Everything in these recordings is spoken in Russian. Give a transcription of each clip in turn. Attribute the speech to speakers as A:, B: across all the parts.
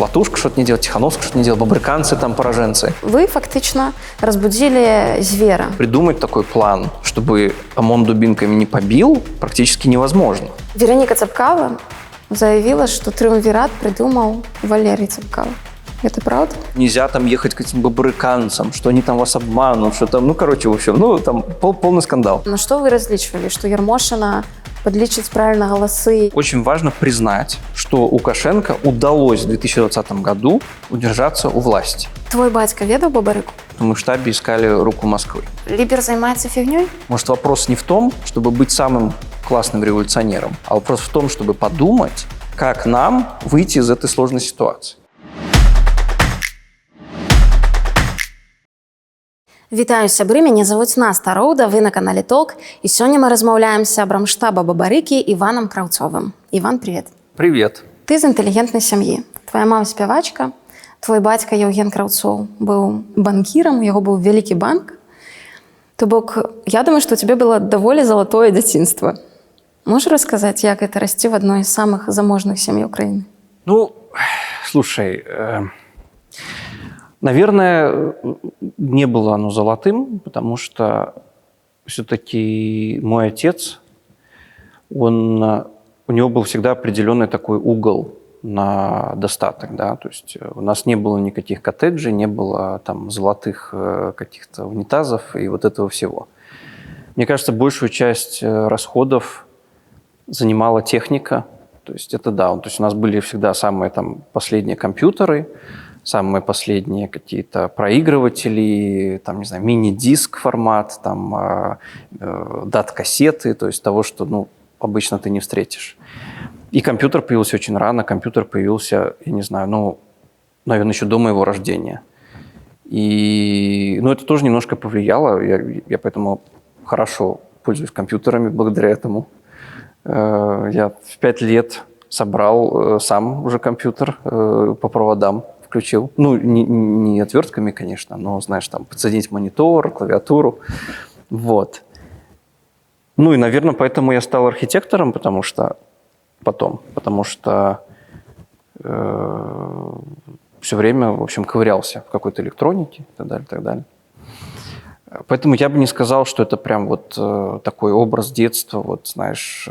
A: Золотушка что-то не делал, Тихановская что-то не делал, бабрыканцы там, пораженцы.
B: Вы фактично разбудили звера.
A: Придумать такой план, чтобы ОМОН дубинками не побил, практически невозможно.
B: Вероника Цапкава заявила, что триумвират придумал Валерий Цапкава. Это правда?
A: Нельзя там ехать к этим бабрыканцам, что они там вас обманут, что там, в общем, там полный скандал.
B: На что вы различивали? Что Ярмошина подлічить правильно голосы?
A: Очень важно признать, что Лукашенко удалось в 2020 году удержаться у власти.
B: Твой батька ведал Бабарику?
A: Мы в штабе искали руку Москвы.
B: Либер занимается фигней?
A: Может, вопрос не в том, чтобы быть самым классным революционером, а вопрос в том, чтобы подумать, как нам выйти из этой сложной ситуации.
B: Вітаю, сябры, мяне завуць Наста Роуда, вы на канале Толк, і сёння мы размаўляем з сябрам штаба Бабарыкі Іванам Краўцовым. Іван, привет.
A: Привет.
B: Ты з інтэлігентнай сям'і. Твоя мама спявачка, твой бацька Еўген Краўцоў быў банкірам, у яго быў вялікі банк. То бок, я думаю, што ў цябе было даволі залатое дзяцінства. Можешь рассказать, як это расці в одной из самых заможных семей Украины?
A: Ну, слушай, наверное, не было оно золотым, потому что все-таки мой отец, у него был всегда определенный такой угол на достаток, да, то есть у нас не было никаких коттеджей, не было там золотых каких-то унитазов и вот этого всего. Мне кажется, большую часть расходов занимала техника, то есть это да, то есть у нас были всегда самые там последние компьютеры, самые последние какие-то проигрыватели, там, не знаю, мини-диск формат, там, дат-кассеты, то есть того, что, обычно ты не встретишь. И компьютер появился очень рано, компьютер появился, я не знаю, наверное, еще до моего рождения. И, это тоже немножко повлияло, я поэтому хорошо пользуюсь компьютерами благодаря этому. Я в 5 лет собрал сам уже компьютер по проводам. Включил. Не отвертками, конечно, но, знаешь, там, подсоединить монитор, клавиатуру. Вот. И, наверное, поэтому я стал архитектором, потому что все время, в общем, ковырялся в какой-то электронике и так далее, и так далее. Поэтому я бы не сказал, что это прям вот такой образ детства, вот, знаешь,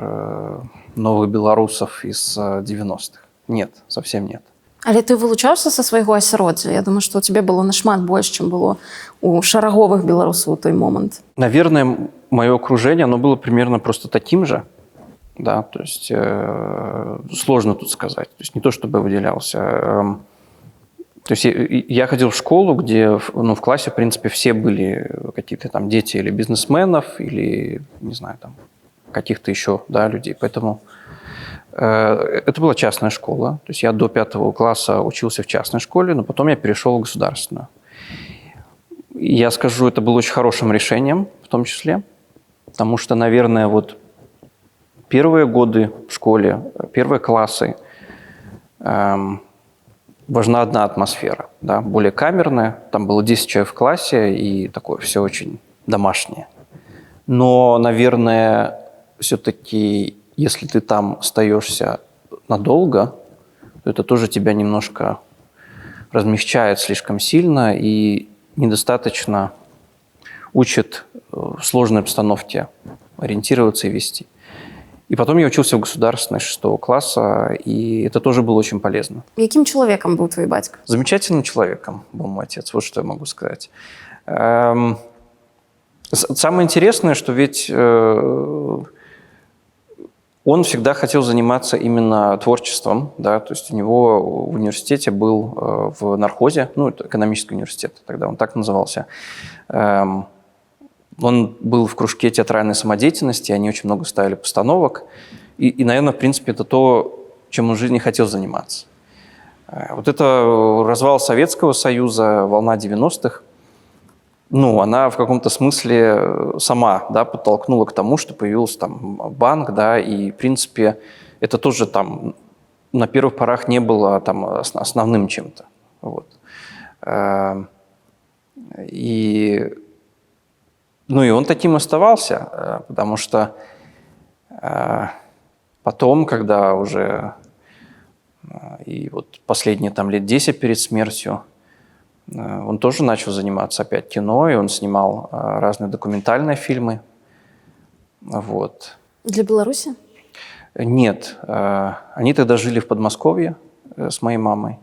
A: новых белорусов из 90-х. Нет, совсем нет.
B: Але ты вылучаўся са свайго асяроддзя? Я думаю, што ў цябе было нашмат больш, чым было у шараговых беларусаў у той момант.
A: Наверное, мое окружение, оно было примерно просто таким же. Да, то есть сложно тут сказать. То есть не то, чтобы я выделялся. То есть я ходил в школу, где в классе, в принципе, все были какие-то там дети или бизнесменов, или, не знаю, там каких-то еще, да, людей. Поэтому это была частная школа. То есть я до 5 класса учился в частной школе, но потом я перешел в государственную. И я скажу, это было очень хорошим решением, в том числе, потому что, наверное, вот первые годы в школе, первые классы, важна одна атмосфера, да, более камерная. Там было 10 человек в классе, и такое все очень домашнее. Но, наверное, все-таки если ты там остаешься надолго, то это тоже тебя немножко размягчает слишком сильно и недостаточно учит в сложной обстановке ориентироваться и вести. И потом я учился в государственной 6 класса, и это тоже было очень полезно.
B: Яким человеком был твой батька?
A: Замечательным человеком был мой отец, вот что я могу сказать. Самое интересное, что ведь он всегда хотел заниматься именно творчеством, да, то есть у него в университете был в нархозе, это экономический университет, тогда он так назывался. Он был в кружке театральной самодеятельности, они очень много ставили постановок, и, наверное, в принципе, это то, чем он в жизни хотел заниматься. Вот это развал Советского Союза, волна 90-х, она в каком-то смысле сама, да, подтолкнула к тому, что появился там банк, да, и, в принципе, это тоже там на первых порах не было там основным чем-то. Вот. И он таким оставался, потому что потом, когда уже И вот последние там лет 10 перед смертью он тоже начал заниматься опять кино, и он снимал разные документальные фильмы. Вот.
B: Для Беларуси?
A: Нет, они тогда жили в Подмосковье с моей мамой,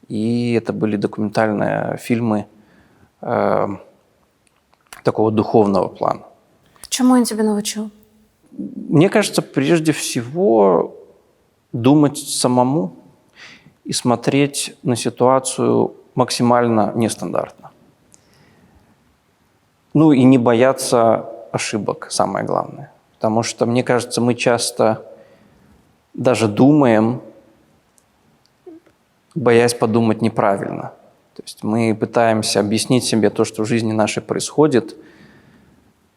A: и это были документальные фильмы такого духовного плана.
B: Чему он тебя научил?
A: Мне кажется, прежде всего думать самому и смотреть на ситуацию максимально нестандартно. Ну и не бояться ошибок, самое главное. Потому что, мне кажется, мы часто даже думаем, боясь подумать неправильно. То есть мы пытаемся объяснить себе то, что в жизни нашей происходит,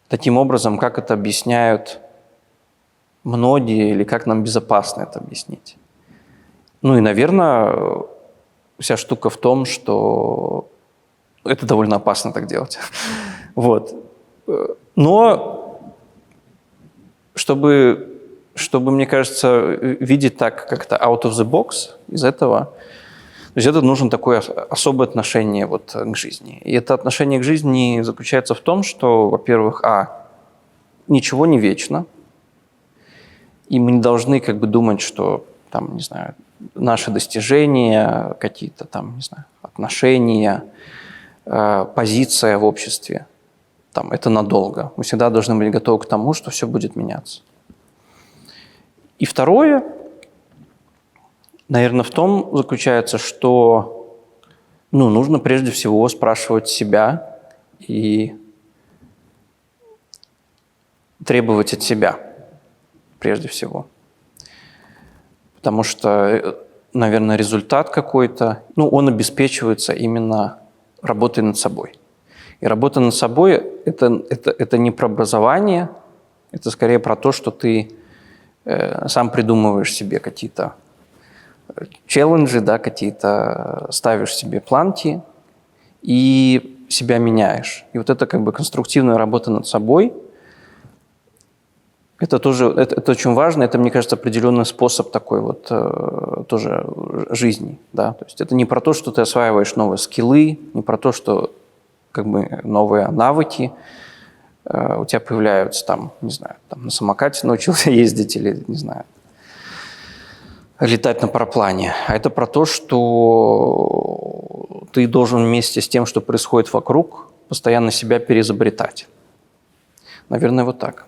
A: таким образом, как это объясняют многие, или как нам безопасно это объяснить. Ну и, наверное, вся штука в том, что это довольно опасно так делать. Вот. Но чтобы, мне кажется, видеть так как-то out of the box из этого, то есть это нужно такое особое отношение вот к жизни. И это отношение к жизни заключается в том, что, во-первых, ничего не вечно, и мы не должны как бы думать, что там, не знаю, наши достижения, какие-то там, не знаю, отношения, позиция в обществе, там, это надолго. Мы всегда должны быть готовы к тому, что все будет меняться. И второе, наверное, в том заключается, что нужно прежде всего спрашивать себя и требовать от себя прежде всего. Потому что, наверное, результат какой-то, он обеспечивается именно работой над собой. И работа над собой – это не про образование, это скорее про то, что ты сам придумываешь себе какие-то челленджи, да, какие-то ставишь себе планки и себя меняешь. И вот это как бы конструктивная работа над собой – это тоже это очень важно, это, мне кажется, определенный способ такой вот тоже жизни. Да? То есть это не про то, что ты осваиваешь новые скиллы, не про то, что как бы новые навыки у тебя появляются, там, не знаю, там, на самокате научился ездить или, не знаю, летать на параплане. А это про то, что ты должен вместе с тем, что происходит вокруг, постоянно себя переизобретать. Наверное, вот так.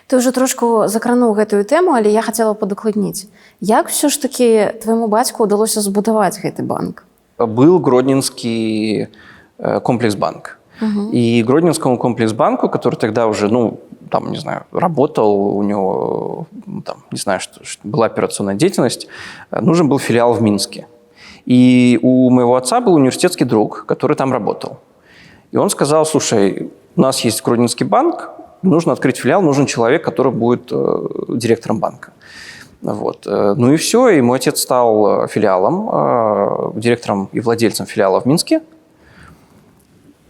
B: Ты уже трошку закрануў гэтую тэму, але я хацела падакладніць. Як все ж таки твайму бацьку удалося збудаваць гэты банк?
A: Был Гродненский комплекс-банк. И Гродненскому комплекс-банку, который тогда уже, там, не знаю, работал, у него, там, не знаю, что была операционная деятельность, нужен был филиал в Минске. И у моего отца был университетский друг, который там работал. И он сказал: слушай, у нас есть Гродненский банк, нужно открыть филиал, нужен человек, который будет директором банка. Вот. Ну и все, и мой отец стал филиалом, директором и владельцем филиала в Минске.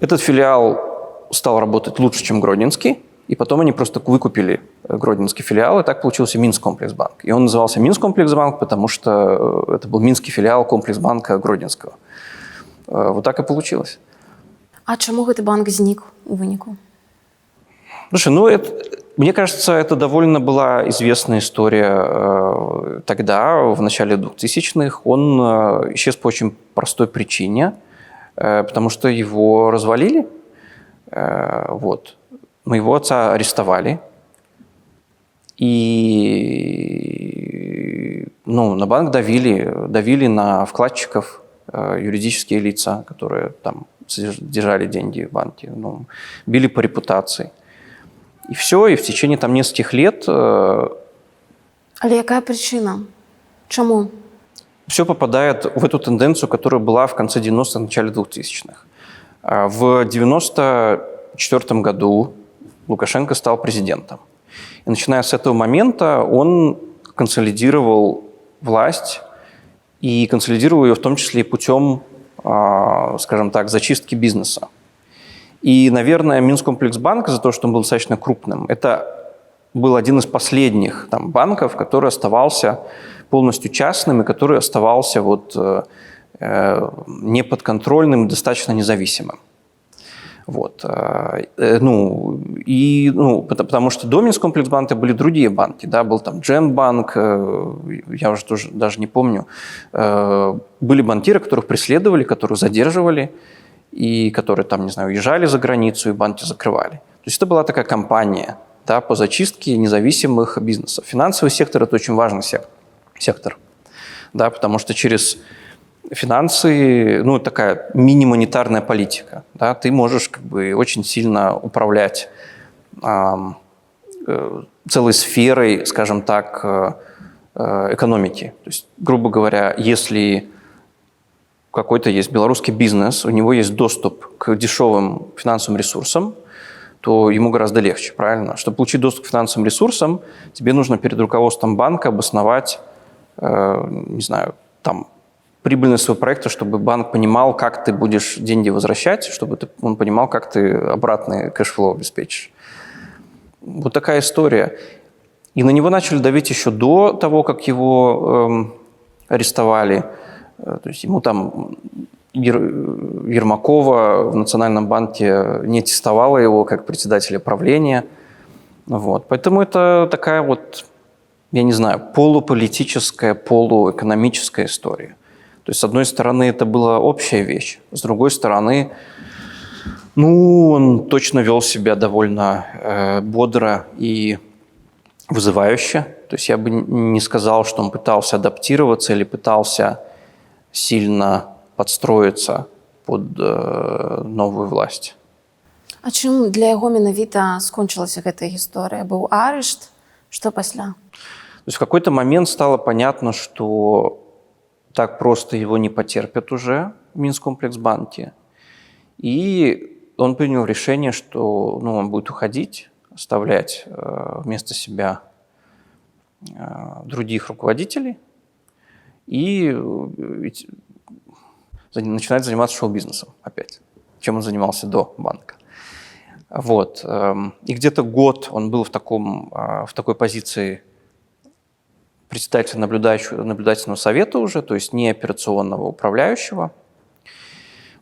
A: Этот филиал стал работать лучше, чем Гродненский, и потом они просто выкупили Гродненский филиал, и так получился Минскомплексбанк. И он назывался Минскомплексбанк, потому что это был минский филиал комплексбанка Гродненского. Вот так и получилось.
B: А чему гэты банк знік у выніку?
A: Слушай, мне кажется, это довольно была известная история тогда, в начале 2000-х. Он исчез по очень простой причине, потому что его развалили. Вот. Моего отца арестовали. И на банк давили на вкладчиков, юридические лица, которые там держали деньги в банке. Били по репутации. И все, и в течение там нескольких лет...
B: Але какая причина? Чему?
A: Все попадает в эту тенденцию, которая была в конце 90-х, начале 2000-х. В 1994 году Лукашенко стал президентом. И начиная с этого момента он консолидировал власть и консолидировал ее в том числе и путем, скажем так, зачистки бизнеса. И, наверное, Минскомплексбанк, за то, что он был достаточно крупным, это был один из последних там, банков, который оставался полностью частным и который оставался вот, неподконтрольным, достаточно независимым. Вот. Потому что до Минскомплексбанка были другие банки. Да? Был там Дженбанк, я уже тоже даже не помню. Были банкиры, которых преследовали, которых задерживали, и которые там, не знаю, уезжали за границу, и банки закрывали. То есть это была такая кампания, да, по зачистке независимых бизнесов. Финансовый сектор – это очень важный сектор, да, потому что через финансы, ну, такая мини-монетарная политика, да, ты можешь как бы очень сильно управлять целой сферой, скажем так, экономики. То есть, грубо говоря, если какой-то есть белорусский бизнес, у него есть доступ к дешевым финансовым ресурсам, то ему гораздо легче, правильно? Чтобы получить доступ к финансовым ресурсам, тебе нужно перед руководством банка обосновать, не знаю, там, прибыльность своего проекта, чтобы банк понимал, как ты будешь деньги возвращать, чтобы он понимал, как ты обратный кэшфлоу обеспечишь. Вот такая история. И на него начали давить еще до того, как его арестовали. То есть ему там Ермакова в Национальном банке не аттестовала его как председателя правления. Вот. Поэтому это такая вот, я не знаю, полуполитическая, полуэкономическая история. То есть, с одной стороны, это была общая вещь, с другой стороны, ну, он точно вел себя довольно бодро и вызывающе. То есть я бы не сказал, что он пытался адаптироваться или пытался сильно подстроиться под новую власть.
B: А чым для яго менавіта скончылася гэтая гісторыя? Быў арышт? Што пасля?
A: То есть в какой-то момент стало понятно, что так просто его не потерпят уже в Минскомплексбанке. И он принял решение, что он будет уходить, оставлять вместо себя других руководителей и начинать заниматься шоу-бизнесом опять, чем он занимался до банка. Вот. И где-то год он был в такой позиции председателя наблюдательного совета уже, то есть не операционного управляющего.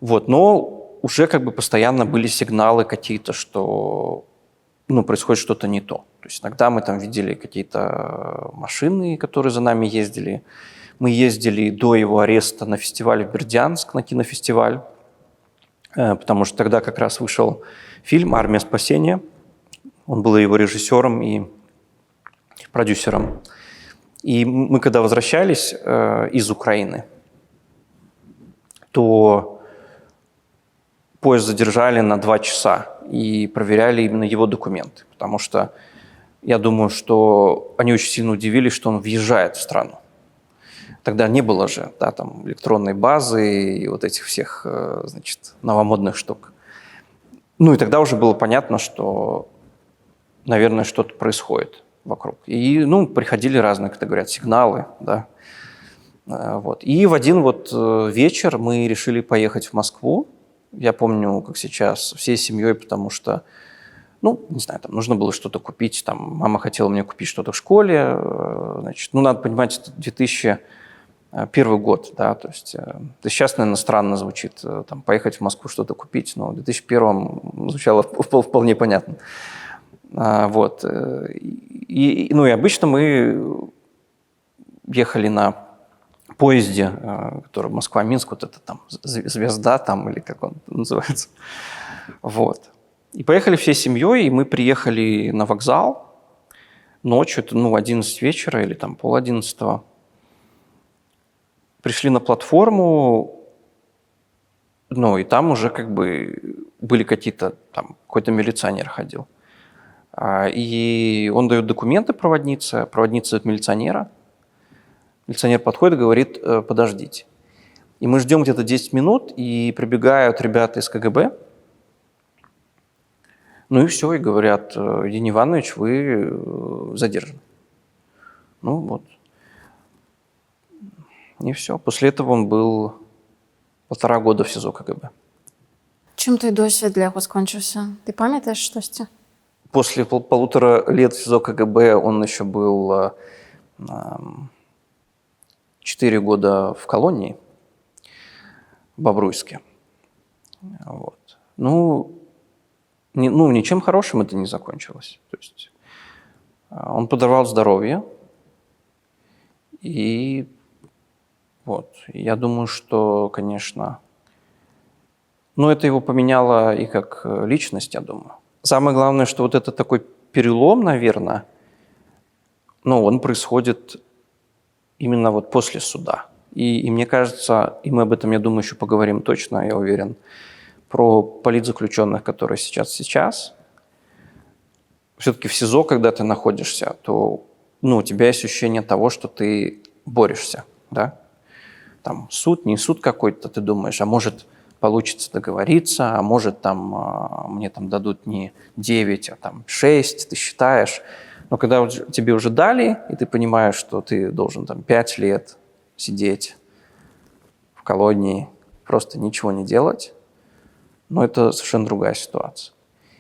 A: Вот. Но уже как бы постоянно были сигналы какие-то, что происходит что-то не то. То есть иногда мы там видели какие-то машины, которые за нами ездили. Мы ездили до его ареста на фестиваль в Бердянск, на кинофестиваль, потому что тогда как раз вышел фильм «Армия спасения». Он был его режиссером и продюсером. И мы, когда возвращались из Украины, то поезд задержали на 2 часа и проверяли именно его документы, потому что я думаю, что они очень сильно удивились, что он въезжает в страну. Тогда не было же там электронной базы и вот этих всех, новомодных штук. И тогда уже было понятно, что, наверное, что-то происходит вокруг. И, приходили разные, как говорят, сигналы, да. Вот. И в один вечер мы решили поехать в Москву. Я помню, как сейчас, всей семьей, потому что, не знаю, там нужно было что-то купить. Там мама хотела мне купить что-то в школе. Надо понимать, это 2001 год, да, то есть сейчас, наверное, странно звучит, там, поехать в Москву что-то купить, но в 2001 звучало вполне понятно. Вот. И обычно мы ехали на поезде, который Москва-Минск, вот это там «Звезда», там, или как он называется. Вот. И поехали всей семьей, и мы приехали на вокзал ночью, это 11 вечера или там 10:30. Пришли на платформу, и там уже как бы были какой-то милиционер ходил. И он дает документы проводнице дает милиционера. Милиционер подходит и говорит: подождите. И мы ждем где-то 10 минут, и прибегают ребята из КГБ. И все, и говорят: Евгений Иванович, вы задержаны. Вот. И все. После этого он был 1,5 года в СИЗО КГБ.
B: Чым той досвед для яго скончыўся? Ты памятаеш штосьці?
A: после полутора лет в СИЗО КГБ он еще был 4 года в колонии в Бобруйске. Вот. Ничем хорошим это не закончилось. То есть он подорвал здоровье. И вот, я думаю, что, конечно, это его поменяло и как личность, я думаю. Самое главное, что вот это такой перелом, наверное, он происходит именно вот после суда. И мне кажется, и мы об этом, я думаю, еще поговорим точно, я уверен, про политзаключенных, которые сейчас. Все-таки в СИЗО, когда ты находишься, то у тебя есть ощущение того, что ты борешься, да? Там суд, не суд какой-то, ты думаешь, а может получится договориться, а может мне дадут не 9, а 6, ты считаешь. Но когда тебе уже дали, и ты понимаешь, что ты должен 5 лет сидеть в колонии, просто ничего не делать, это совершенно другая ситуация.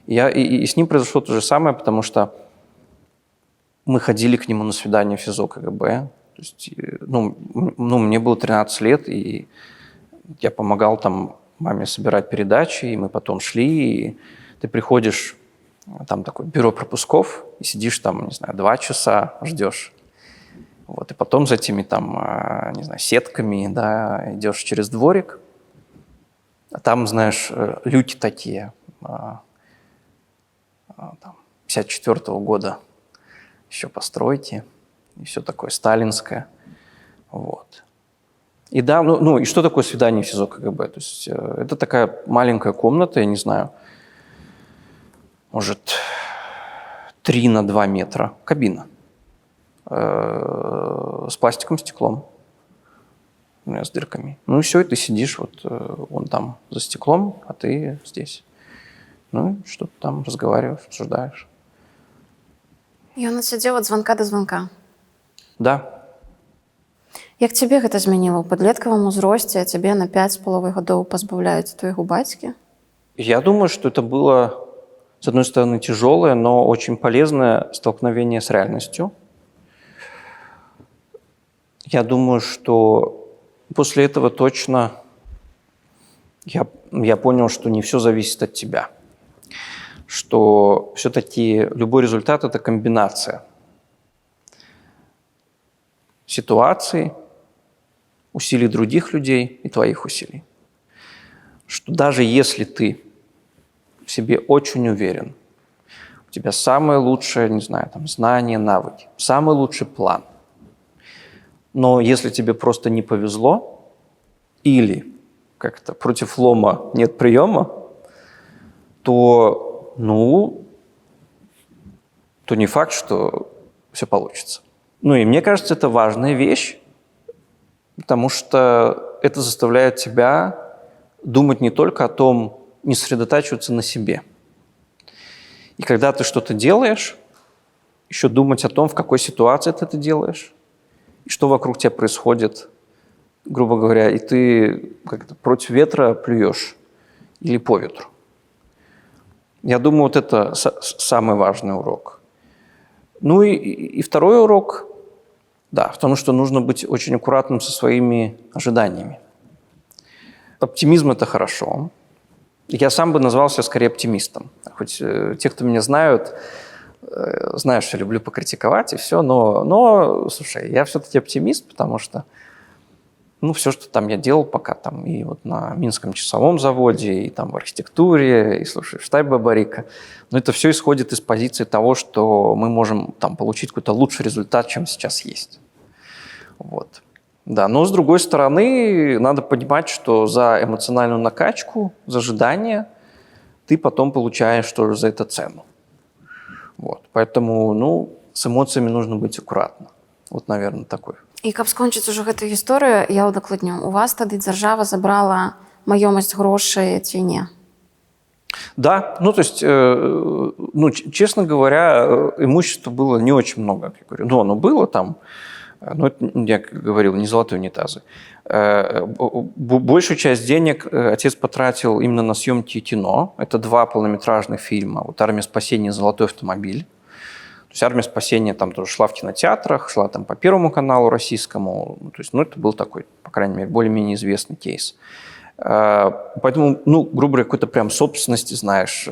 A: И с ним произошло то же самое, потому что мы ходили к нему на свидание в СИЗО КГБ. То есть, мне было 13 лет, и я помогал маме собирать передачи, и мы потом шли, и ты приходишь, там такое бюро пропусков, и сидишь 2 часа, ждешь. Вот, и потом за этими сетками, да, идешь через дворик, а там, знаешь, люки такие, 54-го года еще постройки, и все такое сталинское. Вот. И да, и что такое свидание в СИЗО КГБ? То есть это такая маленькая комната, я не знаю, может, 3 на 2 метра, кабина с пластиковым стеклом, с дырками. И все, и ты сидишь, он там за стеклом, а ты здесь. Что-то там разговариваешь, обсуждаешь.
B: І ён сидзеў ад званка да званка.
A: Да.
B: Як цябе гэта змяніла? У падлеткавым узросце цябе на 5,5 гадоў пазбаўляюць твайго бацькі?
A: Я думаю, что это было, с одной стороны, тяжелое, но очень полезное столкновение с реальностью. Я думаю, что после этого точно я понял, что не все зависит от тебя. Что все-таки любой результат – это комбинация ситуаций, усилий других людей и твоих усилий. Что даже если ты в себе очень уверен, у тебя самое лучшее, не знаю, знания, навыки, самый лучший план, но если тебе просто не повезло или как-то против лома нет приема, то не факт, что все получится. И мне кажется, это важная вещь, потому что это заставляет тебя думать не только о том, не сосредотачиваться на себе. И когда ты что-то делаешь, еще думать о том, в какой ситуации ты это делаешь, и что вокруг тебя происходит, грубо говоря, и ты как-то против ветра плюешь или по ветру. Я думаю, вот это самый важный урок. И второй урок, да, в том, что нужно быть очень аккуратным со своими ожиданиями. Оптимизм – это хорошо. Я сам бы назвал себя скорее оптимистом. Хоть те, кто меня знают, знают, что я люблю покритиковать и все, но слушай, я все-таки оптимист, потому что все, что я делал пока и на Минском часовом заводе, и в архитектуре, и, слушай, в штабе Бабарика, это все исходит из позиции того, что мы можем получить какой-то лучший результат, чем сейчас есть. Вот. Да, но с другой стороны, надо понимать, что за эмоциональную накачку, за ожидание ты потом получаешь тоже за это цену. Вот. Поэтому, с эмоциями нужно быть аккуратно. Вот, наверное, такой.
B: І каб скончыць ужо гэтую гісторыю, я ўдакладню. У вас тады дзяржава забрала маёмасць грошай ці не?
A: Да, то есть, честно говоря, имущества было не очень много, как я говорю. Оно было Ну, это, я говорил, не золотые унитазы. Большую часть денег отец потратил именно на съемки кино. Это 2 полнометражных фильма. Вот «Армия спасения» и «Золотой автомобиль». То есть «Армия спасения» там тоже шла в кинотеатрах, шла там по Первому каналу российскому. То есть, ну, это был такой, по крайней мере, более-менее известный кейс. Поэтому, ну, грубо говоря, какой-то прям собственности, знаешь,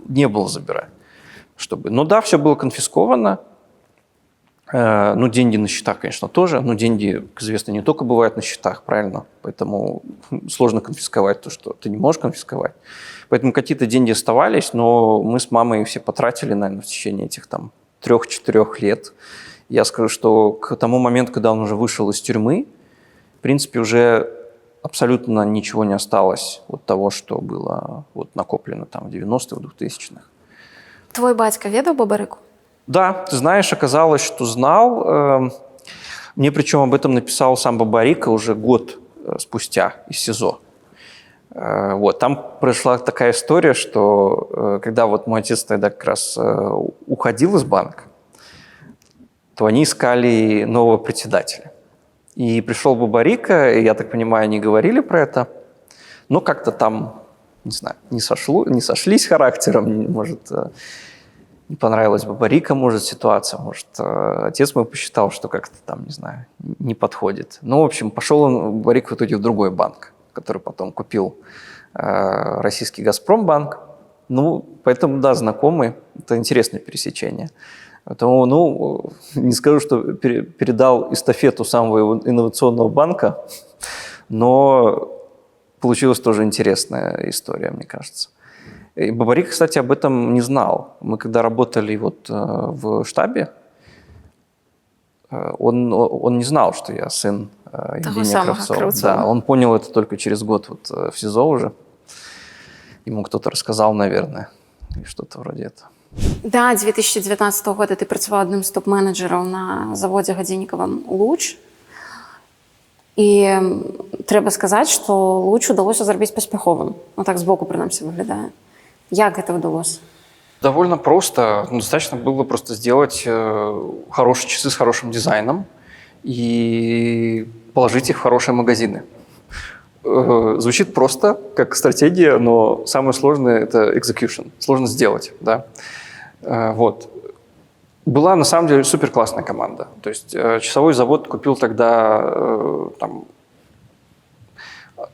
A: не было забирать. Чтобы... Ну да, все было конфисковано. Ну, деньги на счетах, конечно, тоже. Но деньги, как известно, не только бывают на счетах, правильно? Поэтому сложно конфисковать то, что ты не можешь конфисковать. Поэтому какие-то деньги оставались, но мы с мамой все потратили, наверное, в течение этих там 3-4 лет. Я скажу, что к тому моменту, когда он уже вышел из тюрьмы, в принципе, уже абсолютно ничего не осталось от того, что было вот накоплено там в 90-х, 2000-х.
B: Твой батька ведаў Бабарыку?
A: Да, ты знаешь, оказалось, что знал. Мне причем об этом написал сам Бабарика уже год спустя из СИЗО. Вот, там произошла такая история, что когда вот мой отец тогда как раз уходил из банка, то они искали нового председателя. И пришел Бабарика, и, я так понимаю, они говорили про это, но как-то там, не знаю, не сошлись характером, может... Не понравилась Бабарика, может, ситуация, может, отец мой посчитал, что как-то там, не знаю, не подходит. Ну, в общем, пошел он, Бабарик, в итоге в другой банк, который потом купил российский «Газпромбанк». Ну, поэтому, да, знакомый, это интересное пересечение. Поэтому, ну, не скажу, что передал эстафету самого инновационного банка, но получилась тоже интересная история, мне кажется. И Бабарик, кстати, об этом не знал. Мы когда работали вот в штабе, он не знал, что я сын Евгения Кравцова. Да, он понял это только через год вот в СИЗО уже. Ему кто-то рассказал, наверное, или что-то вроде этого.
B: Да, 2019 года ты працаваў адным з топ-менеджераў на заводзе гадзіннікавым «Луч». І трэба сказаць, што «Луч» удалося зрабіць паспяховым. Ну так збоку, прынамсі, выглядае. Як это удалось?
A: Довольно просто. Достаточно было просто сделать хорошие часы с хорошим дизайном и положить их в хорошие магазины. Звучит просто, как стратегия, но самое сложное – это execution. Сложно сделать, да. Вот. Была, на самом деле, супер классная команда. То есть часовой завод купил тогда там,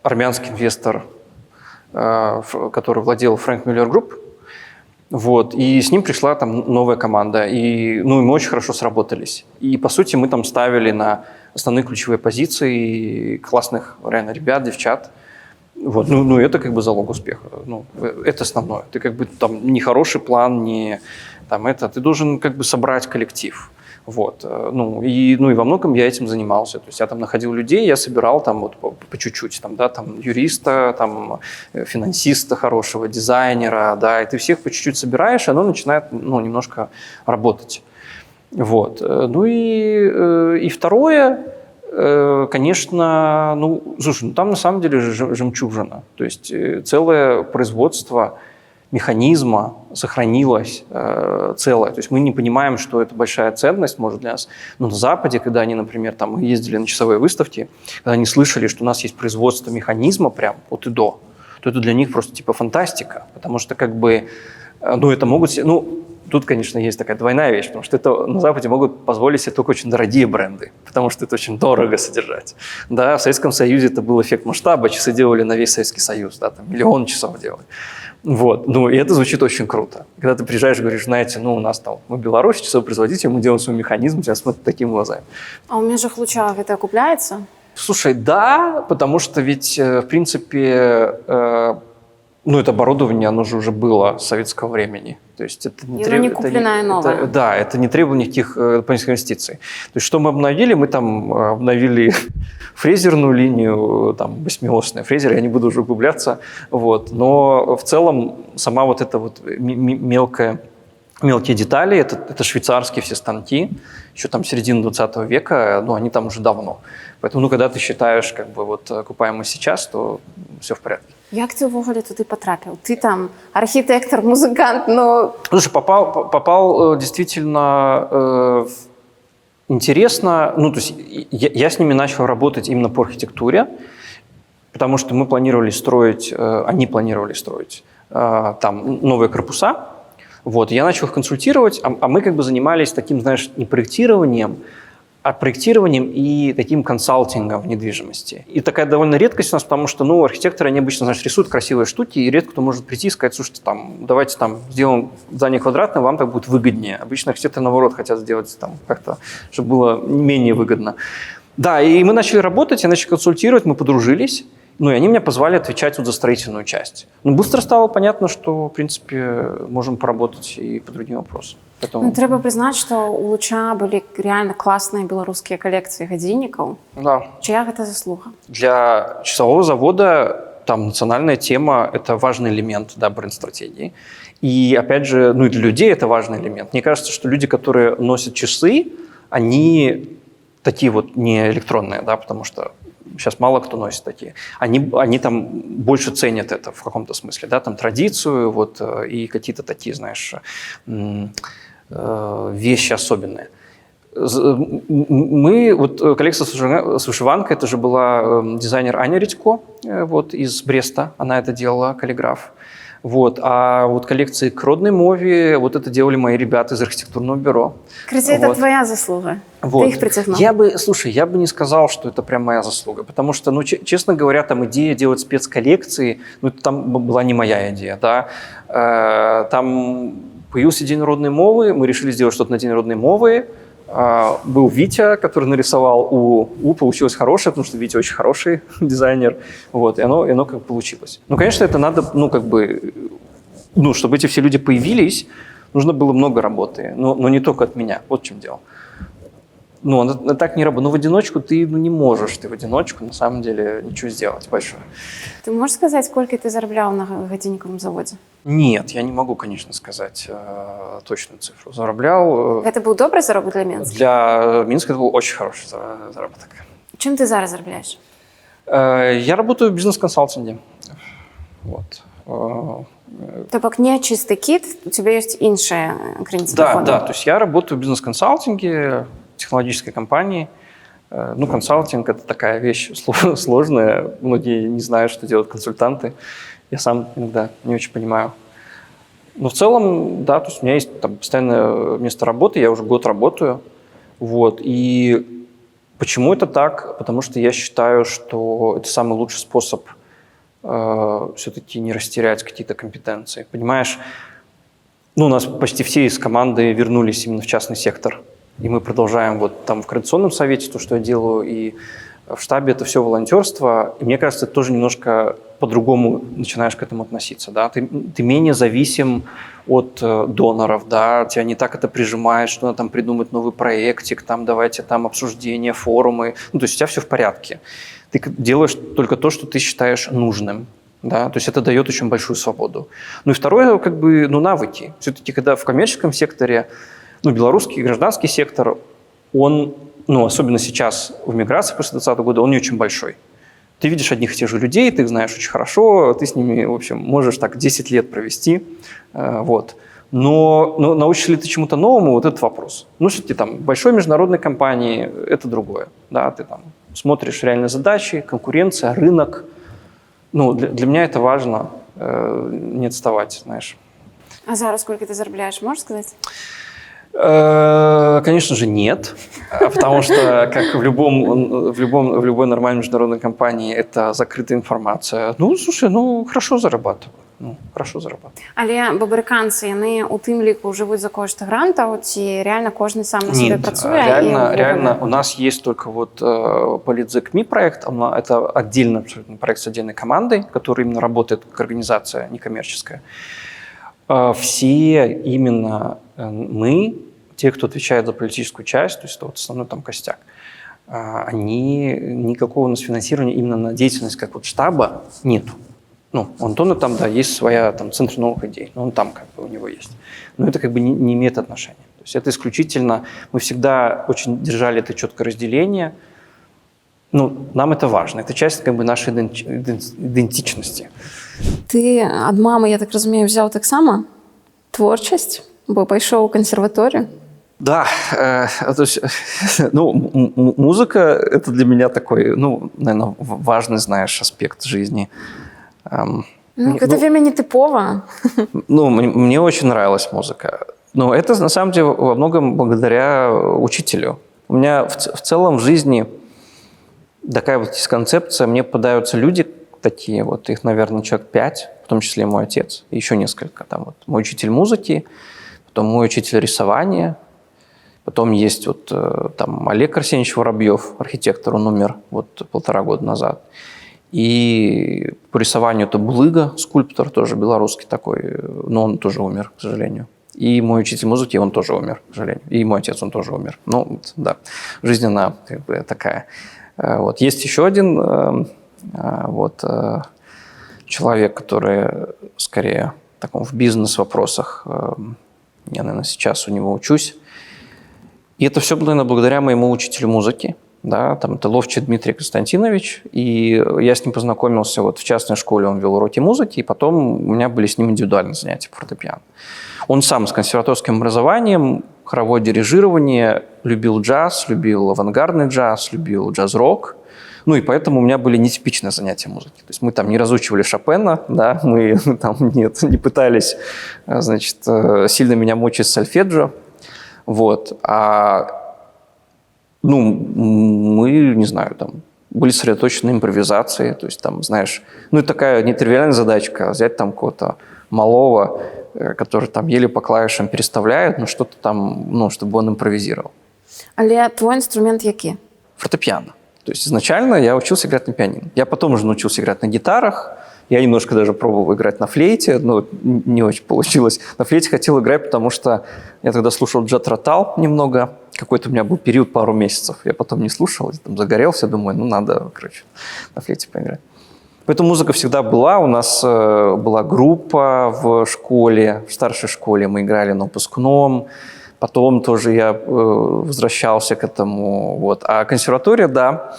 A: армянский инвестор, который владел Frank Miller Group. Вот. И с ним пришла там новая команда. И, ну, и мы очень хорошо сработались. И, по сути, мы там ставили на основные ключевые позиции классных реально ребят, девчат. Вот. Ну, это как бы залог успеха. Ну, это основное. Ты как бы там не хороший план, не там это. Ты должен как бы собрать коллектив. Вот. Ну, и во многом я этим занимался. То есть я там находил людей, я собирал там вот по чуть-чуть, там, да, там юриста, там, финансиста хорошего, дизайнера, да, и ты всех по чуть-чуть собираешь, и оно начинает, ну, немножко работать. Вот. Ну и второе, конечно, ну, слушай, ну, там на самом деле жемчужина. То есть целое производство механизма сохранилось целое. То есть мы не понимаем, что это большая ценность, может, для нас. Но на Западе, когда они, например, там ездили на часовые выставки, когда они слышали, что у нас есть производство механизма прям от и до, то это для них просто типа фантастика. Потому что как бы, ну, это могут... Ну, тут, конечно, есть такая двойная вещь, потому что это на Западе могут позволить себе только очень дорогие бренды, потому что это очень дорого содержать. Да, в Советском Союзе это был эффект масштаба, часы делали на весь Советский Союз, да, там 1 000 000 часов делали. Вот, ну, и это звучит очень круто. Когда ты приезжаешь и говоришь, знаете, ну, у нас там, мы Беларусь, часовой производитель, мы делаем свой механизм, тебя смотрят такими глазами.
B: А у межах Луча это окупляется?
A: Слушай, да, потому что ведь, в принципе, ну, это оборудование, оно же уже было с советского времени. То есть это не
B: требует... не купленное новое.
A: Да, это не требует никаких дополнительных инвестиций. То есть что мы обновили? Мы там обновили фрезерную линию, там, 8-осный фрезер, я не буду уже углубляться. Вот. Но в целом сама вот эта вот мелкие детали, это швейцарские все станки, еще там середины 20 века, ну, они там уже давно. Поэтому, ну, когда ты считаешь, как бы, вот, окупаемость сейчас, то все в порядке.
B: Як ты ўвогуле туды потрапіў? Ты там архитектор, музыкант, но...
A: Слушай, попал действительно интересно, ну, то есть я с ними начал работать именно по архитектуре, потому что мы планировали строить, они планировали строить там новые корпуса. Вот, я начал их консультировать, а мы как бы занимались таким, знаешь, не проектированием, а проектированием и таким консалтингом в недвижимости. И такая довольно редкость у нас, потому что, ну, архитекторы, они обычно, знаешь, рисуют красивые штуки, и редко кто может прийти и сказать, слушайте, там, давайте там сделаем здание квадратное, вам так будет выгоднее. Обычно архитекторы, наоборот, хотят сделать там как-то, чтобы было менее выгодно. Да, и мы начали работать, я начал консультировать, мы подружились. Ну, и они меня позвали отвечать вот за строительную часть. Ну, быстро стало понятно, что, в принципе, можем поработать и по другим вопросам. Поэтому...
B: Ну, трэба прызнаць, што у Луча былі реально класныя беларускія калекцыі гадзіннікаў.
A: Да.
B: Чья гэта заслуга?
A: Для часового завода там национальная тема – это важный элемент, да, бренд-стратегии. И, опять же, ну, и для людей это важный элемент. Мне кажется, что люди, которые носят часы, они такие вот не электронные, да, потому что сейчас мало кто носит такие. Они там больше ценят это в каком-то смысле, да, там традицию вот, и какие-то такие, знаешь, вещи особенные. Мы, вот коллекция с вышиванкой, это же была дизайнер Аня Редько вот, из Бреста, она это делала, каллиграф. Вот. А вот коллекции к родной мове, вот это делали мои ребята из архитектурного бюро.
B: Крыся, это твоя заслуга.
A: Вот.
B: Ты их притягнул.
A: Я бы не сказал, что это прям моя заслуга, потому что, ну, честно говоря, там идея делать спецколлекции, ну, это там была не моя идея, да. Там появился День народной мовы, мы решили сделать что-то на День народной мовы. Был Витя, который нарисовал У получилось хорошее, потому что Витя очень хороший дизайнер, вот, и оно как получилось. Ну, конечно, это надо, ну, как бы, ну, чтобы эти все люди появились, нужно было много работы, но не только от меня, вот в чем дело. Ну, она так не работает. Ну, в одиночку ты не можешь, ты в одиночку на самом деле ничего сделать большое.
B: Ты можешь сказать, сколько ты зароблял на гадзінніковым заводе?
A: Нет, я не могу, конечно, сказать точную цифру. Зароблял...
B: Это был добрый заробок для Минска?
A: Для Минска это был очень хороший заработок.
B: Чем ты зараз заробляешь?
A: Я работаю в бизнес-консалтинге. Вот.
B: То бок не чистый кит, у тебя есть іншая граница дохода?
A: Да, то есть я работаю в бизнес-консалтинге, технологической компании. Ну, консалтинг – это такая вещь сложная. Многие не знают, что делают консультанты. Я сам иногда не очень понимаю. Но в целом, да, то есть у меня есть там постоянное место работы, я уже год работаю. Вот. И почему это так? Потому что я считаю, что это самый лучший способ все-таки не растерять какие-то компетенции. Понимаешь, ну, у нас почти все из команды вернулись именно в частный сектор. И мы продолжаем вот там в Координационном совете то, что я делаю, и в штабе это все волонтерство. И мне кажется, ты тоже немножко по-другому начинаешь к этому относиться. Да? Ты менее зависим от доноров, да? Тебя не так это прижимает, что надо там придумать новый проектик, там давайте там обсуждения, форумы. Ну, то есть у тебя все в порядке. Ты делаешь только то, что ты считаешь нужным. Да? То есть это дает очень большую свободу. Ну и второе, как бы, ну, навыки. Все-таки когда в коммерческом секторе, ну, белорусский гражданский сектор, он, ну, особенно сейчас в миграции после 2020 года, он не очень большой. Ты видишь одних и тех же людей, ты их знаешь очень хорошо, ты с ними, в общем, можешь так 10 лет провести, вот. Но научишься ли ты чему-то новому, вот этот вопрос. Ну, все-таки там большой международной компании – это другое, да, ты там смотришь реальные задачи, конкуренция, рынок. Ну, для меня это важно, не отставать, знаешь.
B: А зараз сколько ты заробляешь, можешь сказать?
A: Конечно же, нет, потому что, как в любой нормальной международной компании, это закрытая информация. Ну, слушай, ну, хорошо зарабатываю.
B: Але бабарыканцы, яны у тым ліку жывуць за кошт грантаў, ці реально каждый сам на себе працуе?
A: Реально, у нас есть только вот Политзекми проект, это отдельный проект с отдельной командой, который именно работает как организация некоммерческая. Все именно мы, те, кто отвечает за политическую часть, то есть это вот основной там костяк, они никакого у нас финансирования именно на деятельность как вот штаба нету. Ну, у Антона там, да, есть своя там центр новых идей, но он там как бы у него есть. Но это как бы не имеет отношения. То есть это исключительно, мы всегда очень держали это четкое разделение. Ну, нам это важно, это часть как бы нашей идентичности.
B: Ты ад мамы, я так разумею, взял таксама творчасць, бо пайшоў у кансерваторію?
A: Да, то есть, ну, музыка – это для меня такой, ну, наверное, важный, знаешь, аспект жизни.
B: Это вельмі нетыпова.
A: Ну, мне очень нравилась музыка. Но это, на самом деле, во многом благодаря учителю. У меня в целом в жизни такая вот есть концепция. Мне попадаются люди такие, вот их, наверное, человек 5, в том числе мой отец, и еще несколько. Там вот мой учитель музыки, потом мой учитель рисования, потом есть вот там Олег Арсеньевич Воробьев, архитектор, он умер вот 1,5 года назад. И по рисованию это Булыга, скульптор тоже белорусский такой, но он тоже умер, к сожалению. И мой учитель музыки, он тоже умер, к сожалению. И мой отец, он тоже умер. Ну, да, жизнь, она как бы такая. Вот. Есть еще один человек, который скорее в бизнес-вопросах. Я, наверное, сейчас у него учусь. И это все, наверное, благодаря моему учителю музыки. Да, там это Ловчий Дмитрий Константинович, и я с ним познакомился вот в частной школе, он вел уроки музыки, и потом у меня были с ним индивидуальные занятия по фортепиано. Он сам с консерваторским образованием, хоровое дирижирование, любил джаз, любил авангардный джаз, любил джаз-рок. Ну и поэтому у меня были нетипичные занятия музыки. То есть мы там не разучивали Шопена, да, мы там не пытались, значит, сильно меня мучить с сольфеджио. Вот. Ну, мы, не знаю, там, были сосредоточены на импровизации, то есть там, знаешь, ну, это такая нетривиальная задачка, взять там какого-то малого, который там еле по клавишам переставляет, ну, что-то там, ну, чтобы он импровизировал.
B: Але твой инструмент який?
A: Фортепиано. То есть изначально я учился играть на пианино. Я потом уже научился играть на гитарах, я немножко даже пробовал играть на флейте, но не очень получилось. На флейте хотел играть, потому что я тогда слушал Джет Ротал немного. Какой-то у меня был период пару месяцев. Я потом не слушал, там загорелся, думаю, ну надо, короче, на флейте поиграть. Поэтому музыка всегда была. У нас была группа в школе, в старшей школе. Мы играли на выпускном. Потом тоже я возвращался к этому. Вот. А консерватория, да,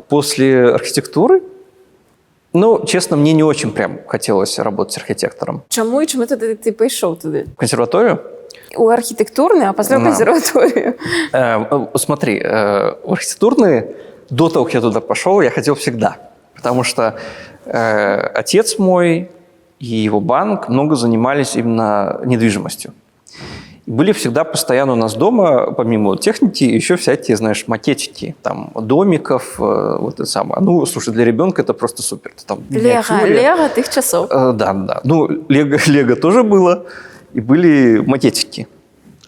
A: после архитектуры, ну, честно, мне не очень прям хотелось работать архитектором.
B: Чому і чому ти пішов туди?
A: В консерваторию?
B: У архітектурний, а після консерваторію.
A: Смотри, в архитектурный, до того, как я туда пошел, я хотел всегда. Потому что отец мой и его банк много занимались именно недвижимостью. И были всегда постоянно у нас дома, помимо техники, еще всякие, знаешь, макетики, там, домиков, вот это самое. Ну, слушай, для ребенка это просто супер. Там,
B: Лего тих часов.
A: Да. Ну, Лего тоже было, и были макетики.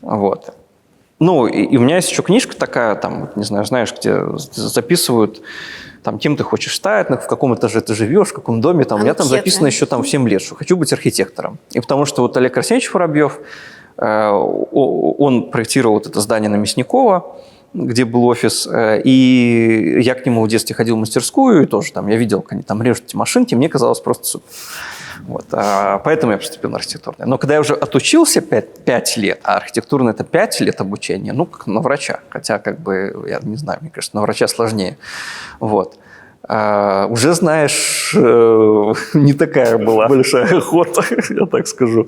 A: Вот. Ну, и у меня есть еще книжка такая, там, не знаю, знаешь, где записывают, там, кем ты хочешь стать, в каком этаже ты живешь, в каком доме. Там, у меня там записано еще там, в 7 лет, что хочу быть архитектором. И потому что вот Олег Арсеньевич Воробьев, он проектировал вот это здание на Мясникова, где был офис, и я к нему в детстве ходил в мастерскую, и тоже там я видел, как они там режут эти машинки, мне казалось просто супер. Вот. Поэтому я поступил на архитектурное. Но когда я уже отучился 5 лет, а архитектурное – это 5 лет обучения, ну, как на врача, хотя, как бы, я не знаю, мне кажется, на врача сложнее. Вот. Уже, знаешь, не такая была большая охота, я так скажу.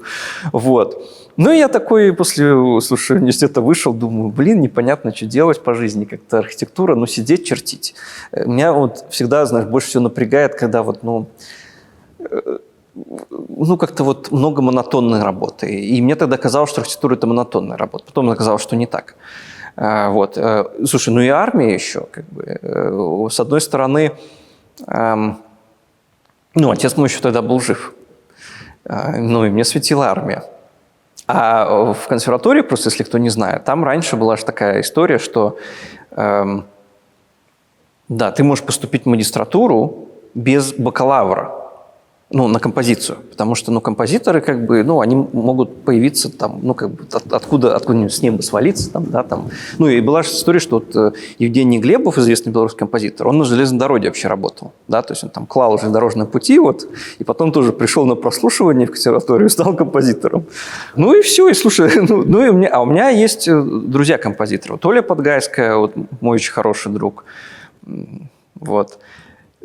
A: Вот. Ну, я такой после, слушай, университета вышел, думаю, блин, непонятно, что делать по жизни, как-то архитектура, ну, сидеть, чертить. Меня вот всегда, знаешь, больше всего напрягает, когда вот, ну, как-то вот много монотонной работы. И мне тогда казалось, что архитектура – это монотонная работа. Потом оказалось, что не так. Вот. Слушай, ну и армия еще, как бы. С одной стороны, ну, отец мой еще тогда был жив. Ну, и мне светила армия. А в консерватории, просто если кто не знает, там раньше была же такая история, что да, ты можешь поступить в магистратуру без бакалавра, ну, на композицию, потому что, ну, композиторы, как бы, ну, они могут появиться там, ну, как бы, откуда-нибудь с неба свалиться, там, да, там. Ну, и была же история, что вот Евгений Глебов, известный белорусский композитор, он на железной дороге вообще работал, да, то есть он там клал железнодорожные пути, вот, и потом тоже пришел на прослушивание в консерваторию и стал композитором. Ну, и все, и слушай, ну, и у меня есть друзья-композиторы. Вот Оля Подгайская, вот, мой очень хороший друг, вот.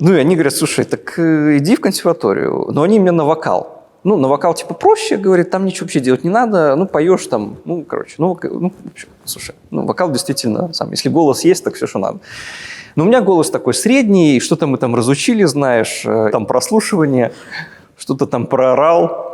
A: Ну, и они говорят, слушай, так иди в консерваторию. Но они мне на вокал. Ну, на вокал типа проще, говорит, там ничего вообще делать не надо, ну, поешь там, ну, короче, в общем, слушай, ну, вокал действительно сам, если голос есть, так все, что надо. Но у меня голос такой средний, что-то мы там разучили, знаешь, там прослушивание, что-то там проорал.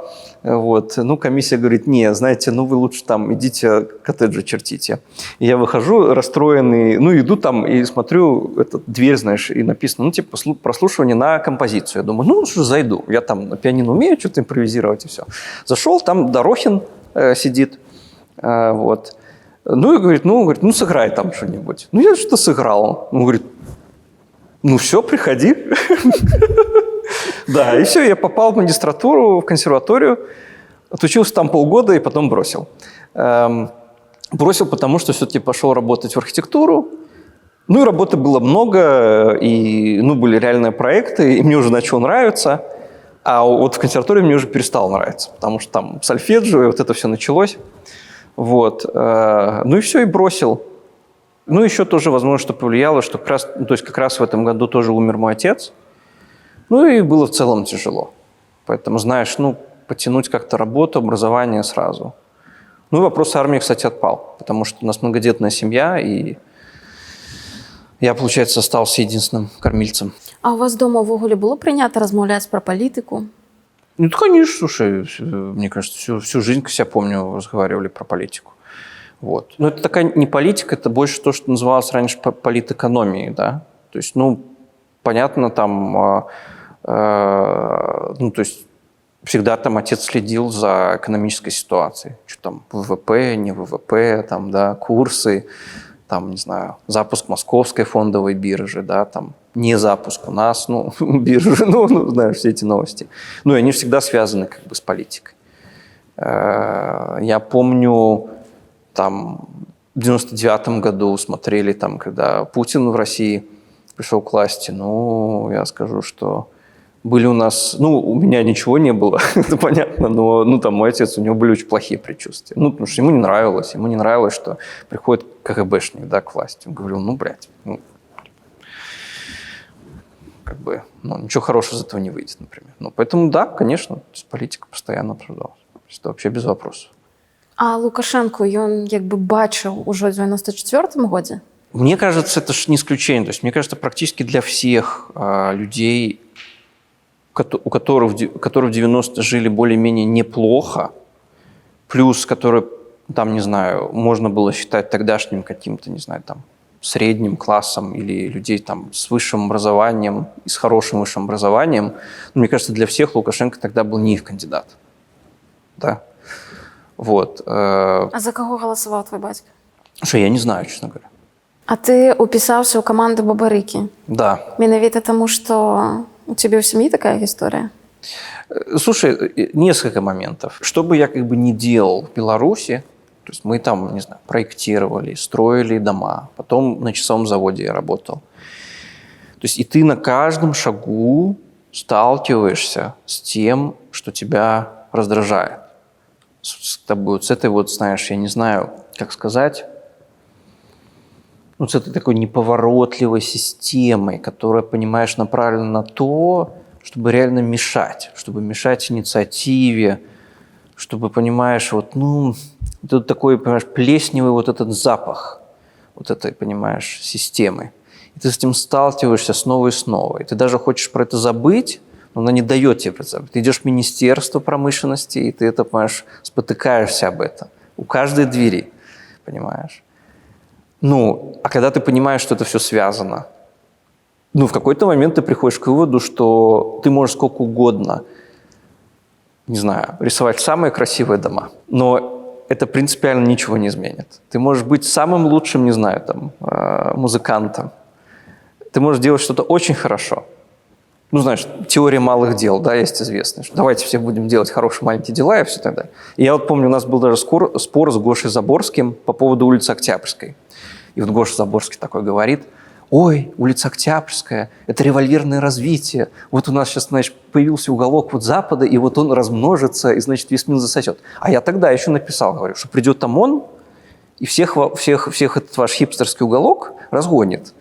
A: Вот. Ну, комиссия говорит, не, знаете, ну вы лучше там идите коттеджи чертите. И я выхожу расстроенный, ну иду там и смотрю, дверь, знаешь, и написано, ну типа прослушивание на композицию. Я думаю, ну что зайду, я там на пианино умею что-то импровизировать и все. Зашел, там Дорохин сидит, вот. Ну и говорит, ну сыграй там что-нибудь. Ну я что-то сыграл. Он говорит, ну все, приходи. Да, и все, я попал в магистратуру, в консерваторию, отучился там полгода и потом бросил. Бросил, потому что все-таки пошел работать в архитектуру. Ну и работы было много, и были реальные проекты, и мне уже начало нравиться. А вот в консерватории мне уже перестало нравиться, потому что там сольфеджио, и вот это все началось. Вот. Ну и все, и бросил. Ну еще тоже, возможно, что повлияло, что как раз в этом году тоже умер мой отец. Ну и было в целом тяжело. Поэтому, знаешь, потянуть как-то работу, образование сразу. Ну и вопрос армии, кстати, отпал, потому что у нас многодетная семья, и я, получается, остался единственным кормильцем.
B: А у вас дома ввогуле было прийнято размовляць про политику?
A: Ну, конечно, слушай, мне кажется, всю жизнь, как я помню, разговаривали про политику. Вот. Но это такая не политика, это больше то, что называлось раньше политэкономией, да. То есть, понятно, там... то есть всегда там отец следил за экономической ситуацией. Что там, ВВП, не ВВП, там, да, курсы, там, не знаю, запуск московской фондовой биржи, да, там, не запуск у нас, биржи, знаешь, все эти новости. И они всегда связаны как бы с политикой. Я помню, там, в 99-м году смотрели, там, когда Путин в России пришел к власти, я скажу, что были у нас... у меня ничего не было, это понятно, но там мой отец, у него были очень плохие предчувствия. Потому что ему не нравилось, что приходит КГБшник, да, к власти. Он говорил, ничего хорошего из этого не выйдет, например. Поэтому, да, конечно, политика постоянно обсуждалась. Это вообще без вопросов.
B: А Лукашенко, он бачыў ужо ў 94-м годзе?
A: Мне кажется, это не исключение. То есть, мне кажется, практически для всех людей, у которых в 90-е жили более-менее неплохо, плюс которые, там, не знаю, можно было считать тогдашним каким-то, не знаю, там, средним классом или людей там с высшим образованием и с хорошим высшим образованием, мне кажется, для всех Лукашенко тогда был не их кандидат. Да? Вот.
B: А за кого голосовал твой батька?
A: Что, я не знаю, честно говоря.
B: А ты упісаўся ў каманду Бабарыкі?
A: Да.
B: Менавіта тому, что у тебя в семье такая история?
A: Слушай, несколько моментов. Что бы я ни делал в Беларуси, то есть мы там, не знаю, проектировали, строили дома, потом на часовом заводе я работал. То есть и ты на каждом шагу сталкиваешься с тем, что тебя раздражает. С этой знаешь, я не знаю, как сказать, с этой такой неповоротливой системой, которая, понимаешь, направлена на то, чтобы реально мешать, чтобы мешать инициативе, чтобы, понимаешь, тут такой, понимаешь, плесневый этот запах этой, понимаешь, системы. И ты с этим сталкиваешься снова и снова. И ты даже хочешь про это забыть, но она не дает тебе про это забыть. Ты идешь в Министерство промышленности, и ты это, понимаешь, спотыкаешься об этом. У каждой двери, понимаешь. А когда ты понимаешь, что это все связано, в какой-то момент ты приходишь к выводу, что ты можешь сколько угодно, не знаю, рисовать самые красивые дома, но это принципиально ничего не изменит. Ты можешь быть самым лучшим, не знаю, там, музыкантом. Ты можешь делать что-то очень хорошо. Знаешь, теория малых дел, да, есть известная. Что давайте все будем делать хорошие маленькие дела и все так далее. И я помню, у нас был даже спор с Гошей Заборским по поводу улицы Октябрьской. И Гоша Заборский такой говорит: ой, улица Октябрьская, это револьверное развитие. Вот у нас сейчас, значит, появился уголок Запада, и он размножится, и, значит, весь мир засосет. А я тогда еще написал, говорю, что придет ОМОН, и всех этот ваш хипстерский уголок разгонит.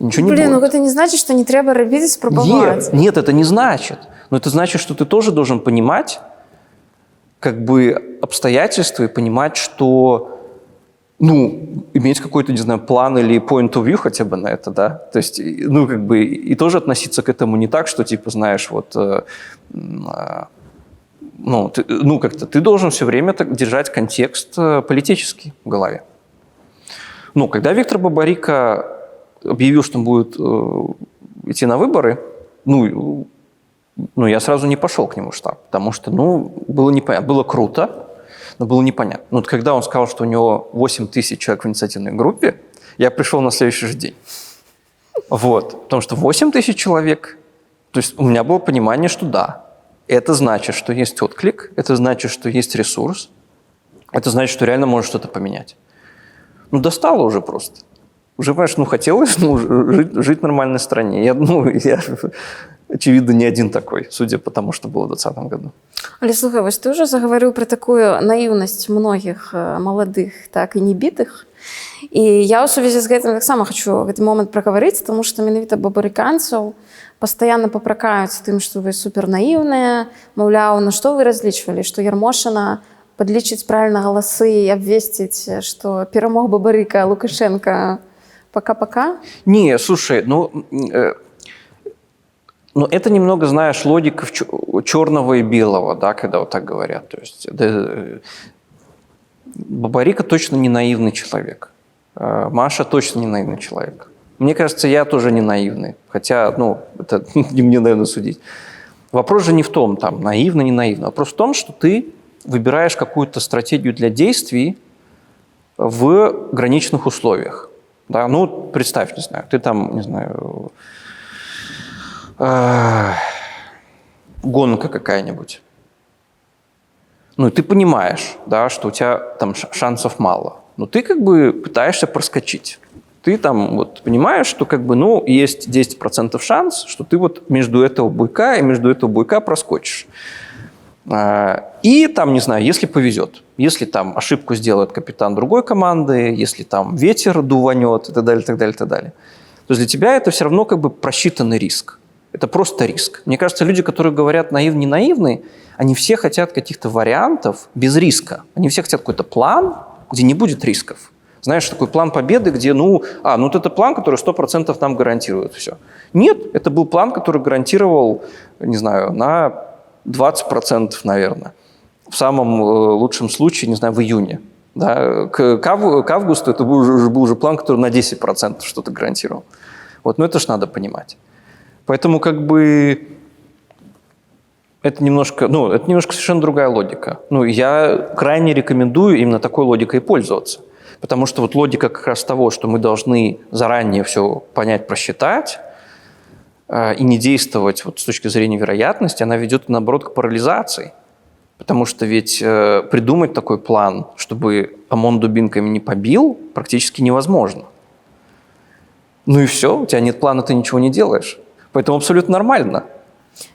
A: Ничего не
B: Блин,
A: будет.
B: ну это не значит, что не треба робить и спробовать.
A: Нет, это не значит. Но это значит, что ты тоже должен понимать как бы обстоятельства и понимать, что, ну, иметь какой-то, не знаю, план или point of view хотя бы на это, да. То есть, ну, как бы, и тоже относиться к этому не так, что, типа, знаешь, вот, ну, как-то ты должен все время так держать контекст политический в голове. Ну, когда Виктор Бабарико объявил, что он будет идти на выборы, ну, я сразу не пошел к нему в штаб, потому что, ну, было непонятно. Было круто, но было непонятно. Но вот когда он сказал, что у него 8 тысяч человек в инициативной группе, я пришел на следующий же день. Вот. Потому что 8 тысяч человек, то есть у меня было понимание, что да, это значит, что есть отклик, это значит, что есть ресурс, это значит, что реально может что-то поменять. Ну, достало уже просто. Уже, понимаешь, ну, хотелось жить в нормальной стране. Я, очевидно, не один такой, судя по тому, что было в 2020 году.
B: Але слухай, вось ты уже заговорил про такую наивность многих молодых, так, и небитых. И я у сувязі з гэтым таксама хочу гэты момент праговорыць, тому што менавіта бабарыканцаў пастаянна папракаюць тым, што вы супер наіўныя, маўляў, на што вы разлічвалі, што Ярмошына подлічыць правильно галасы и обвесціць, что перамог Бабарыка, Лукашенко, пока-пока?
A: Не, слушай, ну, это немного, знаешь, логика черного и белого, да, когда вот так говорят. То есть Бабарико точно не наивный человек. Маша точно не наивный человек. Мне кажется, я тоже не наивный. Хотя, ну, это не мне, наверное, судить. Вопрос же не в том, там, наивно, не наивно. Вопрос в том, что ты выбираешь какую-то стратегию для действий в граничных условиях. Да? Ну, представь, не знаю, ты там, не знаю, гонка какая-нибудь. Ну, и ты понимаешь, да, что у тебя там шансов мало. Но ты как бы пытаешься проскочить. Ты там вот понимаешь, что как бы, ну, есть 10% шанс, что ты вот между этого буйка проскочишь. И там, не знаю, если повезет, если там ошибку сделает капитан другой команды, если там ветер дуванет и так далее, так далее, так далее. То есть для тебя это все равно как бы просчитанный риск. Это просто риск. Мне кажется, люди, которые говорят наивный, ненаивный, они все хотят каких-то вариантов без риска. Они все хотят какой-то план, где не будет рисков. Знаешь, такой план победы, где, вот это план, который 100% нам гарантирует все. Нет, это был план, который гарантировал, не знаю, на 20%, наверное. В самом лучшем случае, не знаю, в июне. Да? К августу это был уже план, который на 10% что-то гарантировал. Вот, но это ж надо понимать. Поэтому как бы это немножко совершенно другая логика. Я крайне рекомендую именно такой логикой пользоваться. Потому что вот логика как раз того, что мы должны заранее все понять, просчитать и не действовать вот с точки зрения вероятности, она ведет, наоборот, к парализации. Потому что ведь придумать такой план, чтобы ОМОН дубинками не побил, практически невозможно. Ну и все, у тебя нет плана, ты ничего не делаешь. Поэтому абсолютно нормально.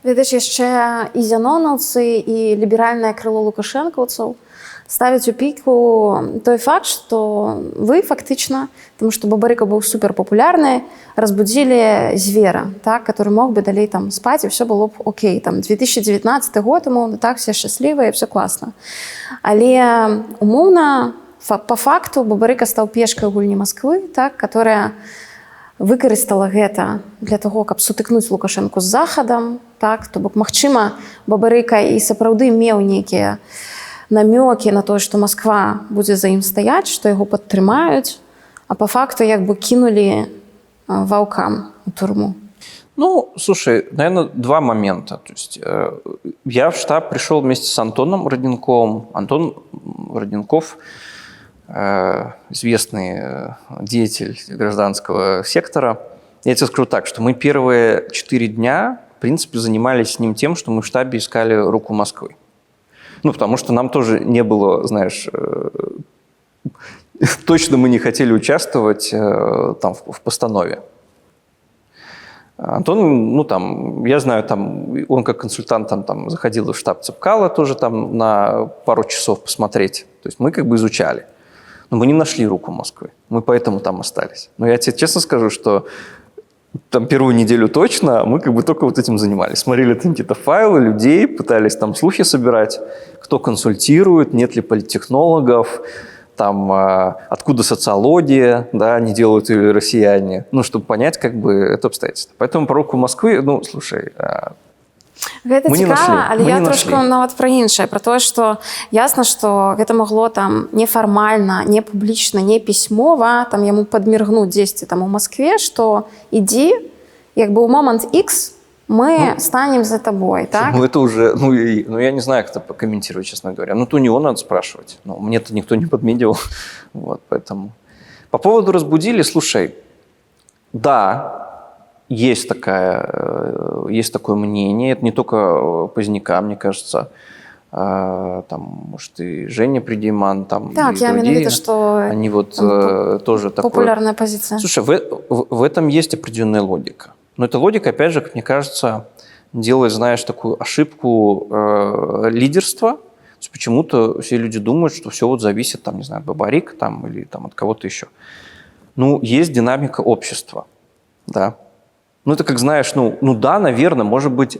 B: Ведаеш, яшчэ і зяноновцы, і ліберальнае крыло лукашэнкаўцаў ставяць у піку той факт, што вы фактычна, тому што Бабарыка быў суперпапулярны, разбудзілі звера, так, который мог бы далей там спаць, і все было б окей. Там 2019 год, умоўна, так, все шчаслівыя, все класна. Але умоўна, па факту Бабарыка стаў пешкай у гульні Масквы, так, которая выкарыстала гэта для того, каб сутыкнуць Лукашэнку з захадам, так, то бок, магчыма, Бабарыка і сапраўды меў нейкія намёкі на тое, што Масква будзе за ім стаяць, што яго падтрымаюць, а па факту як бы кинули ваўкам у турму.
A: Ну, слушай, наверное, два момента. То есть, я в штаб пришел вместе с Антоном Роденковым. Антон Роденков известный деятель гражданского сектора. Я тебе скажу так, что мы первые 4 дня, в принципе, занимались с ним тем, что мы в штабе искали руку Москвы. Потому что нам тоже не было, знаешь, точно мы не хотели участвовать там в постанове. Антон, я знаю, он как консультант там заходил в штаб Цепкала тоже там на пару часов посмотреть. То есть мы как бы изучали. Но мы не нашли руку Москвы. Мы поэтому там остались. Но я тебе честно скажу, что там первую неделю точно мы как бы только вот этим занимались. Смотрели там какие-то файлы людей, пытались там слухи собирать, кто консультирует, нет ли политтехнологов, там откуда социология, да, не делают ли россияне, ну, чтобы понять как бы это обстоятельство. Поэтому по року Москвы, ну, слушай,
B: Гэта
A: мы не
B: цікава,
A: нашли,
B: але
A: мы
B: я
A: не
B: трошку
A: нашли.
B: нават пра іншае, пра тое, што ясна, што гэта магло там нефармальна, не публічна, не пісьмова, там яму падміргнуць дзесьці там у Маскве, што ідзі, як бы ў момант X мы станем за тобой, так?
A: Ну, это уже, ну, я не знаю, как это прокомментировать, честно говоря. Ну, то у него надо спрашивать. Ну, мне-то никто не подмедил. Вот, поэтому. По поводу разбудили, слушай, да, есть такое мнение. Это не только Поздняка, мне кажется. Там, может, и Женя Придейман, там,
B: так,
A: и
B: я имею в
A: другие.
B: виду, что
A: они вот тоже такое.
B: Популярная позиция.
A: Слушай, в этом есть определенная логика. Но эта логика, опять же, как мне кажется, делает, знаешь, такую ошибку лидерства. То есть почему-то все люди думают, что все вот зависит, там, не знаю, от Бабарика там, или там, от кого-то еще. Ну, есть динамика общества, да. Ну, это как, знаешь, ну да, наверное, может быть,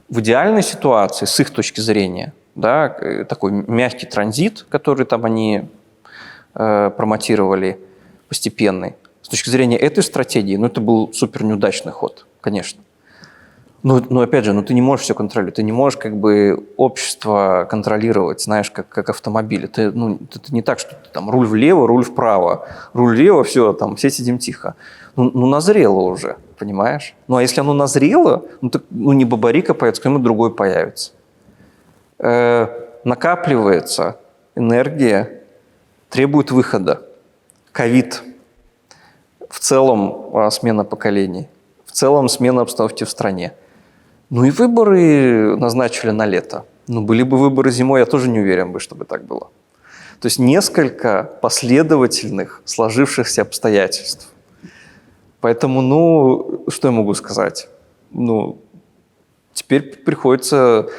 A: в идеальной ситуации, с их точки зрения, да, такой мягкий транзит, который там они промотировали постепенный, с точки зрения этой стратегии, ну, это был супер неудачный ход, конечно. Но опять же, ты не можешь все контролировать. Ты не можешь как бы общество контролировать, знаешь, как автомобиль. Это не так, что ты там руль влево, руль вправо. Руль влево, все, там, все сидим тихо. Назрело уже, понимаешь? Ну, а если оно назрело, не Бабарика появится, кто-нибудь другой появится. Накапливается энергия, требует выхода. Ковид. В целом смена поколений. В целом смена обстановки в стране. Ну и выборы назначили на лето. Ну, были бы выборы зимой, я тоже не уверен бы, чтобы так было. То есть несколько последовательных сложившихся обстоятельств. Поэтому, что я могу сказать? Теперь приходится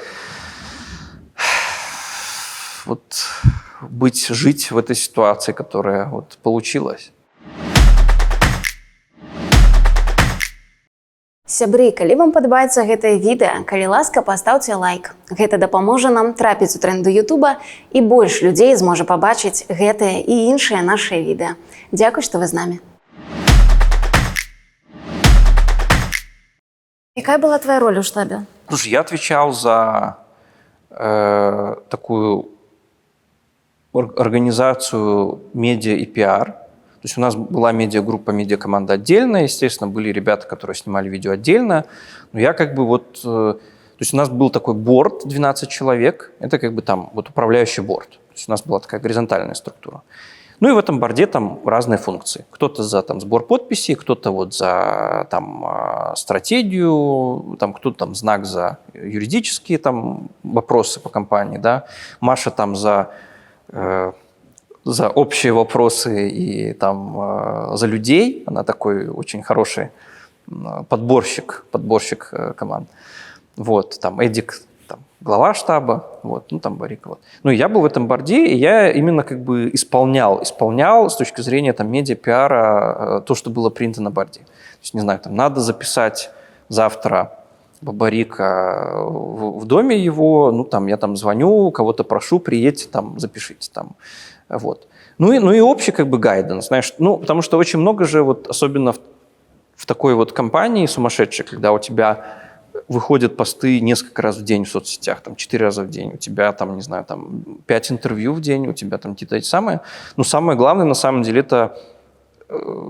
A: жить в этой ситуации, которая вот получилась.
B: Сябры, калі вам падабаецца гэтае відэа, калі ласка, пастаўце лайк. Гэта дапаможа нам трапіць у тренды Ютуба і больш людзей зможа пабачыць гэтыя і іншыя нашыя відэа. Дзякуй, што вы з намі. Якая была твоя роль у штабе?
A: Слушай, я отвечал за такую организацию медиа и пиар. То есть у нас была медиагруппа, медиакоманда отдельная, естественно, были ребята, которые снимали видео отдельно. Но я то есть у нас был такой борд, 12 человек, это как бы там вот управляющий борд. То есть у нас была такая горизонтальная структура. Ну и в этом борде там разные функции. Кто-то за там сбор подписей, кто-то вот за там стратегию, там кто-то там знак за юридические там вопросы по компании, да. Маша там за общие вопросы и там за людей. Она такой очень хороший подборщик команд. Вот, там Эдик, там, глава штаба, вот, там Барик. Вот. Ну, я был в этом борде, и я именно как бы исполнял с точки зрения там медиа, пиара то, что было принято на борде. То есть, не знаю, там надо записать завтра Бабарика в доме его, там я там звоню, кого-то прошу, приедьте, там, запишите там. Вот. Ну и общий как бы гайденс, знаешь, потому что очень много же, вот, особенно в такой вот компании сумасшедшей, когда у тебя выходят посты несколько раз в день в соцсетях, там 4 раза в день, у тебя там, не знаю, там 5 интервью в день, у тебя там какие-то эти самые. Но самое главное, на самом деле, это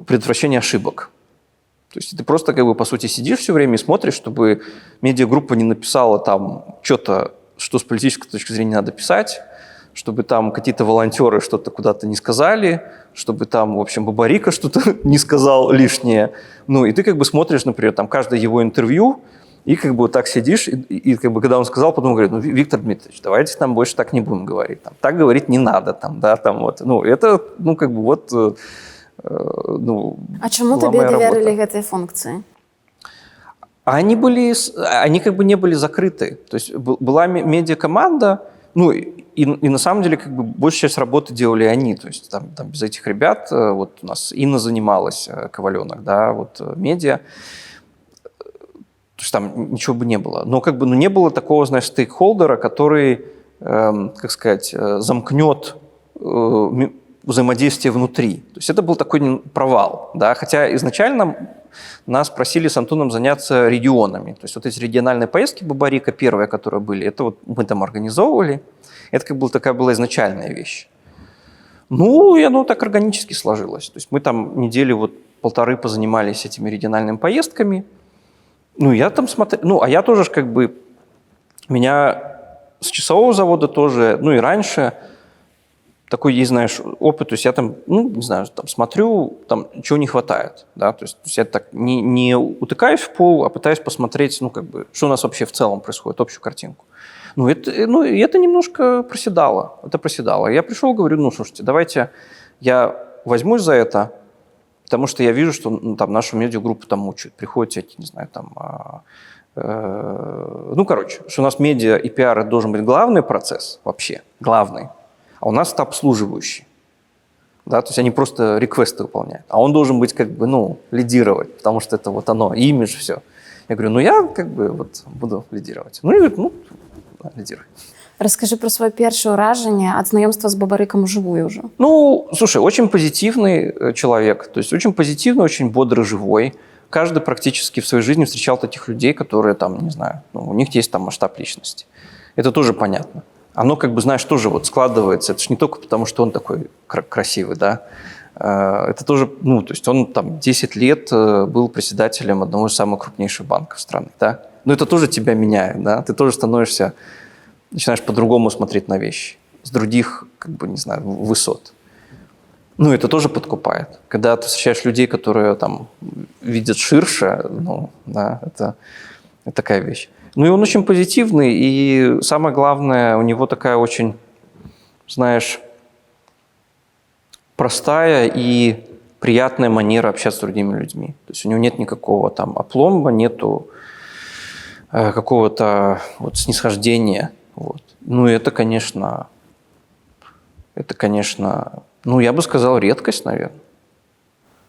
A: предотвращение ошибок. То есть ты просто как бы по сути сидишь все время и смотришь, чтобы медиагруппа не написала там что-то, что с политической точки зрения надо писать, чтобы там какие-то волонтеры что-то куда-то не сказали, чтобы там, в общем, Бабарика что-то не сказал лишнее. Ну, и ты как бы смотришь, например, там каждое его интервью, и как бы вот так сидишь, и как бы когда он сказал, потом говорит, Виктор Дмитриевич, давайте там больше так не будем говорить. Там, так говорить не надо, там, да, там вот. Это, как бы вот,
B: А чему тебе доверили этой функции?
A: Они как бы не были закрыты. То есть была медиакоманда, И на самом деле как бы большая часть работы делали они. То есть там без этих ребят, вот у нас Инна занималась, Коваленок, да, вот медиа, то есть там ничего бы не было. Но как бы не было такого, знаешь, стейкхолдера, который, как сказать, замкнет взаимодействие внутри. То есть это был такой провал. Да? Хотя изначально нас просили с Антоном заняться регионами. То есть вот эти региональные поездки Бабарика, первые, которые были, это вот мы там организовывали. Это как бы такая была изначальная вещь. И оно так органически сложилось. То есть мы там недели вот полторы позанимались этими региональными поездками. Я там смотрел... а я тоже как бы... Меня с часового завода тоже, и раньше такой есть, знаешь, опыт. То есть я там, не знаю, там смотрю, там чего не хватает. Да? То есть я так не утыкаюсь в пол, а пытаюсь посмотреть, как бы, что у нас вообще в целом происходит, общую картинку. Это немножко проседало. Это проседало. Я пришел, говорю, слушайте, давайте я возьмусь за это, потому что я вижу, что там нашу медиагруппу там мучают. Приходят всякие, не знаю, там... что у нас медиа и пиар – должен быть главный процесс вообще, главный, а у нас это обслуживающий. Да? То есть они просто реквесты выполняют. А он должен быть как бы, лидировать, потому что это вот оно, имидж, все. Я говорю, я как бы вот буду лидировать. И говорит, лидируй.
B: Расскажи про свое першее уражение от знакомства с Бабариком вживую уже.
A: Слушай, очень позитивный человек, то есть очень позитивный, очень бодрый, живой. Каждый практически в своей жизни встречал таких людей, которые там, не знаю, у них есть там масштаб личности. Это тоже понятно. Оно как бы, знаешь, тоже вот складывается. Это же не только потому, что он такой красивый, да. Это тоже, то есть он там 10 лет был председателем одного из самых крупнейших банков страны, да. Это тоже тебя меняет, да. Ты тоже начинаешь по-другому смотреть на вещи, с других, как бы, не знаю, высот. Это тоже подкупает. Когда ты встречаешь людей, которые там видят ширше, это такая вещь. И он очень позитивный, и самое главное, у него такая очень, знаешь, простая и приятная манера общаться с другими людьми. То есть у него нет никакого там опломба, нету какого-то снисхождения. Вот. Это, конечно, я бы сказал, редкость, наверное.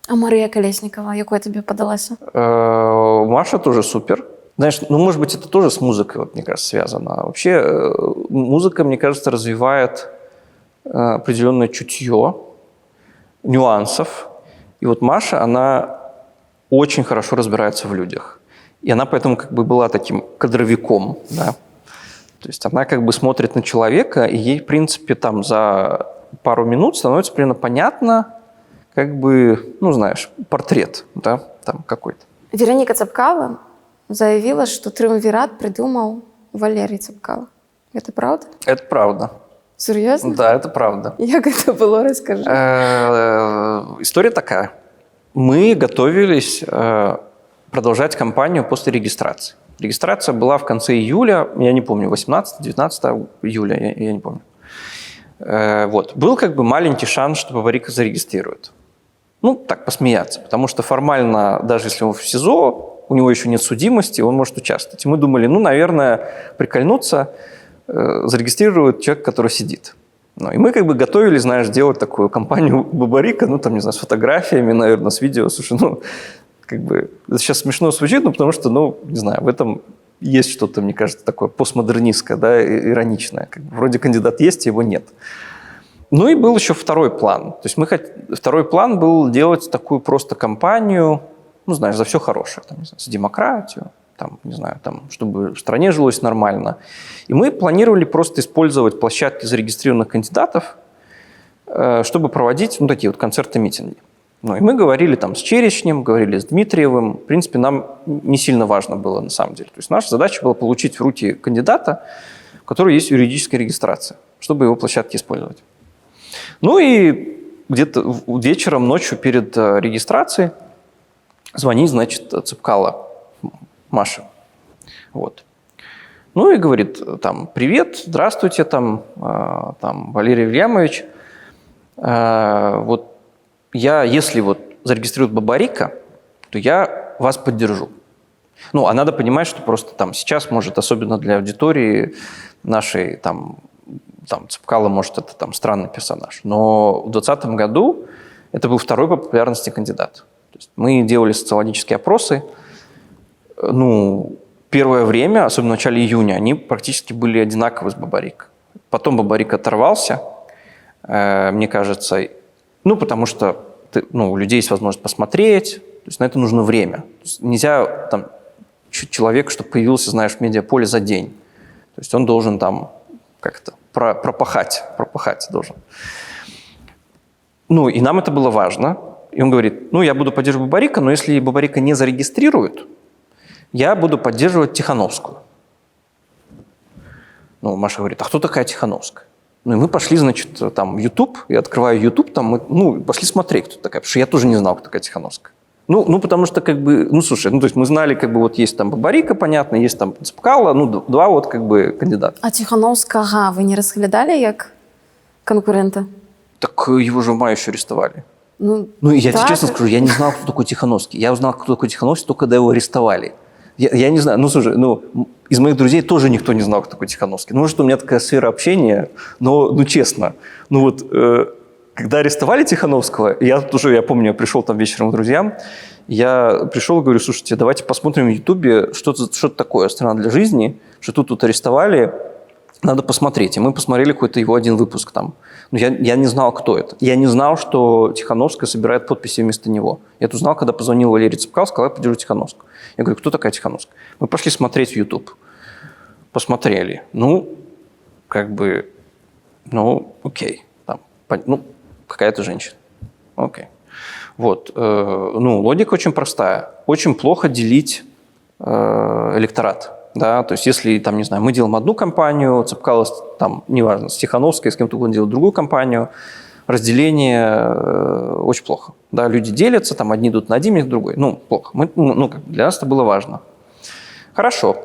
B: А Мария Колесникова, якой тебе подалась?
A: Маша тоже супер. Знаешь, может быть, это тоже с музыкой, вот, мне кажется, связано. Вообще музыка, мне кажется, развивает определенное чутье, нюансов. И вот Маша, она очень хорошо разбирается в людях. И она поэтому как бы была таким кадровиком, да. То есть она как бы смотрит на человека, и ей, в принципе, там за пару минут становится примерно понятно, как бы, знаешь, портрет, да, там какой-то.
B: Вероника Цапкала заявила, что триумвират придумал Валерий Цапкала. Это правда?
A: Это правда.
B: Серьезно?
A: Да, это правда.
B: Как это было, расскажи.
A: История такая. Мы готовились продолжать кампанию после регистрации. Регистрация была в конце июля, я не помню, 18-19 июля, я не помню. Был как бы маленький шанс, что Бабарика зарегистрирует. Так, посмеяться, потому что формально, даже если он в СИЗО, у него еще нет судимости, он может участвовать. И мы думали, наверное, прикольнуться, зарегистрирует человек, который сидит. И мы как бы готовились, знаешь, делать такую кампанию Бабарика, не знаю, с фотографиями, наверное, с видео. Слушай, как бы это сейчас смешно звучит, потому что, не знаю, в этом есть что-то, мне кажется, такое постмодернистское, да, ироничное. Как бы, вроде кандидат есть, его нет. И был еще второй план. То есть второй план был делать такую просто кампанию, знаешь, за все хорошее, там, не знаю, за демократию, там, не знаю, там, чтобы в стране жилось нормально. И мы планировали просто использовать площадки зарегистрированных кандидатов, чтобы проводить, такие вот концерты-митинги. И мы говорили там с Черечнем, говорили с Дмитриевым. В принципе, нам не сильно важно было на самом деле. То есть наша задача была получить в руки кандидата, у которого есть юридическая регистрация, чтобы его площадки использовать. И где-то вечером, ночью перед регистрацией звонит, значит, Цапкала Маша. Вот. И говорит, там, привет, здравствуйте, там Валерий Вильямович. Если зарегистрируют Бабарика, то я вас поддержу. А надо понимать, что просто там сейчас, может, особенно для аудитории нашей, там, там, Цепкало, может, это там странный персонаж. Но в 2020 году это был второй по популярности кандидат. То есть мы делали социологические опросы. Ну, первое время, особенно в начале июня, они практически были одинаковы с Бабарик. Потом Бабарик оторвался, мне кажется, ну, потому что у людей есть возможность посмотреть, то есть на это нужно время. То есть нельзя там человек, чтобы появился, знаешь, в медиаполе за день. То есть он должен там как-то пропахать должен. Ну, и нам это было важно. И он говорит, ну, я буду поддерживать Бабарика, но если Бабарика не зарегистрируют, я буду поддерживать Тихановскую. Ну, Маша говорит, а кто такая Тихановская? Ну, и мы пошли, значит, там, в YouTube, я открываю YouTube, там, мы, пошли смотреть, кто такая, потому что я тоже не знал, кто такая Тихановская. Ну, потому что, как бы, ну, слушай, ну, то есть мы знали, как бы, вот есть там Бабарика, понятно, есть там Цепкало, ну, два вот, как бы, кандидата.
B: А Тихановскага вы не разглядали как конкурента?
A: Так его же в мае еще арестовали.
B: Ну,
A: Я тебе
B: так.
A: честно скажу, я не знал, кто такой Тихановский. Я узнал, кто такой Тихановский, только когда его арестовали. Я не знаю, ну, слушай, из моих друзей тоже никто не знал, кто такой Тихановский. Ну, может, у меня такая сфера общения, но честно, когда арестовали Тихановского, я помню, я пришел там вечером к друзьям, я пришел и говорю, слушайте, давайте посмотрим в Ютубе, что это такое «Страна для жизни», что тут арестовали, надо посмотреть. И мы посмотрели какой-то его один выпуск там. Но я не знал, кто это. Я не знал, что Тихановская собирает подписи вместо него. Я это узнал, когда позвонил Валерий Цепкало, сказал, я поддержу Тихановскую. Я говорю, кто такая Тихановская? Мы пошли смотреть в YouTube. Посмотрели. Окей. Там, какая-то женщина. Окей. Вот. Логика очень простая. Очень плохо делить электорат. Да, то есть если, там, не знаю, мы делаем одну компанию, Цепкало, там, неважно, с Тихановской, с кем-то угодно делать другую компанию, разделение очень плохо. Да, люди делятся, там, одни идут на один, другие другой. Плохо. Для нас это было важно. Хорошо.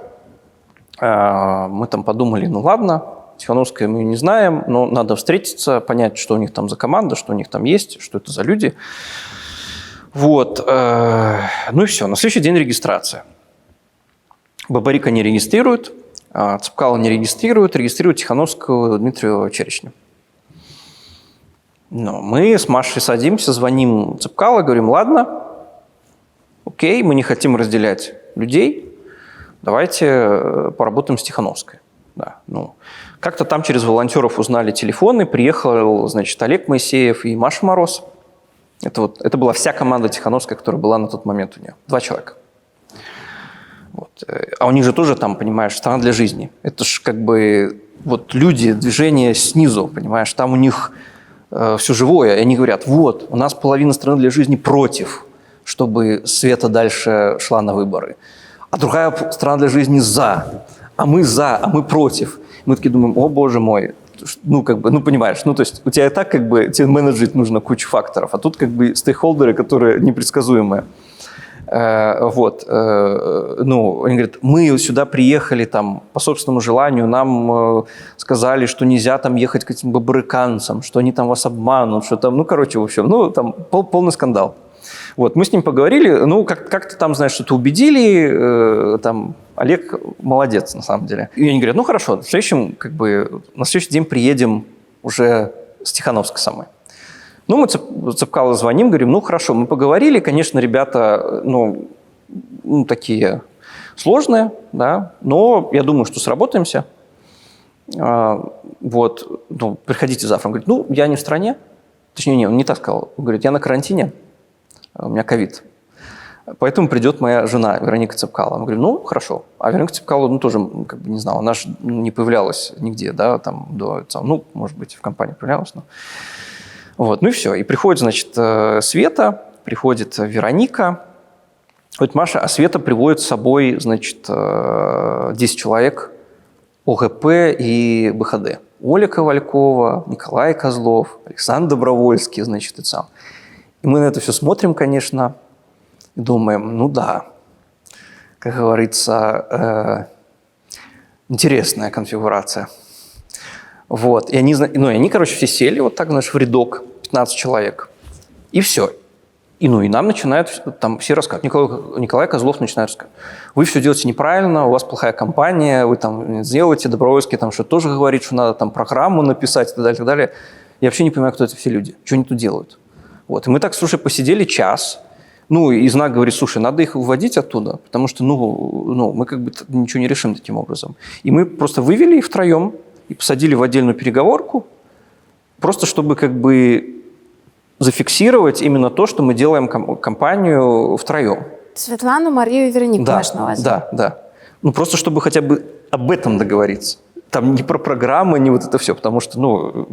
A: Мы там подумали, ладно, Тихановская мы не знаем, но надо встретиться, понять, что у них там за команда, что у них там есть, что это за люди. Вот. И все. На следующий день регистрация. Бабарика не регистрирует, Цепкало не регистрирует Тихановскую Дмитрию Черечню. Но мы с Машей садимся, звоним Цепкало, говорим, ладно, окей, мы не хотим разделять людей, давайте поработаем с Тихановской. Да, как-то там через волонтеров узнали телефоны, приехал, значит, Олег Моисеев и Маша Мороз. Это была вся команда Тихановской, которая была на тот момент у нее. 2 человека. Вот. А у них же тоже там, понимаешь, «Страна для жизни». Это ж как бы люди, движение снизу, понимаешь, там у них все живое. И они говорят, вот, у нас половина «Страны для жизни» против, чтобы Света дальше шла на выборы. А другая «Страна для жизни» за. А мы против. Мы такие думаем, о, боже мой, понимаешь, то есть у тебя и так тебе менеджить нужно кучу факторов, а тут стейкхолдеры, которые непредсказуемые. Они говорят, мы сюда приехали там по собственному желанию, нам сказали, что нельзя там ехать к этим бабарыканцам, что они там вас обманут, что там, там полный скандал. Вот, мы с ним поговорили, как-то там, знаешь, что-то убедили, там, Олег молодец, на самом деле. И они говорят, хорошо, на следующий день приедем уже с Тихановской самой. Мы Цепкало звоним, говорим, хорошо, мы поговорили, конечно, ребята, такие сложные, да, но я думаю, что сработаемся. Приходите завтра. Он говорит, я не в стране. Точнее, он не так сказал. Он говорит, я на карантине, у меня ковид. Поэтому придет моя жена Вероника Цепкало. Мы говорим, хорошо. А Вероника Цепкало, тоже не знал, она же не появлялась нигде, да, там, может быть, в компании появлялась, но... Вот, и все. И приходит, значит, Света, приходит Вероника. Вот Маша, а Света приводит с собой, значит, 10 человек ОГП и БХД. Оля Ковалькова, Николай Козлов, Александр Добровольский, значит, и сам. И мы на это все смотрим, конечно, и думаем, да, как говорится, интересная конфигурация. Вот. И они, короче, все сели вот так, в рядок, 15 человек. И все. И нам начинают там все рассказывать. Николай Козлов начинает рассказывать. Вы все делаете неправильно, у вас плохая компания, вы там сделаете, Добровольский там что-то тоже говорит, что надо там программу написать и так далее, и так далее. Я вообще не понимаю, кто это все люди, что они тут делают. Вот. И мы так, слушай, посидели час. И знак говорит, слушай, надо их выводить оттуда, потому что, мы как бы ничего не решим таким образом. И мы просто вывели их втроем и посадили в отдельную переговорку, просто чтобы как бы зафиксировать именно то, что мы делаем компанию втроем.
B: Светлану, Марию и Веронику,
A: Да,
B: маешь на увазі?
A: да. Просто чтобы хотя бы об этом договориться. Там не про программы, не вот это все, потому что,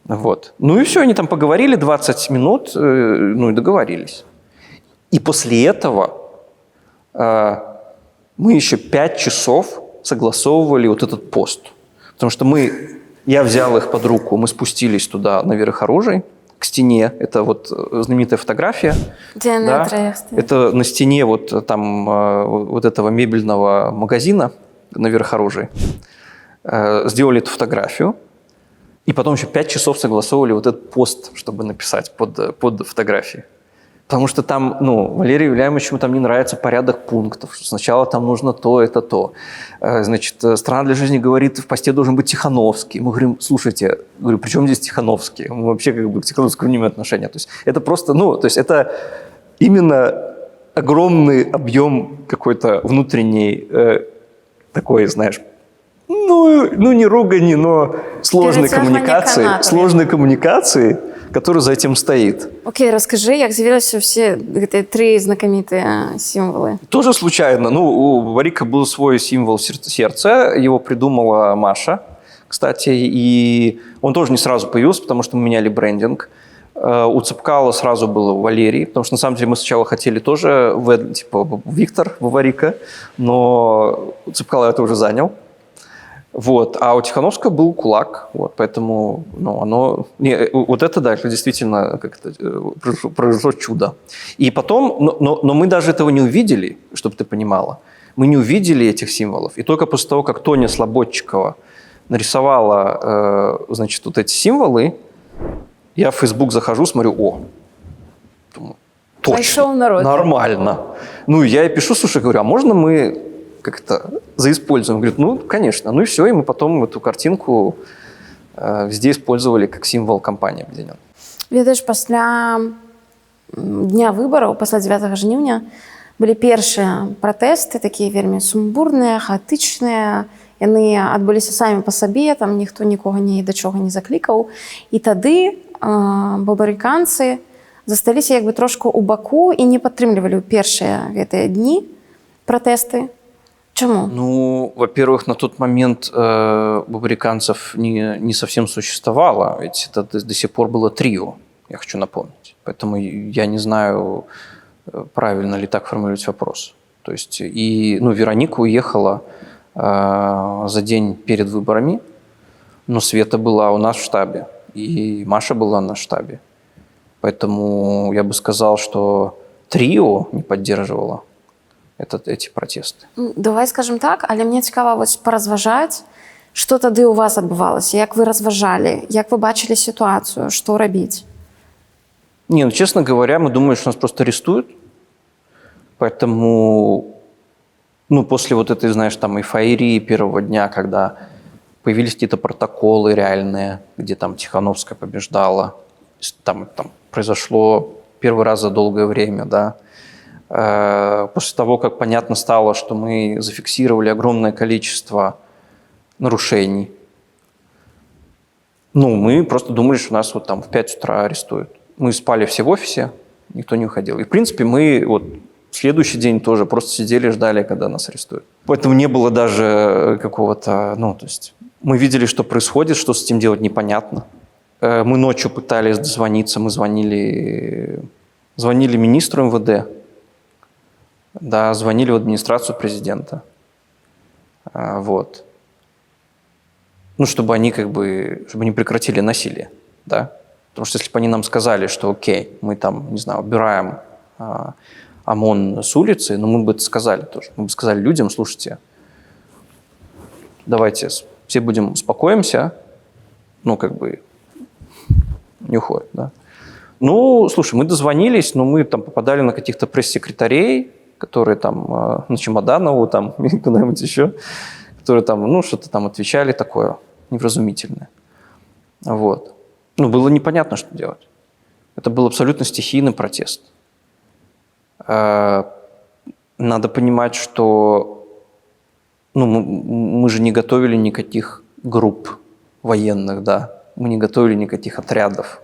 A: вот. И все, они там поговорили 20 минут, и договорились. И после этого мы еще 5 часов согласовывали вот этот пост. Потому что я взял их под руку, мы спустились туда наверх оружия, к стене. Это вот знаменитая фотография.
B: Где
A: да?
B: на троих стоит.
A: Это на стене вот там вот этого мебельного магазина наверх оружия. Сделали эту фотографию. И потом еще 5 часов согласовывали вот этот пост, чтобы написать под фотографией. Потому что там, Валерию Юлиановичу там не нравится порядок пунктов. Что сначала там нужно то, это то. Значит, «Страна для жизни» говорит, в посте должен быть Тихановский. Мы говорим, слушайте, при чем здесь Тихановский? Мы вообще как бы к Тихановскому не имеем отношения. То есть это просто, это именно огромный объем какой-то внутренней такой, знаешь, не ругани, но сложной коммуникации, которая за этим стоит.
B: Окей, расскажи, як з'явилися всі ці 3 знакомитые символы?
A: Тоже случайно. У Варика был свой символ сердца, его придумала Маша, кстати, и он тоже не сразу появился, потому что мы меняли брендинг. У Цепкала сразу было Валерий, потому что на самом деле мы сначала хотели тоже Виктор Варика, но Цепкала это уже занял. Вот. А у Тихановского был кулак, вот, поэтому вот это, да, это действительно произошло чудо. И потом, но мы даже этого не увидели, чтобы ты понимала. Мы не увидели этих символов. И только после того, как Тоня Слободчикова нарисовала, значит, вот эти символы, я в Facebook захожу, смотрю, думаю, точно,
B: пошел народ.
A: Нормально. Я ей пишу, слушай, говорю, а можно мы как-то заиспользуем? Говорит, конечно. И все, и мы потом эту картинку везде использовали как символ кампании «Объединен».
B: Ведаеш, пасля дня выбораў, пасля 9 жніўня, былі першыя пратэсты, такія вельмі сумбурныя, хаатычныя. Яны адбыліся самі па сабе, там ніхто нікога ні да чого не заклікаў. І тады бабарыканцы засталіся як бы трошку ў баку і не падтрымлівалі ў першыя гэтыя дні пратэсты. Чему?
A: Во-первых, на тот момент бабарыканцев не совсем существовало, ведь это до сих пор было трио, я хочу напомнить. Поэтому я не знаю, правильно ли так формулировать вопрос. То есть, Вероника уехала за день перед выборами, но Света была у нас в штабе, и Маша была на штабе. Поэтому я бы сказал, что трио не поддерживало эти протесты.
B: Давай скажем так, але мне цікава паразважаць, што тады у вас адбывалася, як вы разважалі, як вы бачылі ситуацию, что робить?
A: Честно говоря, мы думали, что нас просто арестуют. Поэтому, после вот этой, знаешь, там эйфории первого дня, когда появились какие-то протоколы реальные, где там Тихановская побеждала, там произошло первый раз за долгое время, да. После того, как понятно стало, что мы зафиксировали огромное количество нарушений, мы просто думали, что нас в 5 утра арестуют. Мы спали все в офисе, никто не уходил. И, в принципе, мы в следующий день тоже просто сидели и ждали, когда нас арестуют. Поэтому не было даже какого-то... то есть мы видели, что происходит, что с этим делать непонятно. Мы ночью пытались дозвониться, мы звонили министру МВД, да, звонили в администрацию президента. Вот. Чтобы они чтобы они прекратили насилие, да. Потому что если бы они нам сказали, что окей, мы там, не знаю, убираем ОМОН с улицы, мы бы это сказали тоже. Мы бы сказали людям, слушайте, давайте все будем успокоимся, не уходят, да. Ну, слушай, мы дозвонились, но мы там попадали на каких-то пресс-секретарей, которые там на Чемоданову там или куда-нибудь еще, которые там, ну, что-то там отвечали такое невразумительное. Вот. Ну, было непонятно, что делать. Это был абсолютно стихийный протест. Надо понимать, что ну, мы же не готовили никаких групп военных, да, мы не готовили никаких отрядов,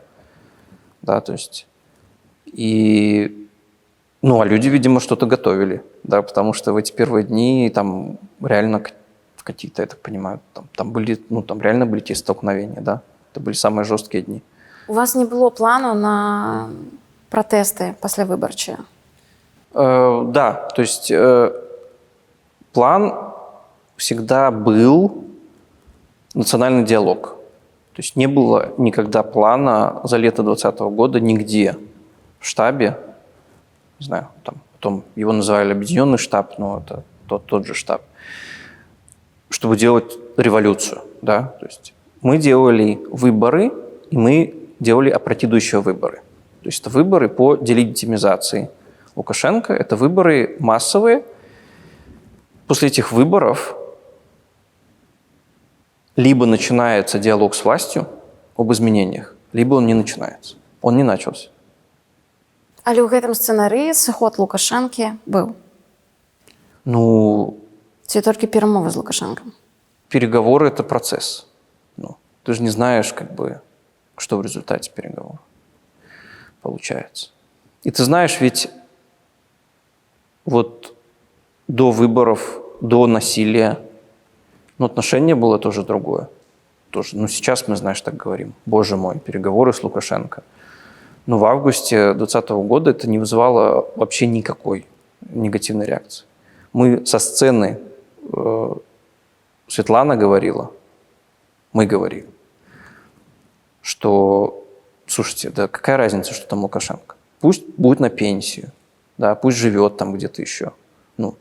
A: да, то есть, и, ну, а люди, видимо, что-то готовили, да, потому что в эти первые дни там реально какие-то, я так понимаю, там были, ну, там реально были те столкновения, да, это были самые жесткие дни.
B: У вас не было плану на протесты послевыборчие?
A: Да, то есть план всегда был национальный диалог. То есть не было никогда плана за лето 2020 года нигде в штабе, не знаю, там, потом его называли объединенный штаб, но это тот же штаб, чтобы делать революцию. Да? То есть мы делали выборы, и мы делали опрокидывающие выборы. То есть это выборы по делегитимизации Лукашенко, это выборы массовые. После этих выборов либо начинается диалог с властью об изменениях, либо он не начинается. Он не начался.
B: Але ў гэтым сцэнарыі сыход Лукашэнкі быў?
A: Ну,
B: Ці толькі перамовы з Лукашенком?
A: переговоры – это процесс. Ну, ты же не знаешь, как бы, что в результате переговоров получается. И ты знаешь, ведь вот до выборов, до насилия, но отношение было тоже другое. Тоже. Ну, сейчас мы, знаешь, так говорим. Боже мой, переговоры с Лукашенко. Но в августе 2020 года это не вызывало вообще никакой негативной реакции. Мы со сцены, Светлана говорила, мы говорили, что, слушайте, да какая разница, что там Лукашенко? Пусть будет на пенсию, да, пусть живет там где-то еще. Ну,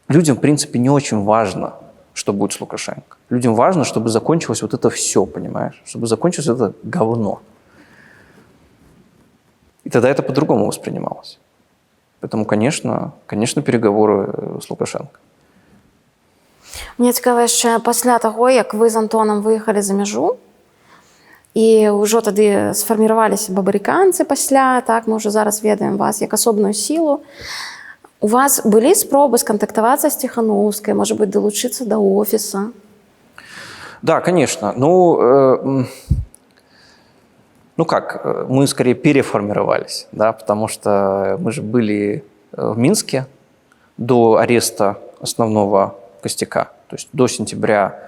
A: людям, в принципе, не очень важно, что будет с Лукашенко. Людям важно, чтобы закончилось вот это все, понимаешь? Чтобы закончилось это говно. И тогда это по-другому воспринималось. Поэтому, конечно, переговоры с Лукашенко.
B: Мне цікава яшчэ пасля таго, як вы з Антонам выехалі за мяжу, і ўжо тады сфарміраваліся бабарыканцы пасля, так, мы ўжо зараз ведаем вас як асобную сілу. У вас былі спробы скантактавацца з Ціхановскай, может быть, долучиться до офиса?
A: Да, конечно. Ну как, мы скорее переформировались, да, потому что мы же были в Минске до ареста основного костяка. То есть до сентября,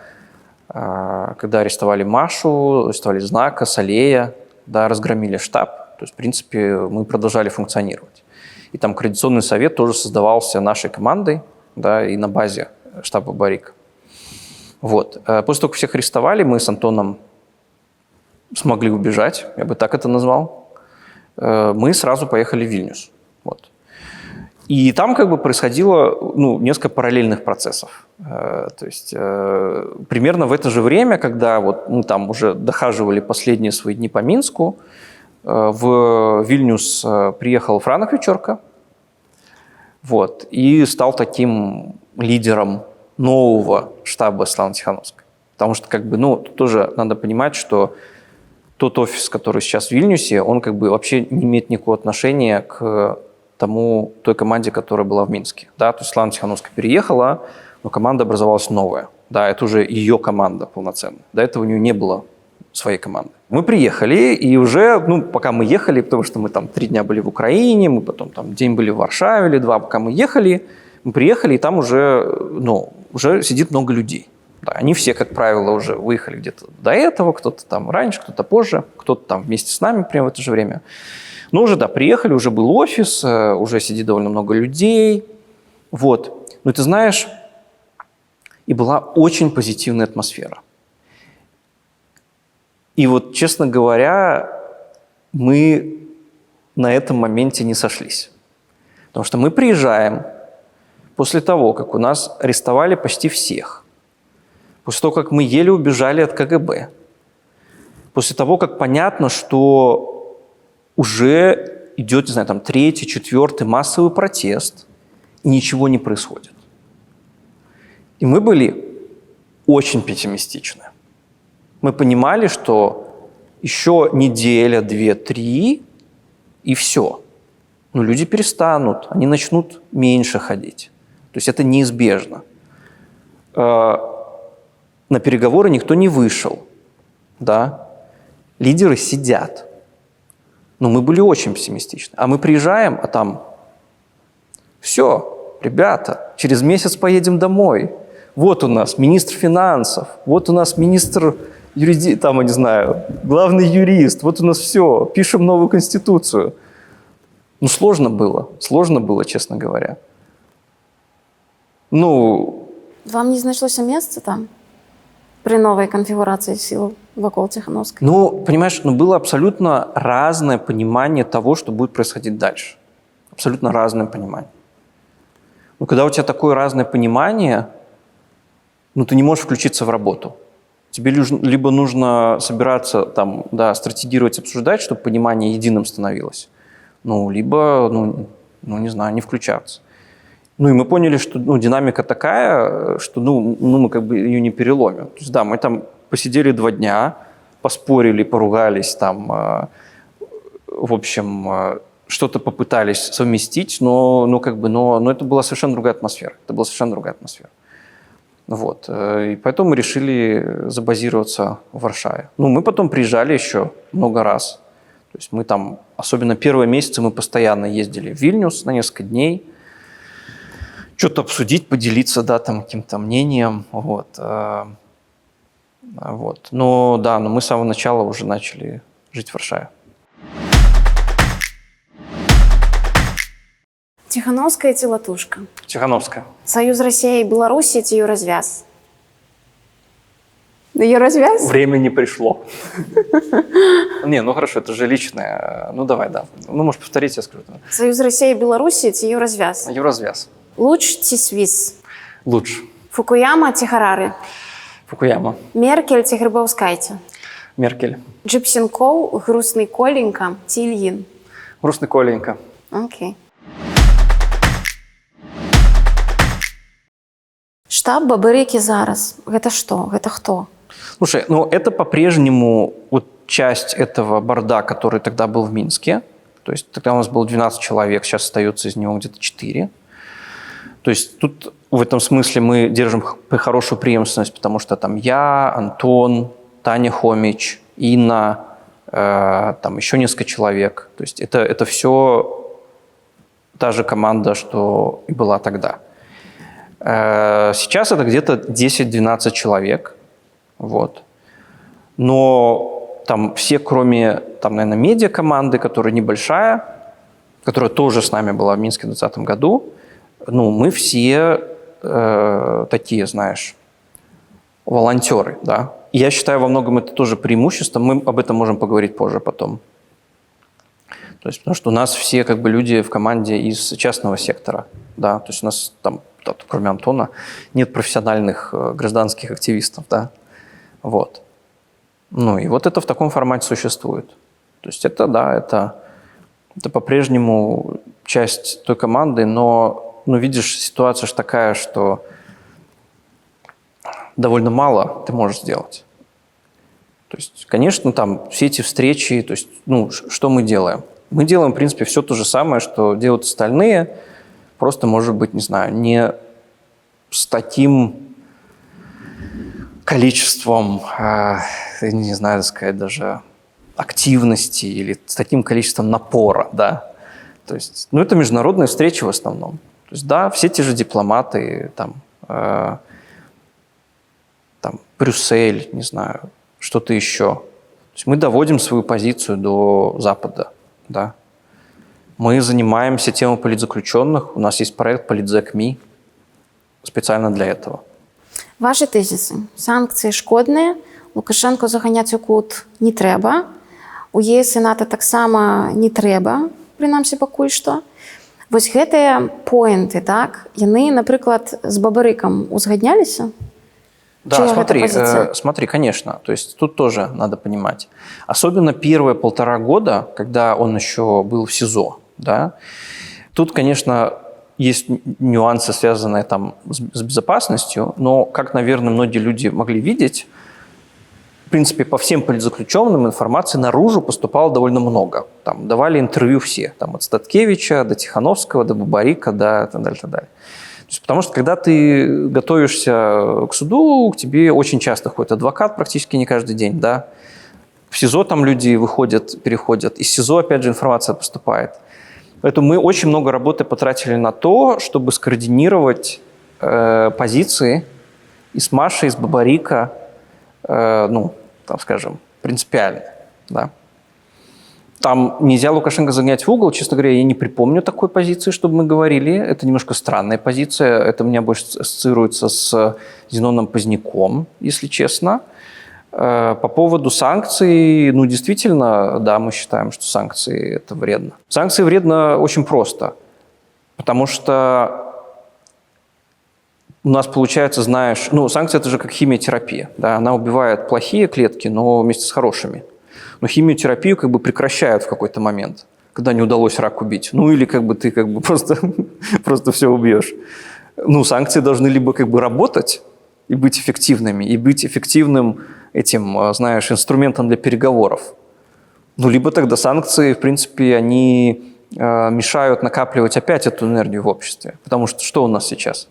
A: когда арестовали Машу, арестовали Знака, Салея, да, разгромили штаб. То есть, в принципе, мы продолжали функционировать. И там Координационный совет тоже создавался нашей командой, да, и на базе штаба Барик. Вот. После того, как всех арестовали, мы с Антоном смогли убежать, я бы так это назвал. Мы сразу поехали в Вильнюс. Вот. И там как бы происходило несколько параллельных процессов. То есть примерно в это же время, когда вот мы там уже дохаживали последние свои дни по Минску, в Вильнюс приехал Франок Вечерка, вот, и стал таким лидером нового штаба Светланы Тихановской. Потому что как бы, тут тоже надо понимать, что тот офис, который сейчас в Вильнюсе, он как бы вообще не имеет никакого отношения к той команде, которая была в Минске. Да? То есть Светлана Тихановская переехала, но команда образовалась новая. Да, это уже ее команда полноценная. До этого у нее не было своей команды. Мы приехали, и уже, пока мы ехали, потому что мы там 3 дня были в Украине, мы потом там день были в Варшаве или 2, пока мы ехали, мы приехали, и там уже сидит много людей. Да, они все, как правило, уже выехали где-то до этого, кто-то там раньше, кто-то позже, кто-то там вместе с нами прямо в это же время. Но уже, да, приехали, уже был офис, уже сидит довольно много людей. Вот. Но ты знаешь, и была очень позитивная атмосфера. И вот, честно говоря, мы на этом моменте не сошлись. Потому что мы приезжаем после того, как у нас арестовали почти всех, после того, как мы еле убежали от КГБ, после того, как понятно, что уже идет, не знаю, там, 3-й, 4-й массовый протест, и ничего не происходит. И мы были очень пессимистичны. Мы понимали, что еще неделя, 2-3, и все. Но люди перестанут, они начнут меньше ходить. То есть это неизбежно. На переговоры никто не вышел. Да? Лидеры сидят. Но мы были очень пессимистичны. А мы приезжаем, а там все, ребята, через месяц поедем домой. Вот у нас министр финансов, вот у нас министр там, я не знаю, главный юрист, вот у нас все, пишем новую конституцию. Ну, сложно было, честно говоря. Ну...
B: Вам не знайшлося месца там? При новой конфигурации сил вокруг Тихановской?
A: Ну, понимаешь, было абсолютно разное понимание того, что будет происходить дальше. Абсолютно разное понимание. Но когда у тебя такое разное понимание, ты не можешь включиться в работу. Тебе либо нужно собираться, там, да, стратегировать, обсуждать, чтобы понимание единым становилось, либо, не знаю, не включаться. И мы поняли, что динамика такая, что мы как бы ее не переломим. То есть, да, мы там посидели 2 дня, поспорили, поругались, там, в общем, что-то попытались совместить, но это была совершенно другая атмосфера. Вот. И поэтому мы решили забазироваться в Варшаве. Мы потом приезжали еще много раз. То есть мы там, особенно первые месяцы, мы постоянно ездили в Вильнюс на несколько дней, что-то обсудить, поделиться, да, там, каким-то мнением. Вот. Но мы с самого начала уже начали жить в Варшаве.
B: Тихановская ці Латушка?
A: Тихановская.
B: Союз России и Беларуси ці Еўразвяз? Еўразвяз?
A: Время не пришло. Не, хорошо, это же личное. Давай, да. Можешь повторить, я скажу.
B: Союз России и Беларуси ці Еўразвяз?
A: Еўразвяз.
B: Луч ці Свіс?
A: Луч.
B: Фукуяма ці Харари?
A: Фукуяма.
B: Меркель ці Грибаўскайце?
A: Меркель.
B: Джипсенков, Грустный Коленька ці Ильин?
A: Грустный Коленька.
B: Окей. Штаб Бабы-Рыкі зараз. Гэта што? Гэта хто?
A: Слушай, это по-прежнему часть этого борда, который тогда был в Минске. То есть тогда у нас было 12 человек, сейчас остается из него где-то 4. То есть тут в этом смысле мы держим хорошую преемственность, потому что там я, Антон, Таня Хомич, Инна, там еще несколько человек. То есть это все та же команда, что и была тогда. Сейчас это где-то 10-12 человек. Вот. Но там все, кроме, там, наверное, медиакоманды, которая небольшая, которая тоже с нами была в Минске в 2020 году, мы все такие, знаешь, волонтеры, да. И я считаю, во многом это тоже преимущество. Мы об этом можем поговорить позже потом. То есть, потому что у нас все как бы люди в команде из частного сектора, да. То есть у нас там, кроме Антона, нет профессиональных гражданских активистов, да. Вот. И вот это в таком формате существует. То есть это, да, это по-прежнему часть той команды, но видишь, ситуация же такая, что довольно мало ты можешь сделать. То есть, конечно, там все эти встречи, то есть, что мы делаем? Мы делаем, в принципе, все то же самое, что делают остальные, просто, может быть, не знаю, не с таким количеством, не знаю, сказать, даже активности или с таким количеством напора, да. То есть, это международные встречи в основном. То есть, да, все те же дипломаты, там Брюссель, не знаю, что-то еще. То есть мы доводим свою позицию до Запада, да. Мы занимаемся темой политзаключенных. У нас есть проект «Политзак.МИ» специально для этого.
B: Ваші тезіси. Санкції шкодні, Лукашенко заганяць у кут не трэба, у ЕС і НАТО таксама не трэба, прынамсі пакуль што. Вось гэтыя поінты, так, яны, напрыклад, з Бабарыкам узгадняліся?
A: Да,
B: Чья это
A: смотри,
B: позиция?
A: смотри, конечно. То есть тут тоже надо понимать. Особенно первые 1,5 года, когда он еще был в СИЗО, да, тут, конечно, есть нюансы, связанные там с безопасностью, но, как, наверное, многие люди могли видеть, в принципе, по всем политзаключенным информации наружу поступало довольно много. Там давали интервью все, там, от Статкевича до Тихановского, до Бабарика, до так далее, так далее. То есть, потому что когда ты готовишься к суду, к тебе очень часто ходит адвокат, практически не каждый день, да. В СИЗО там люди выходят, переходят. Из СИЗО, опять же, информация поступает. Поэтому мы очень много работы потратили на то, чтобы скоординировать позиции и с Машей, и с Бабарика, ну, там, скажем, принципиально, да. Там нельзя Лукашенко загнать в угол. Честно говоря, я не припомню такой позиции, чтобы мы говорили. Это немножко странная позиция. Это у меня больше ассоциируется с Зеноном Поздняком, если честно. По поводу санкций, ну, действительно, да, мы считаем, что санкции – это вредно. Санкции вредно очень просто, потому что у нас получается, знаешь, ну, санкции – это же как химиотерапия, да, она убивает плохие клетки, но вместе с хорошими. Но химиотерапию как бы прекращают в какой-то момент, когда не удалось рак убить. Ну, или как бы ты как бы просто все убьешь. Ну, санкции должны либо как бы работать и быть эффективными, и быть эффективным этим, знаешь, инструментом для переговоров. Ну, либо тогда санкции, в принципе, они мешают накапливать опять эту энергию в обществе. Потому что у нас сейчас?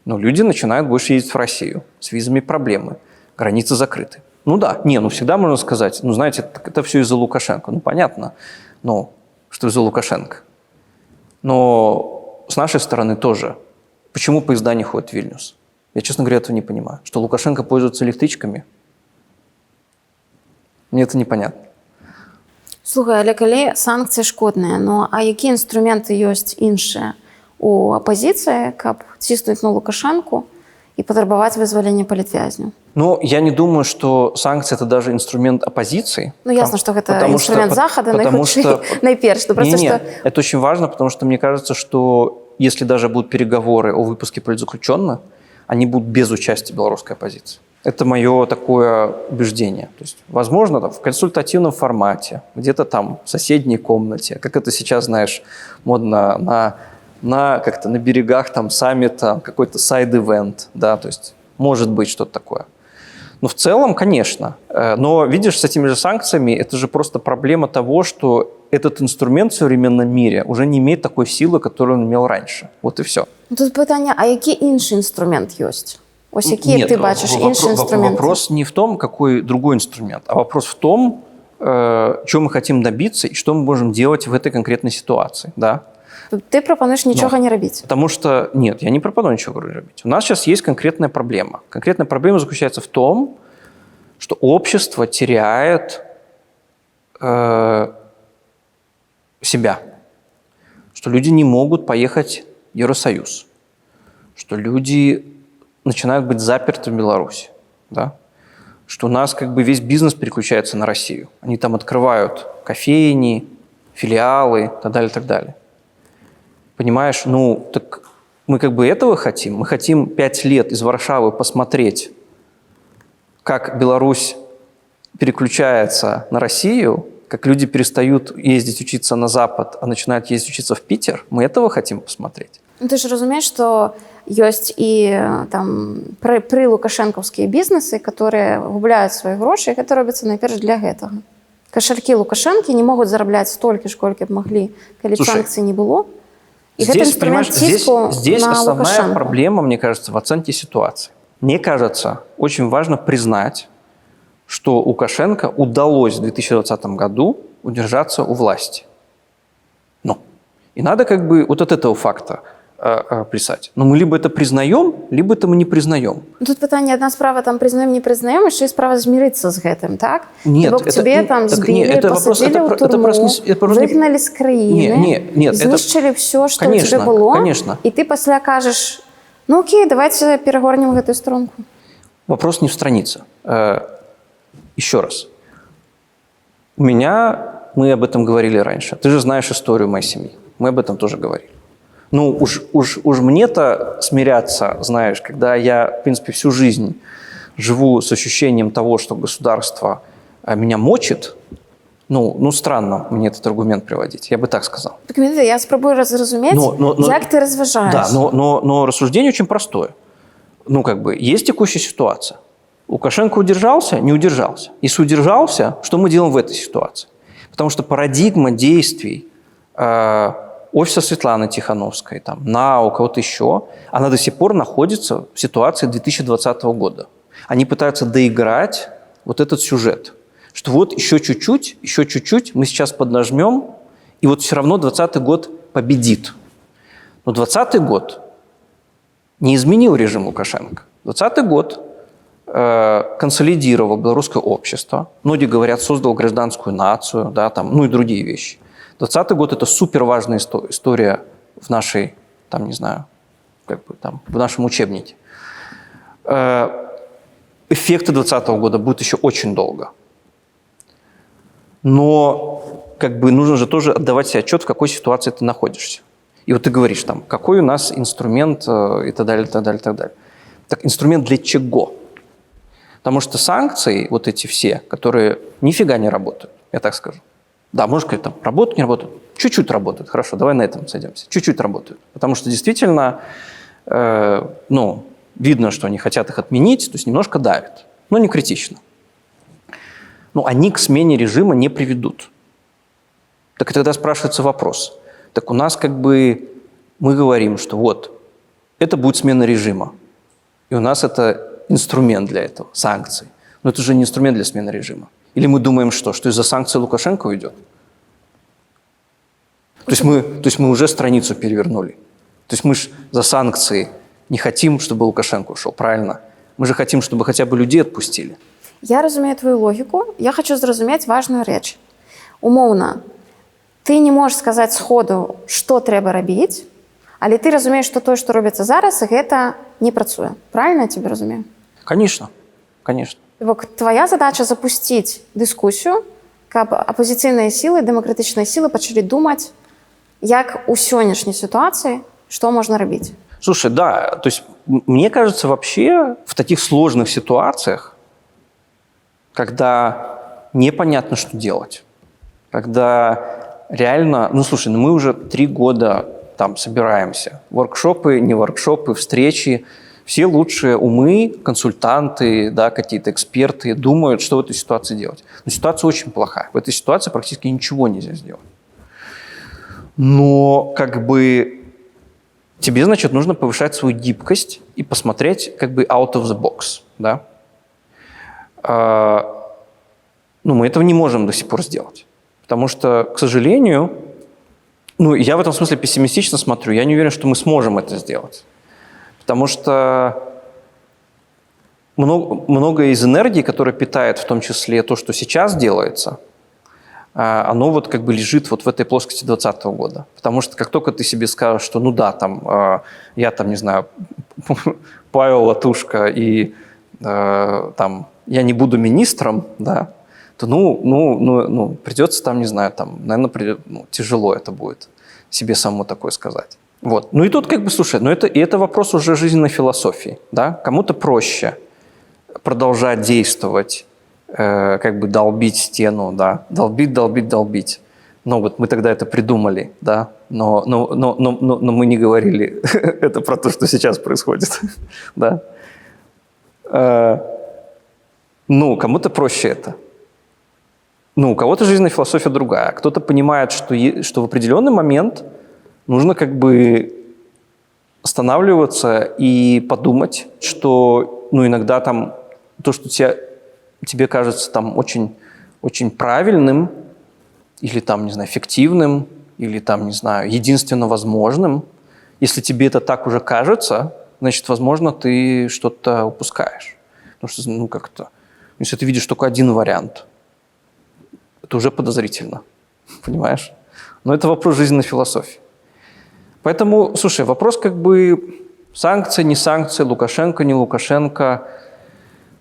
A: Ну, люди начинают больше ездить в Россию. С визами проблемы. Границы закрыты. Ну да, ну всегда можно сказать, ну знаете, это все из-за Лукашенко. Ну понятно, но что из-за Лукашенко. Но с нашей стороны тоже. Почему поезда не ходят в Вильнюс? Я, честно говоря, этого не понимаю. Что Лукашенко пользуется электричками? Мне это непонятно.
B: Слухай, але калі санкцыі шкодныя, ну а якія інструменты ёсць іншыя у апазіцыі, каб ціснуць на Лукашэнку и патрабаваць вызвалення палітвязняў?
A: Ну, я не думаю, что санкции – это даже инструмент оппозиции.
B: Ну, ясно, что это инструмент Захода, найперш.
A: Нет, это очень важно, потому что мне кажется, что если даже будут переговоры о выпуске политзаключенных, они будут без участия белорусской оппозиции. Это мое такое убеждение. То есть, возможно, там, в консультативном формате, где-то там в соседней комнате, как это сейчас, знаешь, модно как-то на берегах там саммита, какой-то сайд-ивент, да, то есть может быть что-то такое. Но в целом, конечно. Но, видишь, с этими же санкциями это же просто проблема того, что этот инструмент в современном мире уже не имеет такой силы, которую он имел раньше. Вот и все.
B: Тут питання, а який інший інструмент есть? Ось які ты бачишь інший инструмент?
A: Вопрос не в том, какой другой инструмент, а вопрос в том, чего мы хотим добиться и что мы можем делать в этой конкретной ситуации. Да?
B: Ты пропонуешь ничего не робить.
A: Потому что, нет, я не пропоную ничего не робить. У нас сейчас есть конкретная проблема. Конкретная проблема заключается в том, что общество теряет себя. Что люди не могут поехать в Евросоюз. Что люди начинают быть заперты в Беларуси. Да? Что у нас как бы весь бизнес переключается на Россию. Они там открывают кофейни, филиалы и так далее, так далее. Понимаешь, ну, так мы как бы этого хотим. Мы хотим 5 лет из Варшавы посмотреть, как Беларусь переключается на Россию, как люди перестают ездить учиться на Запад, а начинают ездить учиться в Питер. Мы этого хотим посмотреть.
B: Ну, ты же разумеешь, что есть и там при лукашенковские бизнесы, которые губляют свои гроши, и это робится найперш для этого. Кошельки Лукашенки не могут зараблять столько, сколько бы могли, когда санкций не было. И
A: здесь, понимаешь, здесь
B: на
A: основная
B: Лукашенко.
A: проблема, мне кажется, в оценке ситуации. Мне кажется, очень важно признать, что Лукашенко удалось в 2020 году удержаться у власти. Ну, и надо как бы вот от этого факта писать. Но мы либо это признаем, либо это мы не признаем.
B: Тут питання, одна справа там признаем, не признаем, и ще є справа змириться з гэтым, так?
A: Нет,
B: бо тебе там збили, посадили в турму, вигнали з країни, знищили все, що у тебе було,
A: конечно.
B: і ти після кажеш, ну окей, давайте перегорнем в эту струнку.
A: Вопрос не в странице. Еще раз. Мы об этом говорили раньше. Ты же знаешь историю моей семьи. Мы об этом тоже говорили. Ну, уж мне-то смиряться, знаешь, когда я, в принципе, всю жизнь живу с ощущением того, что государство меня мочит, ну, странно мне этот аргумент приводить, я бы так сказал.
B: Так, я спробую зрозуміти, як ти розважаєш.
A: Да, но рассуждение очень простое. Ну, как бы, есть текущая ситуация. Лукашенко удержался, не удержался. Если удержался, что мы делаем в этой ситуации? Потому что парадигма действий офиса Светланы Тихановской, там, НАО, кого-то еще, она до сих пор находится в ситуации 2020 года. Они пытаются доиграть вот этот сюжет, что вот еще чуть-чуть, мы сейчас поднажмем, и вот все равно 2020 год победит. Но 2020 год не изменил режим Лукашенко. 2020 год консолидировал белорусское общество, многие говорят, создал гражданскую нацию, да, там, ну и другие вещи. 2020 год – это суперважная история в нашей, там, не знаю, как бы там, в нашем учебнике. Эффекты 2020 года будут еще очень долго. Но как бы нужно же тоже отдавать себе отчет, в какой ситуации ты находишься. И вот ты говоришь, там, какой у нас инструмент и так далее, так далее, так далее. Так инструмент для чего? Потому что санкции, вот эти все, которые нифига не работают, я так скажу. Да, можно сказать, там, работают, не работают. Чуть-чуть работают, хорошо, давай на этом сойдемся. Чуть-чуть работают. Потому что действительно, видно, что они хотят их отменить, то есть немножко давят, но не критично. Но они к смене режима не приведут. Так и тогда спрашивается вопрос. Так у нас как бы мы говорим, что вот, это будет смена режима. И у нас это инструмент для этого, санкции. Но это же не инструмент для смены режима. Или мы думаем, что из-за санкций Лукашенко уйдет? То есть мы уже страницу перевернули. То есть мы же за санкции не хотим, чтобы Лукашенко ушел, правильно? Мы же хотим, чтобы хотя бы людей отпустили.
B: Я розумію твою логіку. Я хочу зрозуміти важную річ. Умовно, ти не можеш сказати сходу, що треба робити, але ти розумієш, що те, що робиться зараз, це не працює. Правильно я тебе розумію?
A: Конечно, конечно.
B: Твоя задача запустить дискусію, каб опозиційні сили, демократичні сили почали думати, як у сьогоднішній ситуації, що можна робити.
A: Слушай, да, то есть мне кажется, вообще в таких сложных ситуациях, когда непонятно, что делать, когда реально, мы уже 3 года там собираемся, воркшопы, не воркшопы, встречи, все лучшие умы, консультанты, да, какие-то эксперты думают, что в этой ситуации делать. Но ситуация очень плохая. В этой ситуации практически ничего нельзя сделать. Но как бы тебе, значит, нужно повышать свою гибкость и посмотреть как бы out of the box, да? Мы этого не можем до сих пор сделать. Потому что, к сожалению, я в этом смысле пессимистично смотрю, я не уверен, что мы сможем это сделать. Потому что много из энергии, которая питает в том числе то, что сейчас делается, оно вот как бы лежит вот в этой плоскости 2020 года. Потому что как только ты себе скажешь, что я там, не знаю, Павел Латушко и там я не буду министром, да, то придется там, не знаю, там, наверное, тяжело это будет себе самому такое сказать. Вот. И тут как бы, слушай, это вопрос уже жизненной философии, да, кому-то проще продолжать действовать, как бы долбить стену, да, долбить. Но вот мы тогда это придумали, да, но мы не говорили это про то, что сейчас происходит, да. Кому-то проще это. У кого-то жизненная философия другая. Кто-то понимает, что в определенный момент нужно как бы останавливаться и подумать, что иногда там то, что тебе кажется там очень, очень правильным или там, не знаю, эффективным, или там, не знаю, единственно возможным, если тебе это так уже кажется, значит, возможно, ты что-то упускаешь. Потому что, если ты видишь только один вариант, это уже подозрительно, понимаешь? Но это вопрос жизненной философии. Поэтому, слушай, вопрос как бы санкции, не санкции, Лукашенко, не Лукашенко,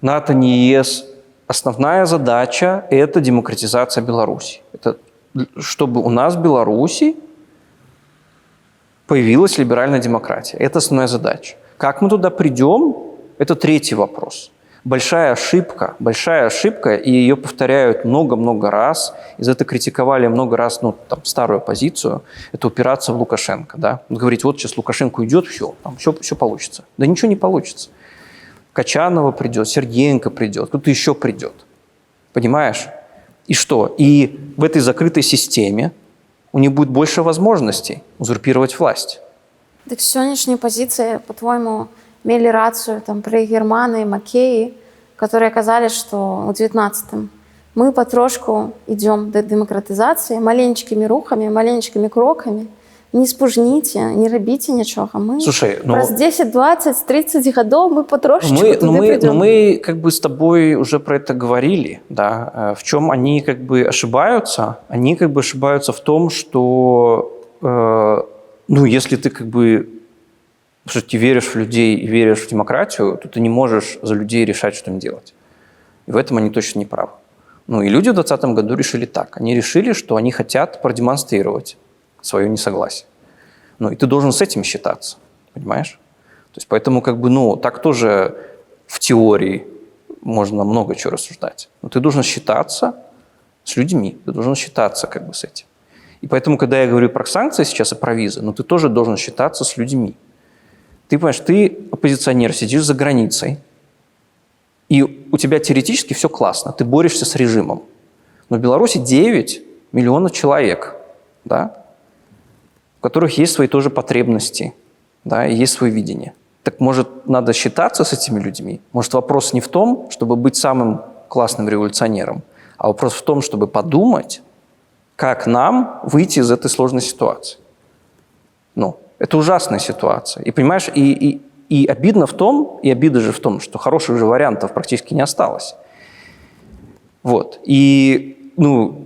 A: НАТО, не ЕС. Основная задача – это демократизация Беларуси. Это чтобы у нас в Беларуси появилась либеральная демократия. Это основная задача. Как мы туда придем – это третий вопрос. большая ошибка, и ее повторяют много-много раз, и за это критиковали много раз, ну, там, старую оппозицию, это упираться в Лукашенко, да, говорить, вот сейчас Лукашенко уйдет, все получится. Да ничего не получится. Качанова придет, Сергеенко придет, кто-то еще придет, понимаешь? И что? И в этой закрытой системе у них будет больше возможностей узурпировать власть.
B: Так сённяшняя позиция, по-твоему, имели рацию там, при Германы и Маккеи, которые казали, что в 19-м мы потрошку идем до демократизации маленькими рухами, маленькими кроками. Не спужніце, не робите ничего. Мы
A: Слушай, ну,
B: раз 10, 20, 30 годов мы потрошечку туда придем.
A: Мы как бы с тобой уже про это говорили, да. В чем они как бы ошибаются? Они как бы ошибаются в том, что, ну, если ты как бы все-таки веришь в людей и веришь в демократию, то ты не можешь за людей решать, что им делать. И в этом они точно не правы. Ну, и люди в 2020 году решили так. Они решили, что они хотят продемонстрировать свое несогласие. Ну, и ты должен с этим считаться, понимаешь? То есть, поэтому, как бы, ну, так тоже в теории можно много чего рассуждать. Но ты должен считаться с людьми, ты должен считаться как бы с этим. И поэтому, когда я говорю про санкции сейчас и про визы, ну, ты тоже должен считаться с людьми. Ты понимаешь, ты оппозиционер, сидишь за границей, и у тебя теоретически все классно, ты борешься с режимом. Но в Беларуси 9 миллионов человек, да, у которых есть свои тоже потребности, да, и есть свое видение. Так может, надо считаться с этими людьми? Может, вопрос не в том, чтобы быть самым классным революционером, а вопрос в том, чтобы подумать, как нам выйти из этой сложной ситуации. Ну, это ужасная ситуация. И понимаешь, и обидно в том, и обида же в том, что хороших же вариантов практически не осталось. Вот. И, ну,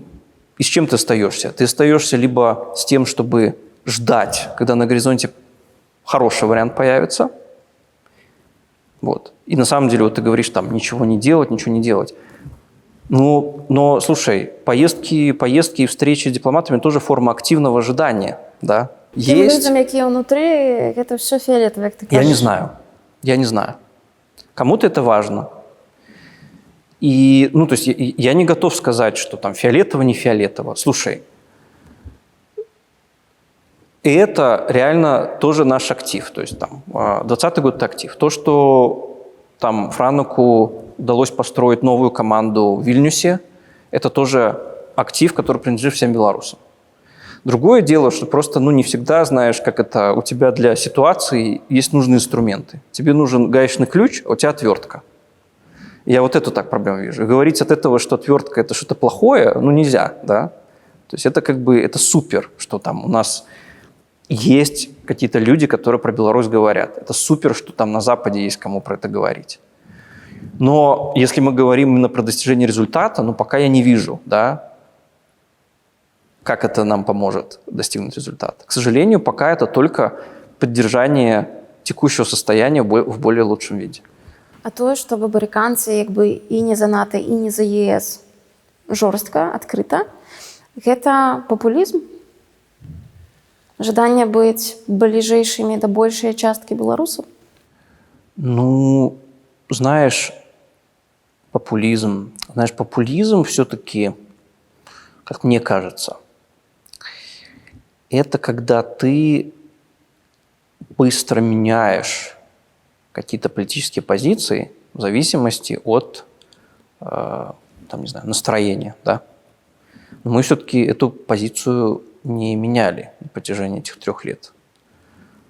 A: и с чем ты остаешься? Ты остаешься либо с тем, чтобы ждать, когда на горизонте хороший вариант появится. Вот. И на самом деле, вот ты говоришь, там, ничего не делать. Ну, но, слушай, поездки и встречи с дипломатами тоже форма активного ожидания, да?
B: Тем
A: Есть.
B: людям, які внутри, это все фиолетово, как ты кажешь.
A: Я не знаю. Кому-то это важно. И, ну, то есть я не готов сказать, что там фиолетово, не фиолетово. Слушай, это реально тоже наш актив. То есть там 2020 год – это актив. То, что там Франуку удалось построить новую команду в Вильнюсе, это тоже актив, который принадлежит всем белорусам. Другое дело, что просто, ну, не всегда знаешь, как это у тебя для ситуации есть нужные инструменты. Тебе нужен гаечный ключ, а у тебя отвертка. Я вот эту так проблему вижу. И говорить от этого, что отвертка – это что-то плохое, ну, нельзя, да. То есть это как бы, это супер, что там у нас есть какие-то люди, которые про Беларусь говорят. Это супер, что там на Западе есть кому про это говорить. Но если мы говорим именно про достижение результата, ну, пока я не вижу, да, как это нам поможет достигнуть результата. К сожалению, пока это только поддержание текущего состояния в более лучшем виде.
B: А то, что американцы якби і не за НАТО, і не за ЄС жорстка, адкрыта, гэта папулізм? Жаданне быць бліжэйшымі да большай часткі беларусаў?
A: Ну, знаешь, популизм все-таки, как мне кажется, это когда ты быстро меняешь какие-то политические позиции в зависимости от, там, не знаю, настроения, да. Но мы все-таки эту позицию не меняли на протяжении этих 3 лет.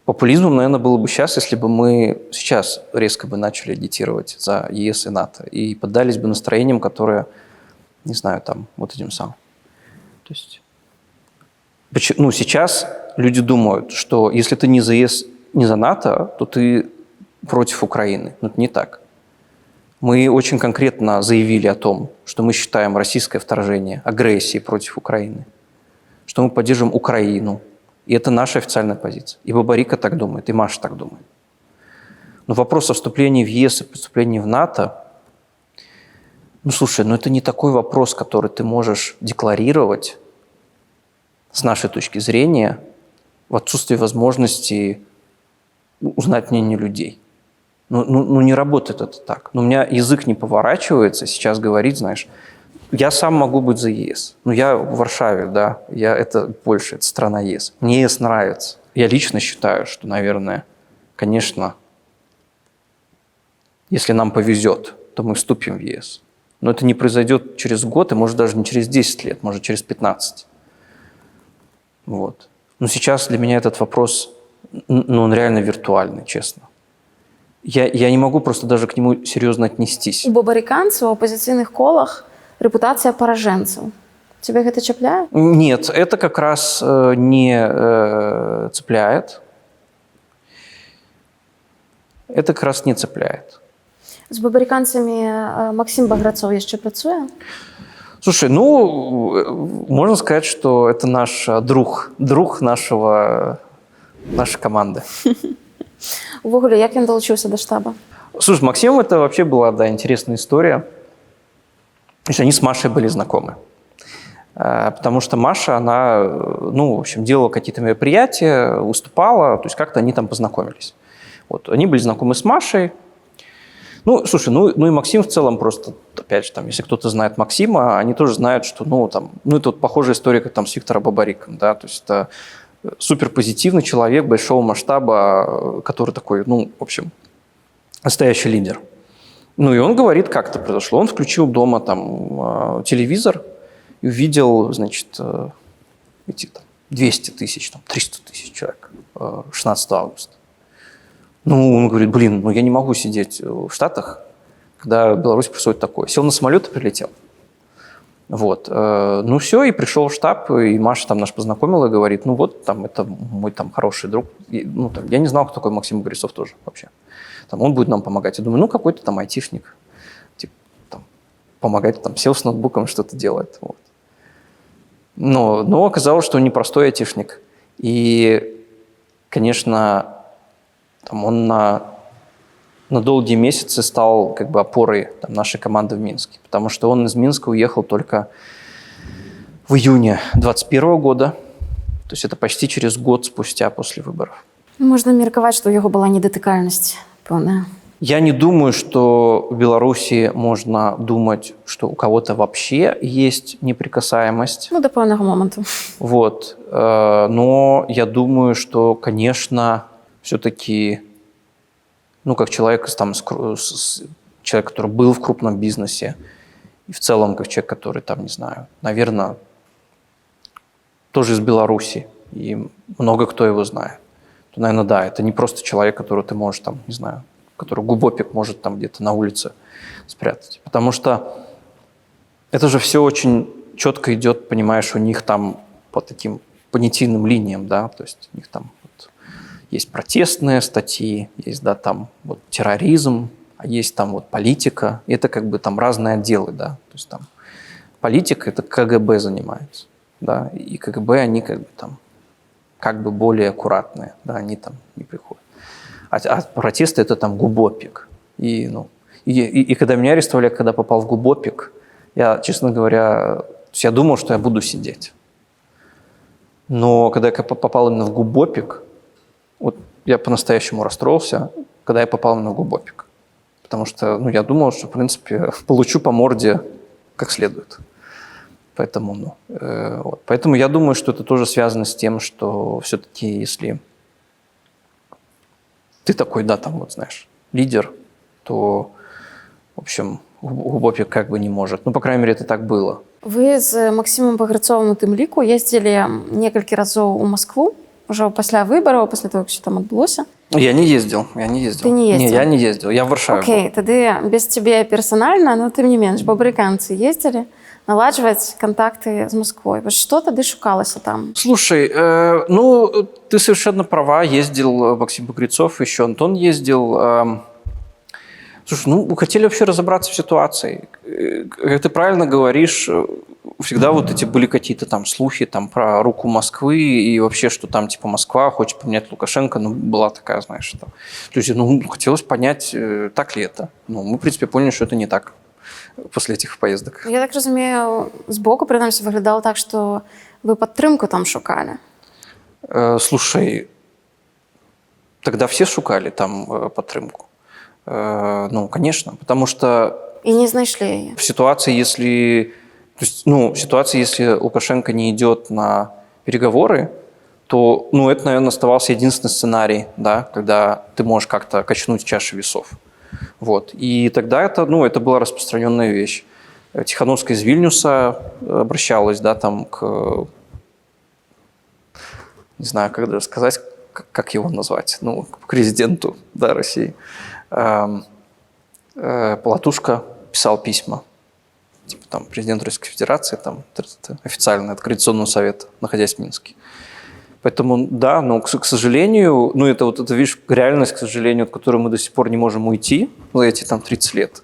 A: Популизмом, наверное, было бы сейчас, если бы мы сейчас резко бы начали агитировать за ЕС и НАТО и поддались бы настроениям, которые, не знаю, там, вот этим самым. То есть, ну, сейчас люди думают, что если ты не за ЕС, не за НАТО, то ты против Украины. Но это не так. Мы очень конкретно заявили о том, что мы считаем российское вторжение агрессией против Украины, что мы поддерживаем Украину. И это наша официальная позиция. И Бабарика так думает, и Маша так думает. Но вопрос о вступлении в ЕС и вступлении в НАТО, ну, слушай, ну это не такой вопрос, который ты можешь декларировать с нашей точки зрения в отсутствии возможности узнать мнение людей. Ну, не работает это так. Ну, у меня язык не поворачивается сейчас говорить, знаешь, я сам могу быть за ЕС. Ну, я в Варшаве, да, это Польша, это страна ЕС. Мне ЕС нравится. Я лично считаю, что, наверное, конечно, если нам повезет, то мы вступим в ЕС. Но это не произойдет через год, и может даже не через 10 лет, может через 15. Вот. Но сейчас для меня этот вопрос, ну, он реально виртуальный, честно. Я не могу просто даже к нему серьезно отнестись.
B: У бабарыканцаў у апозіцыйных колах рэпутацыя паражэнцаў. Тебе гэта чапляе?
A: Нет, это как раз не цепляет. Это как раз не цепляет.
B: З бабарыканцамі Максим Баграцоў яшчэ працуе?
A: Слушай, ну, можно сказать, что это наш друг нашей команды.
B: Увогуле, як ён далучыўся да штаба?
A: Слушай, Максим, это вообще была, да, интересная история. То есть они с Машей были знакомы. Потому что Маша, она, ну, в общем, делала какие-то мероприятия, выступала, то есть как-то они там познакомились. Вот, они были знакомы с Машей. Ну, слушай, ну и Максим в целом просто, опять же, там, если кто-то знает Максима, они тоже знают, что, это вот похожая история, как там с Виктором Бабариком, да, то есть это суперпозитивный человек большого масштаба, который такой, ну, в общем, настоящий лидер. Ну, и он говорит, как это произошло. Он включил дома там телевизор и увидел, значит, эти там 200 тысяч, там 300 тысяч человек 16 августа. Ну, он говорит, блин, ну я не могу сидеть в Штатах, когда в Беларуси происходит такое. Сел на самолет и прилетел. Вот. Ну все, и пришел в штаб, и Маша там наш познакомила и говорит, ну вот, там, это мой там хороший друг. И, ну, там, я не знал, кто такой Максим Багрецов тоже вообще. Там, он будет нам помогать. Я думаю, ну какой-то там айтишник. Типа, там, помогать, там, сел с ноутбуком, что-то делает. Вот. Но оказалось, что он непростой айтишник. И, конечно, там, он на долгие месяцы стал как бы опорой там, нашей команды в Минске. Потому что он из Минска уехал только в июне 2021 года. То есть это почти через год спустя после выборов.
B: Можна меркаваць, што ў яго была недатыкальнасць пэўная.
A: Я не думаю, что в Беларуси можно думать, что у кого-то вообще есть неприкасаемость.
B: Ну, до пэўнага моманту.
A: Вот. Но я думаю, что, конечно, все-таки, ну, как человек, там, человек, который был в крупном бизнесе, и в целом как человек, который, там, не знаю, наверное, тоже из Беларуси, и много кто его знает, то, наверное, да, это не просто человек, которого ты можешь, там, не знаю, который губопик может там где-то на улице спрятать. Потому что это же все очень четко идет, понимаешь, у них там по таким понятийным линиям, да, то есть у них там вот есть протестные статьи, есть, да, там вот терроризм, а есть там вот политика, и это как бы там разные отделы, да, то есть там политика это КГБ занимается, да, и КГБ они как бы там как бы более аккуратные, да, они там не приходят. А протесты это там губопик. И когда меня арестовали, когда попал в губопик, я, честно говоря, я думал, что я буду сидеть. Но когда я попал именно в губопик, вот я по-настоящему расстроился, когда я попал именно в губопик. Потому что я думал, что, в принципе, получу по морде как следует. Поэтому, вот. Поэтому я думаю, что это тоже связано с тем, что все-таки если ты такой, да, там вот, знаешь, лидер, то, в общем, губопик как бы не может. Ну, по крайней мере, это так было.
B: Вы з Максимом Баграцовым у тым ліку ездзілі некалькі разоў у Москву, уже пасля выбараў, пасля того, як там адбылося.
A: Я не ездил.
B: Ты не ездил?
A: Не, я не ездил, я в Варшаве.
B: Окей, тады без цябе персанальна, но тым не менш, бабарыканцы ездзілі наладжваць контакты з Москвой. Что тады шукалася там?
A: Слушай, ты совершенно права, ездил Максим Багрецов, еще Антон ездил. Слушай, хотели вообще разобраться в ситуации. Как ты правильно говоришь, всегда вот эти были какие-то там слухи там про руку Москвы и вообще, что там типа Москва хочет поменять Лукашенко, была такая, знаешь, что... То есть, хотелось понять, так ли это. Мы, в принципе, поняли, что это не так после этих поездок.
B: Я так разумею, збоку, принаймні, выглядало так, что вы падтрымку там шукали.
A: Слушай, тогда все шукали там падтрымку. Ну, конечно, потому что
B: І не знайшли її.
A: в ситуации, если, то есть, ну, в ситуации, если Лукашенко не идет на переговоры, то, ну, это, наверное, оставался единственный сценарий, да, когда ты можешь как-то качнуть чашу весов. Вот. И тогда это, ну, это была распространенная вещь. Тихановская из Вильнюса обращалась, да, там к, не знаю, как даже сказать, как его назвать, ну, к президенту, да, России. Полатушка писал письма, типа там президенту Российской Федерации, там официально от Координационного совета, находясь в Минске. Поэтому, да, но, к сожалению, ну, это вот эта, видишь, реальность, к сожалению, от которой мы до сих пор не можем уйти за эти там 30 лет.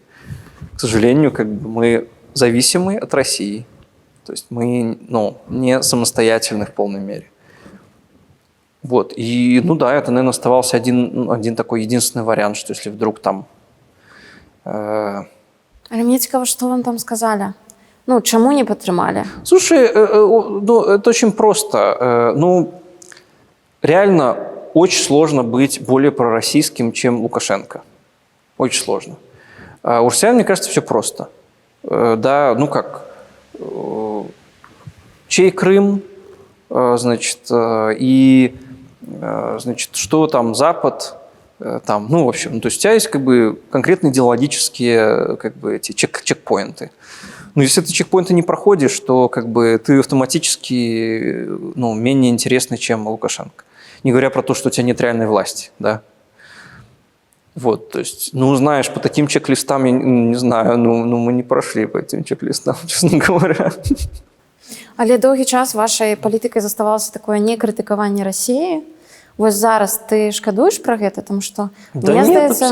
A: К сожалению, как бы мы зависимы от России. То есть мы, ну, не самостоятельны в полной мере. Вот. И, ну да, это, наверное, оставался один такой единственный вариант, что если вдруг там...
B: Але мені цікаво, що вам там сказали. Ну, чому не підтримали?
A: Слушай, ну, это очень просто. Ну, реально очень сложно быть более пророссийским, чем Лукашенко. Очень сложно. А у россиян, мне кажется, все просто. Да, ну как, чей Крым, значит, и, значит, что там Запад, там, ну, в общем, ну, то есть у тебя есть как бы конкретные идеологические как бы эти чекпоинты. Но если ты чекпоинты не проходишь, то как бы ты автоматически, ну, менее интересный, чем Лукашенко. Не говоря про то, что у тебя нет реальной власти, да. Вот, то есть, ну, знаешь, по таким чек-листам, я не знаю, ну мы не прошли по этим чек-листам, честно говоря.
B: Але довгий час вашої політики заставалося такое не критикування Росії. Ось зараз ти шкадуєш про гэта, тому що
A: Да
B: мне
A: нет,
B: здається,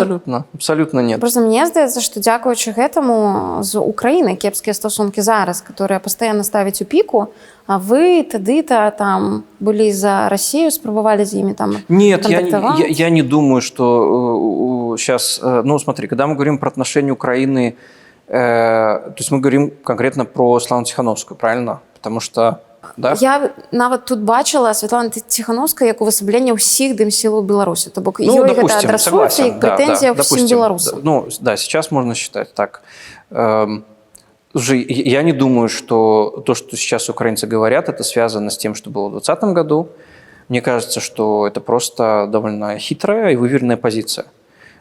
A: абсолютно нет.
B: просто мне здаецца, што дзякуючы гэтаму з Украінай кепскія стосункі зараз, которые пастаянна ставяць у піку, а вы тады-то там былі за Россию, спрабавалі з імі там
A: Нет,
B: контактаваць?
A: я не думаю, что сейчас, ну смотри, когда мы говорим про отношения Украины, то есть мы говорим конкретно про Светлану Тихановскую, правильно? Потому что, да?
B: Я нават тут бачила Святлану Тихановскую як увасабленне ўсіх дымсілаў Беларусі. То бок ёй гэта адрасуецца як прэтэнзія ўсім беларусам.
A: Ну да, сейчас можно считать так. Я не думаю, что то, что сейчас украинцы говорят, это связано с тем, что было в 2020 году. Мне кажется, что это просто довольно хитрая и выверенная позиция.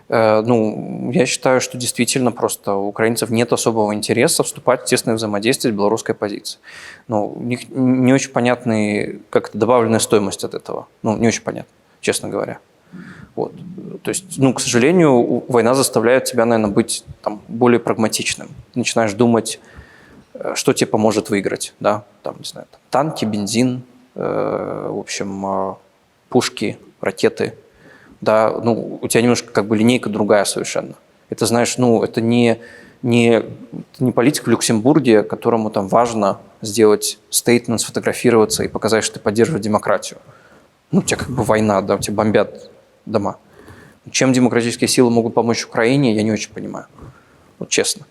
A: Ну, я считаю, что действительно просто у украинцев нет особого интереса вступать в тесное взаимодействие с белорусской позицией. Ну, у них не очень понятны, как это, добавленная стоимость от этого. Ну, не очень понятно, честно говоря. Вот. То есть, ну, к сожалению, война заставляет тебя, наверное, быть там, более прагматичным. Начинаешь думать, что тебе поможет выиграть. Да? Там, не знаю, там, танки, бензин, в общем, пушки, ракеты. Да? Ну, у тебя немножко как бы линейка другая совершенно. Это, знаешь, ну, это не политик в Люксембурге, которому там важно сделать стейтмент, сфотографироваться и показать, что ты поддерживаешь демократию. Ну, у тебя как бы война, да, у тебя бомбят дома. Чем демократические силы могут помочь Украине, я не очень понимаю. Вот честно.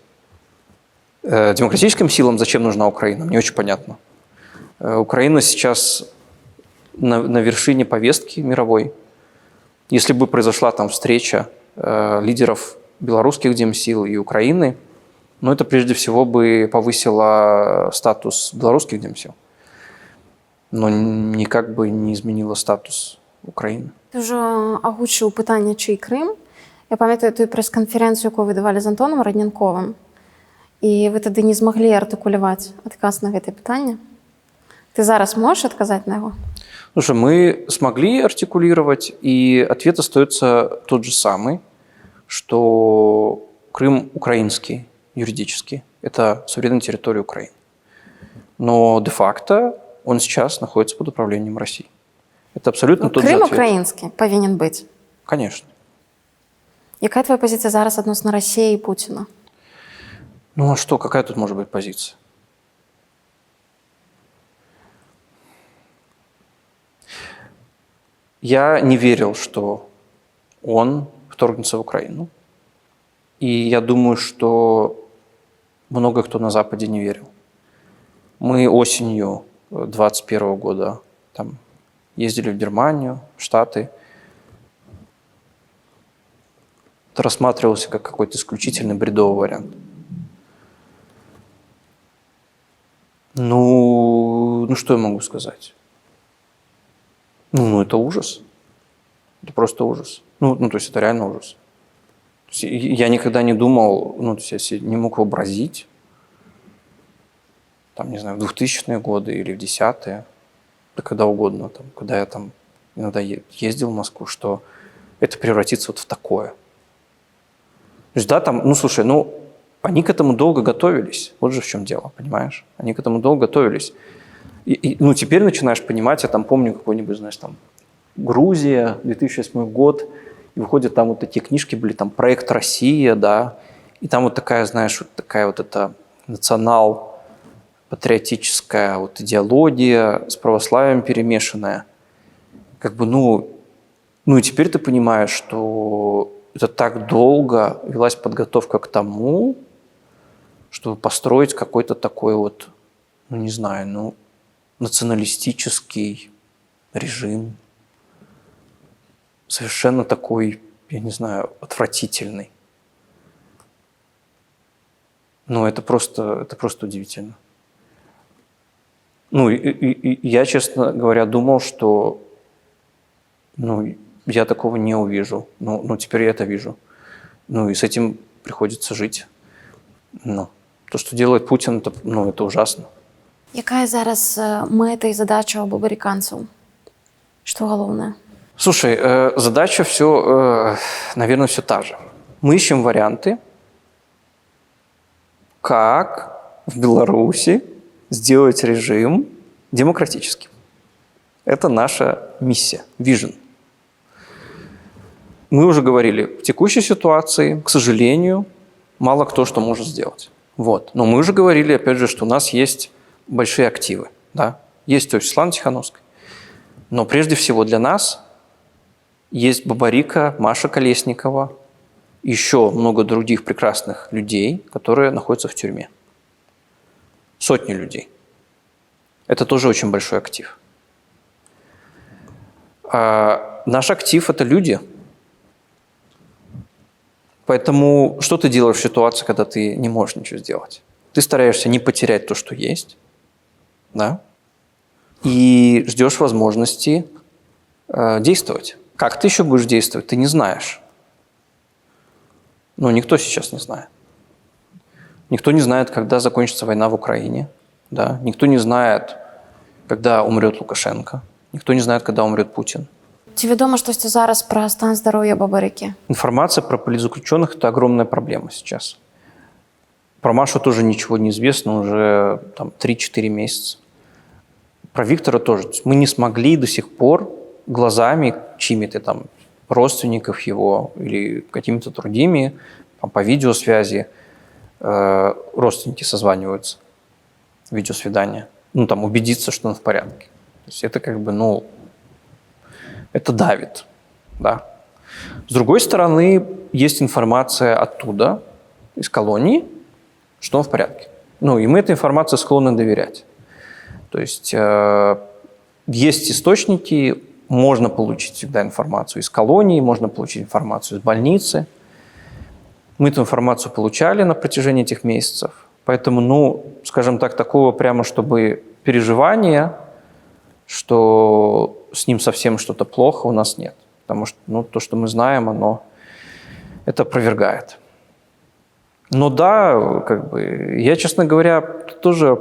A: Демократическим силам зачем нужна Украина, мне очень понятно. Украина сейчас на вершине повестки мировой. Если бы произошла там встреча лидеров белорусских демсил и Украины, ну, это прежде всего бы повысило статус белорусских демсил, но никак бы не изменило статус Украины.
B: Ти вже агучив питання, чий Крим. Я пам'ятаю ту прес-конференцію, яку ви давали з Антоном Роднянковим, і ви тоді не змогли артикулювати відказ на це питання. Ты зараз можешь отказать на его?
A: Слушай, мы смогли артикулировать, и ответ остается тот же самый, что Крым украинский юридически. Это суверенная территория Украины. Но де-факто он сейчас находится под управлением России. Это абсолютно тот же
B: Крым
A: ответ.
B: украинский повинен быть.
A: Конечно.
B: Яка твоя позиция зараз относно России и Путина?
A: Ну а что, какая тут может быть позиция? Я не верил, что он вторгнется в Украину. И я думаю, что много кто на Западе не верил. Мы осенью 2021 года там ездили в Германию, в Штаты. это рассматривался как какой-то исключительно бредовый вариант. Ну что я могу сказать? Ну, это ужас. Это просто ужас. Ну, то есть это реально ужас. То есть я никогда не думал, ну, то есть я себе не мог вообразить, там, не знаю, в 2000-е годы или в 10-е, да когда угодно, там, когда я там иногда ездил в Москву, что это превратится вот в такое. То есть, да, там, ну, слушай, ну, они к этому долго готовились. Вот же в чем дело, понимаешь? Они к этому долго готовились. Ну, теперь начинаешь понимать, я там помню какой-нибудь, знаешь, там, Грузия, 2008 год, и выходят там вот такие книжки были, там, «Проект Россия», да, и там вот такая, знаешь, вот такая вот эта национал-патриотическая вот идеология с православием перемешанная. Как бы, ну и теперь ты понимаешь, что это так долго велась подготовка к тому, чтобы построить какой-то такой вот, ну, не знаю, ну, националистический режим, совершенно такой, я не знаю, отвратительный. Ну, это просто удивительно. Ну, и я, честно говоря, думал, что, ну, я такого не увижу. Ну, теперь я это вижу. Ну, и с этим приходится жить. Ну, то, что делает Путин, это, ну, это ужасно.
B: Якая зараз мета і задача у бабариканцев? Что главное?
A: Слушай, задача все, наверное, все та же. Мы ищем варианты, как в Беларуси сделать режим демократическим. Это наша миссия, vision. Мы уже говорили, в текущей ситуации, к сожалению, мало кто что может сделать. Вот. Но мы уже говорили, опять же, что у нас есть большие активы. Да? Есть у Светланы Тихановской. Но прежде всего для нас есть Бабарика, Маша Колесникова, еще много других прекрасных людей, которые находятся в тюрьме. Сотни людей. Это тоже очень большой актив. А наш актив – это люди. Поэтому что ты делаешь в ситуации, когда ты не можешь ничего сделать? Ты стараешься не потерять то, что есть, да? И ждешь возможности действовать. Как ты еще будешь действовать, ты не знаешь. Но никто сейчас не знает. Никто не знает, когда закончится война в Украине. Да? Никто не знает, когда умрет Лукашенко. Никто не знает, когда умрет Путин.
B: Ці відомо щось зараз про стан здоров'я Бабарики?
A: Информация про политзаключенных – это огромная проблема сейчас. Про Машу тоже ничего не известно уже там, 3-4 месяца. Про Виктора тоже. Мы не смогли до сих пор глазами чьими-то там родственников его или какими-то другими по видеосвязи родственники созваниваются, видеосвидание, ну там убедиться, что он в порядке. То есть это как бы, ну, это давит, да. С другой стороны, есть информация оттуда, из колонии, что он в порядке. Ну, и мы этой информации склонны доверять. То есть есть источники, можно получить всегда информацию из колонии, можно получить информацию из больницы. Мы эту информацию получали на протяжении этих месяцев. Поэтому, ну, скажем так, такого прямо, чтобы переживания, что с ним совсем что-то плохо, у нас нет. Потому что, ну, то, что мы знаем, оно это опровергает. Но да, как бы, я, честно говоря, тоже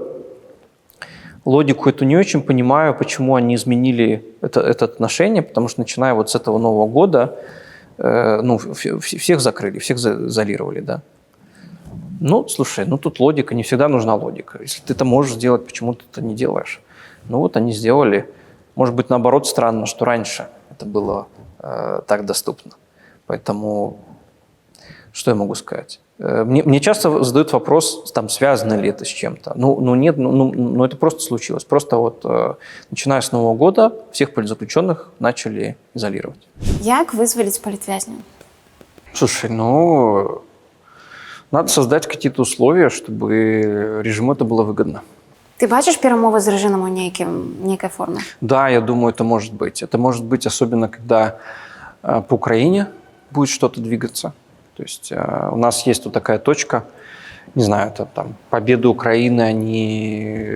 A: логику эту не очень понимаю, почему они изменили это отношение, потому что, начиная вот с этого Нового года, ну, всех закрыли, всех заизолировали, да. Ну, слушай, ну тут логика, не всегда нужна логика. Если ты это можешь сделать, почему ты это не делаешь? Ну вот они сделали. Может быть, наоборот, странно, что раньше это было так доступно. Поэтому, что я могу сказать? Мне часто задают вопрос, там, связано ли это с чем-то. Ну нет, ну это просто случилось. Просто вот начиная с Нового года всех политзаключенных начали изолировать.
B: Як визволить політв'язнів?
A: Слушай, ну, надо создать какие-то условия, чтобы режиму это было выгодно.
B: Ти бачиш перемови з режимом у некой формі?
A: Да, я думаю, это может быть. Это может быть особенно, когда по Украине будет что-то двигаться. То есть у нас есть вот такая точка, не знаю, это там победы Украины, они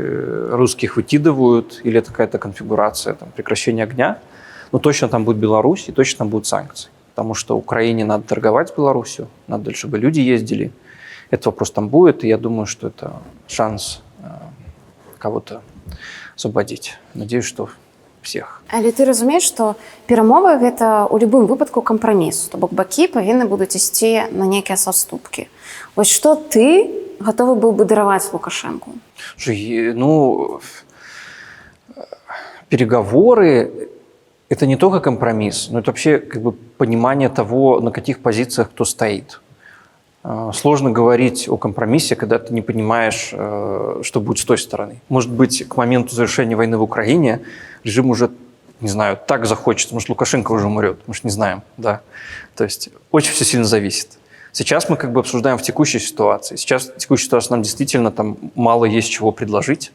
A: русских выкидывают, или это какая-то конфигурация, там, прекращения огня, но точно там будет Беларусь и точно там будут санкции. Потому что Украине надо торговать с Беларусью, надо, чтобы люди ездили. Этот вопрос там будет, и я думаю, что это шанс кого-то освободить. Надеюсь, что всех.
B: Але ты разумееш, што перамовы гэта ў любым выпадку кампраміс. То бок бакі павінны будуць ісці на нейкія саступкі. Вось што ты гатовы быў бы дараваць Лукашэнку?
A: Ну, переговоры – это не только компромисс, но это вообще как бы понимание того, на каких позициях кто стоит. Сложно говорить о компромиссе, когда ты не понимаешь, что будет с той стороны. Может быть, к моменту завершения войны в Украине режим уже, не знаю, так захочет, может, Лукашенко уже умрет, мы же не знаем, да. То есть очень все сильно зависит. Сейчас мы как бы обсуждаем в текущей ситуации. Сейчас в текущей ситуации нам действительно там мало есть чего предложить,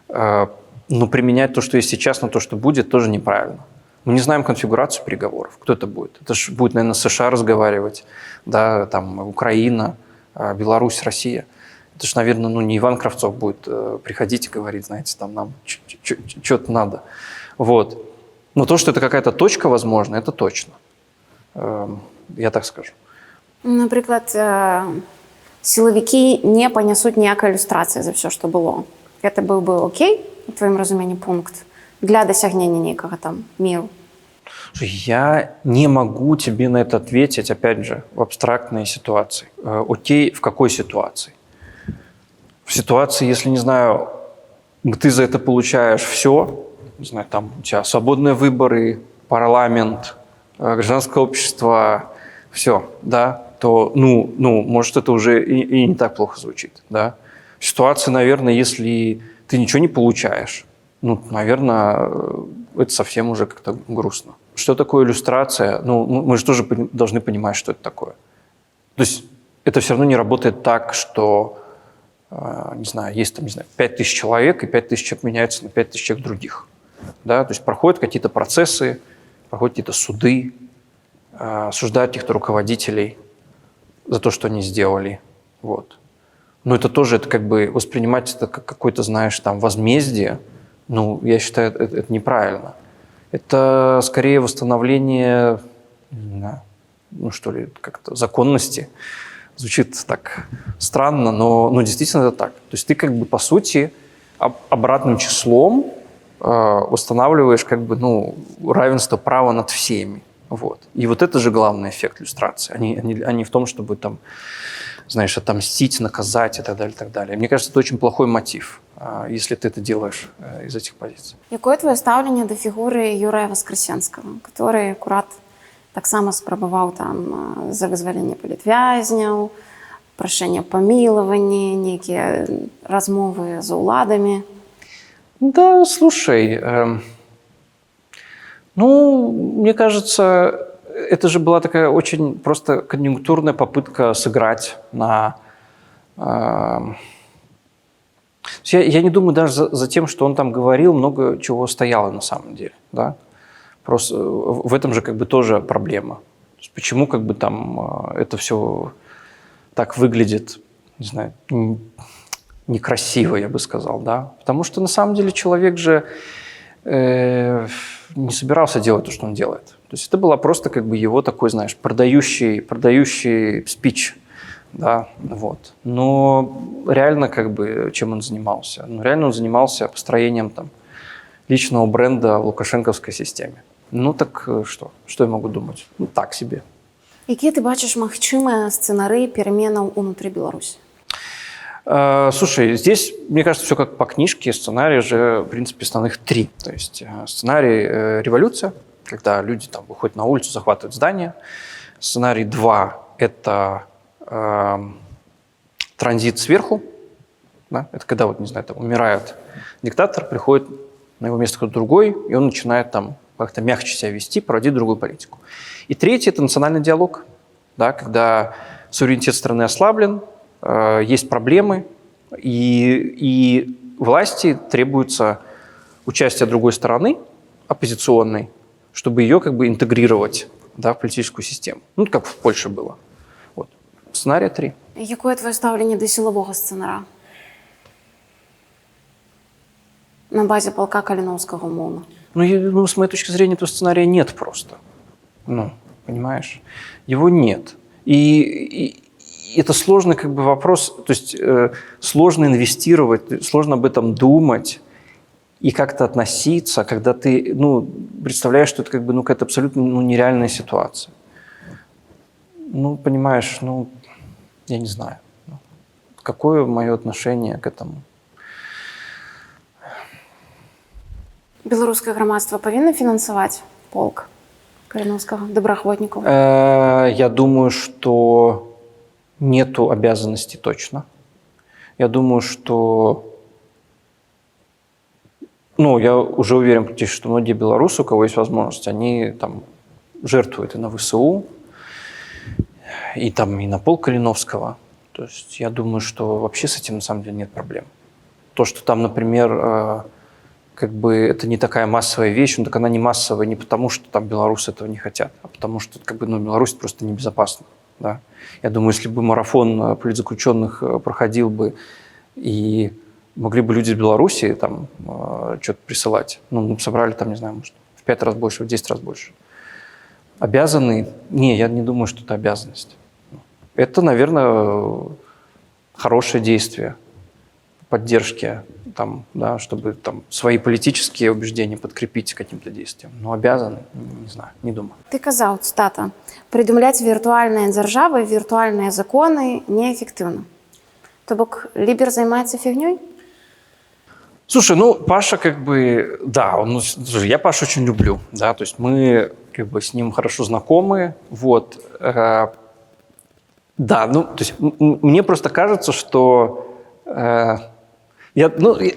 A: но применять то, что есть сейчас, на то, что будет, тоже неправильно. Мы не знаем конфигурацию переговоров. Кто это будет? Это же будет, наверное, США разговаривать, да, там, Украина, Беларусь, Россия. Это же, наверное, ну, не Иван Кравцов будет приходить и говорить, знаете, там, нам что-то надо. Вот. Но то, что это какая-то точка, возможно, это точно. Я так скажу.
B: Напрыклад, сілавікі не панясуць ніякай ілюстрацыі за ўсё, што было. Гэта быў бы окей, у тваім разуменні, пункт для дасягнення нейкага там міру?
A: Я не могу тебе на это ответить, опять же, в абстрактной ситуации. Окей, в какой ситуации? В ситуации, если, не знаю, ты за это получаешь все, не знаю, там у тебя свободные выборы, парламент, гражданское общество, все, да, то, ну, может, это уже и не так плохо звучит, да. В ситуации, наверное, если ты ничего не получаешь, ну, наверное, это совсем уже как-то грустно. Что такое иллюстрация? Ну, мы же тоже должны понимать, что это такое. То есть это все равно не работает так, что, не знаю, есть там, не знаю, 5000 человек, и 5000 человек меняются на 5000 человек других. Да? То есть проходят какие-то процессы, проходят какие-то суды, осуждают каких-то руководителей за то, что они сделали. Вот. Но это тоже, это как бы воспринимать это как какое-то, знаешь, там, возмездие. Ну, я считаю, это неправильно. Это скорее восстановление, не знаю, ну что ли, как-то законности. Звучит так странно, но действительно это так. То есть ты как бы по сути обратным числом устанавливаешь как бы, ну, равенство права над всеми. Вот. И вот это же главный эффект иллюстрации, а не в том, чтобы там, знаешь, отомстить, наказать и так далее, и так далее. Мне кажется, это очень плохой мотив, если ты это делаешь из этих позиций.
B: Якое твоё стаўленне да фігуры Юрыя Васкрасенскага, который акурат таксама спрабаваў там за вызваленне палітвязняў, прашэнне памілаванні, нейкія размовы з уладамі?
A: Да, слушай, ну, мне кажется, это же была такая очень просто конъюнктурная попытка сыграть на... Я не думаю даже за тем, что он там говорил, много чего стояло на самом деле. Да? Просто в этом же как бы тоже проблема. То есть почему как бы там это все так выглядит, не знаю, некрасиво, я бы сказал. Да? Потому что на самом деле человек же не собирался делать то, что он делает. То есть это была просто как бы его такой, знаешь, продающий спич. Да, вот. Но реально как бы чем он занимался? Ну, реально он занимался построением там личного бренда в лукашенковской системе. Ну так что? Что я могу думать? Ну так себе.
B: Какие ты бачишь магчымыя сцэнарыі пераменаў унутры Беларусі?
A: Слушай, здесь, мне кажется, все как по книжке. Сценарий же, в принципе, основных 3. То есть сценарий революция, когда люди там выходят на улицу, захватывают здание. Сценарий 2 – это транзит сверху. Да? Это когда, вот, не знаю, там умирает диктатор, приходит на его место кто-то другой, и он начинает там как-то мягче себя вести, проводить другую политику. И 3 – это национальный диалог, да? Когда суверенитет страны ослаблен, есть проблемы, и власти требуется участие другой стороны, оппозиционной, чтобы ее как бы интегрировать, да, в политическую систему. Ну, как в Польше было. Вот. Сценария 3.
B: Якое твоє ставлення до силового сценара? На базе полка Калиновского, умовно.
A: Ну, с моей точки зрения, этого сценария нет просто. Ну, понимаешь? Его нет. И это сложный как бы вопрос, то есть сложно инвестировать, сложно об этом думать и как-то относиться, когда ты, ну, представляешь, что это как бы, ну, какая-то абсолютно, ну, нереальная ситуация. Ну, понимаешь, ну, я не знаю. Какое мое отношение к этому?
B: Белорусское громадство повинно финансовать полк Калиновского, доброохотников?
A: Я думаю, что нету обязанностей точно. Я думаю, что... Ну, я уже уверен, практически, что многие белорусы, у кого есть возможность, они там жертвуют и на ВСУ, и там и на полк Калиновского. То есть я думаю, что вообще с этим на самом деле нет проблем. То, что там, например, как бы это не такая массовая вещь, но так она не массовая не потому, что там белорусы этого не хотят, а потому что как бы, ну, Беларусь просто небезопасна. Да? Я думаю, если бы марафон политзаключенных проходил бы и могли бы люди из Беларуси там что-то присылать, ну, мы бы собрали там, не знаю, может, в 5 раз больше, в 10 раз больше. Обязаны? Не, я не думаю, что это обязанность. Это, наверное, хорошее действие поддержки, там, да, чтобы там, свои политические убеждения подкрепить каким-то действием. Но обязаны? Не знаю, не думаю.
B: Ты казал, цитата, «Придумлять виртуальные державы, виртуальные законы неэффективно». То бок, Либер занимается фигней?
A: Слушай, ну, Паша как бы, да, он, ну, слушай, я Пашу очень люблю, да, то есть мы как бы с ним хорошо знакомы, вот. Да, ну, то есть мне просто кажется, что...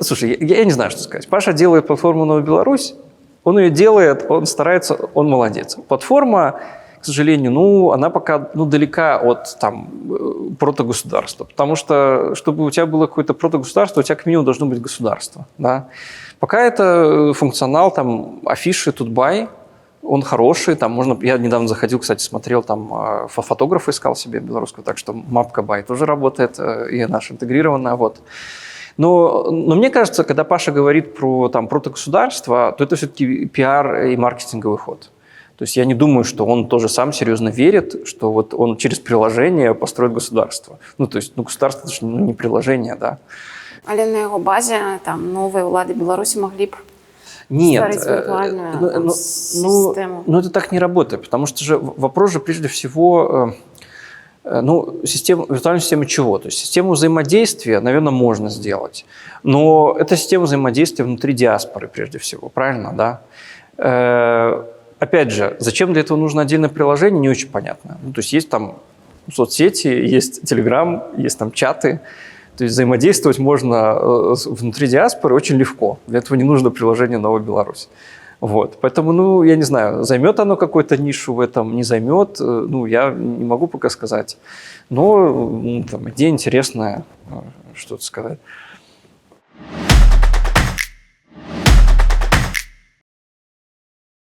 A: слушай, я не знаю, что сказать. Паша делает платформу «Новая Беларусь», он ее делает, он старается, он молодец. Платформа, к сожалению, ну, она пока, ну, далека от, там, протогосударства, потому что, чтобы у тебя было какое-то протогосударство, у тебя как минимум должно быть государство, да. Пока это функционал, там, афиши, тутбай, он хороший, там можно... Я недавно заходил, кстати, смотрел, там фотографа искал себе белорусского, так что мапка бай тоже работает, и наша интегрированная, вот. Но мне кажется, когда Паша говорит про там, протогосударство, то это все-таки пиар и маркетинговый ход. То есть я не думаю, что он тоже сам серьезно верит, что вот он через приложение построит государство. Ну, то есть, ну, государство – это же не приложение, да.
B: Але на его базе там новые улады Беларуси могли бы
A: Нет,
B: виртуальную систему.
A: Ну, это так не работает, потому что же вопрос же прежде всего, ну, виртуальную систему чего? То есть систему взаимодействия, наверное, можно сделать, но это система взаимодействия внутри диаспоры прежде всего, правильно, да? Опять же, зачем для этого нужно отдельное приложение, не очень понятно. Ну, то есть там соцсети, есть Telegram, есть там чаты. То есть взаимодействовать можно внутри диаспоры очень легко. Для этого не нужно приложение «Новая Беларусь». Вот. Поэтому, ну, я не знаю, займет оно какую-то нишу в этом, не займет, ну, я не могу пока сказать. Но ну, там, идея интересная, что-то сказать.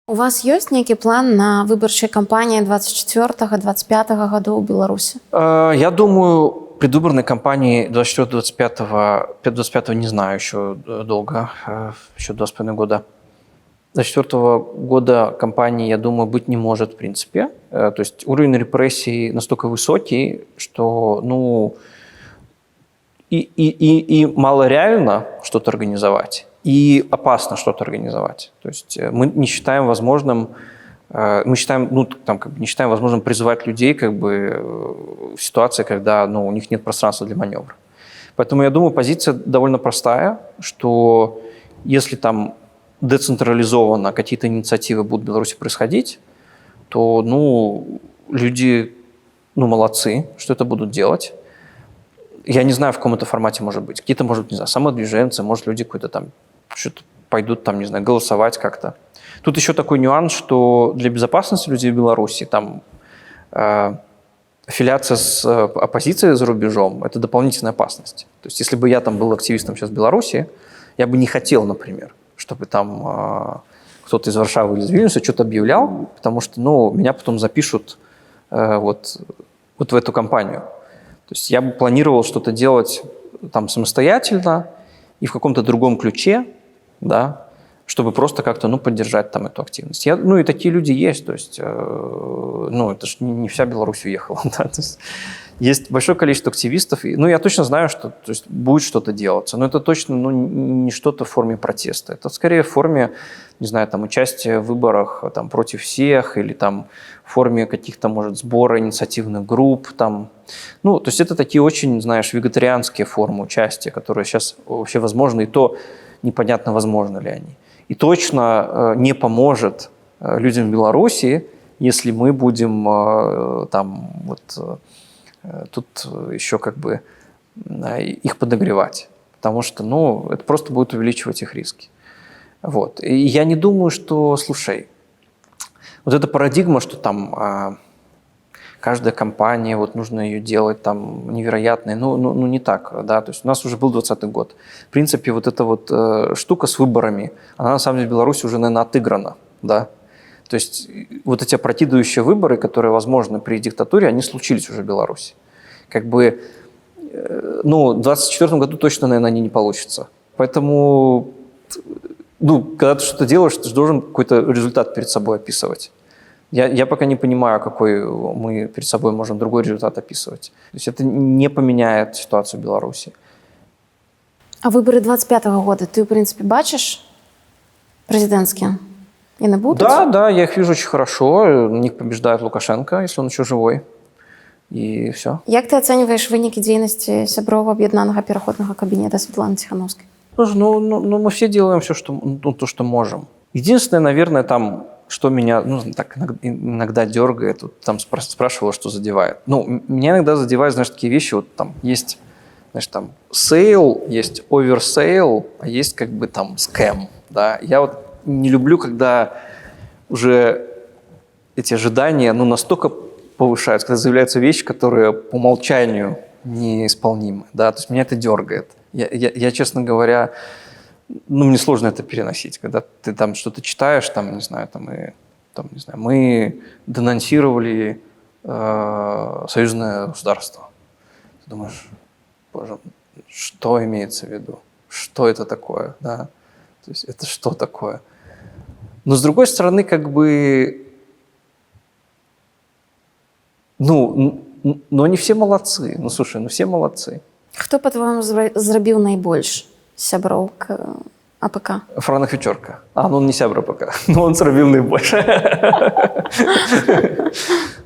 B: У вас есть некий план на выборчай кампании 24-25 году ў Беларусі?
A: Я думаю, предвыборной кампании 24-25 не знаю, еще долго, еще 2,5 года. 24 года кампании, я думаю, быть не может в принципе. То есть уровень репрессий настолько высокий, что, ну, и малореально что-то организовать, и опасно что-то организовать. То есть мы не считаем возможным, мы считаем, ну, там, как бы не считаем возможным призывать людей как бы, в ситуации, когда, ну, у них нет пространства для маневра. Поэтому я думаю, позиция довольно простая, что если там децентрализованно какие-то инициативы будут в Беларуси происходить, то, ну, люди, ну, молодцы, что это будут делать. Я не знаю, в каком это формате может быть. Какие-то, может быть, не знаю, самодвиженцы, может, люди какой-то там что-то пойдут там, не знаю, голосовать как-то. Тут еще такой нюанс, что для безопасности людей в Беларуси там аффилиация с оппозицией за рубежом – это дополнительная опасность. То есть если бы я там был активистом сейчас в Беларуси, я бы не хотел, например, чтобы там кто-то из Варшавы или из Вильнюса что-то объявлял, потому что, ну, меня потом запишут вот вот в эту компанию. То есть я бы планировал что-то делать там самостоятельно и в каком-то другом ключе, да, чтобы просто как-то, ну, поддержать там эту активность. Ну, и такие люди есть, то есть, ну, это же не вся Беларусь уехала, да, то есть большое количество активистов, ну, я точно знаю, что то есть, будет что-то делаться, но это точно, ну, не что-то в форме протеста, это скорее в форме, не знаю, там, участия в выборах там, против всех или там в форме каких-то, может, сбора инициативных групп, там, ну, то есть это такие очень, знаешь, вегетарианские формы участия, которые сейчас вообще возможны, и то непонятно, возможно ли они. И точно не поможет людям в Беларуси, если мы будем там вот тут еще как бы их подогревать. Потому что, ну, это просто будет увеличивать их риски. Вот. И я не думаю, что, слушай, вот эта парадигма, что там каждая компания, вот нужно ее делать там невероятной, ну не так, да, то есть у нас уже был 2020 год. В принципе, вот эта вот штука с выборами, она на самом деле в Беларуси уже, наверное, отыграна, да. То есть вот эти опрокидывающие выборы, которые возможны при диктатуре, они случились уже в Беларуси. Как бы, ну, в 2024 году точно, наверное, они не получатся. Поэтому, ну, когда ты что-то делаешь, ты же должен какой-то результат перед собой описывать. Я пока не понимаю, какой мы перед собой можем другой результат описывать. То есть это не поменяет ситуацию в Беларуси.
B: А выборы 25-го года ты, в принципе, бачишь президентские? И не будут?
A: Да, я их вижу очень хорошо. В них побеждает Лукашенко, если он еще живой. И все.
B: Як ты оцениваешь вынікі дзейнасці сяброў аб'яднанага пераходнага кабінета Светланы Тихановской?
A: Слушай, ну мы все делаем все, что, ну, то, что можем. Единственное, наверное, там, что меня, ну, так иногда дергает, вот, там спрашивала, что задевает. Ну, меня иногда задевают, знаешь, такие вещи, вот там есть, знаешь, там сейл, есть оверсейл, а есть как бы там скэм, да. Я вот не люблю, когда уже эти ожидания, ну, настолько повышаются, когда заявляются вещи, которые по умолчанию неисполнимы, да, то есть меня это дергает. Я, честно говоря, ну, мне сложно это переносить, когда ты там что-то читаешь, там, не знаю, мы денонсировали союзное государство. Ты думаешь, боже, что имеется в виду? Что это такое, да? То есть это что такое? Но с другой стороны, как бы, ну, не все молодцы. Ну, слушай, ну все молодцы.
B: Хто, по-твоему, зрабіў найбольш сяброў к АПК?
A: Франак Вечорка. Ну он не сябра АПК, но он зрабіў найбольш.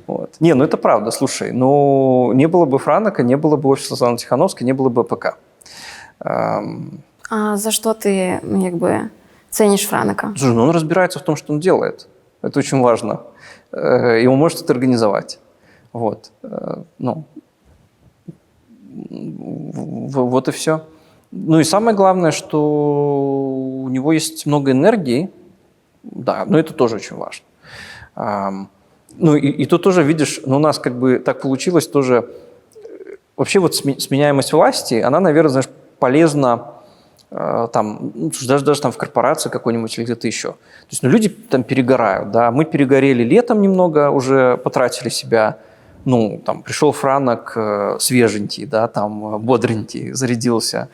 A: Вот. Не, ну это правда, слушай. Ну, не было бы Франака, не было бы офиса Светланы Тихановской, не было бы АПК.
B: А за что ты, ну, как бы, ценишь Франака?
A: Слушай, ну он разбирается в том, что он делает. Это очень важно. И он может это организовать. Вот. Ну, вот и все. Ну и самое главное, что у него есть много энергии. Да, но это тоже очень важно. Ну и тут тоже, видишь, ну, у нас как бы так получилось тоже... Вообще вот сменяемость власти, она, наверное, знаешь, полезна там, даже там в корпорации какой-нибудь или где-то еще. То есть, ну, люди там перегорают, да. Мы перегорели летом немного, уже потратили себя. Ну, там, пришел Франак свеженький, да, там, бодренький, зарядился,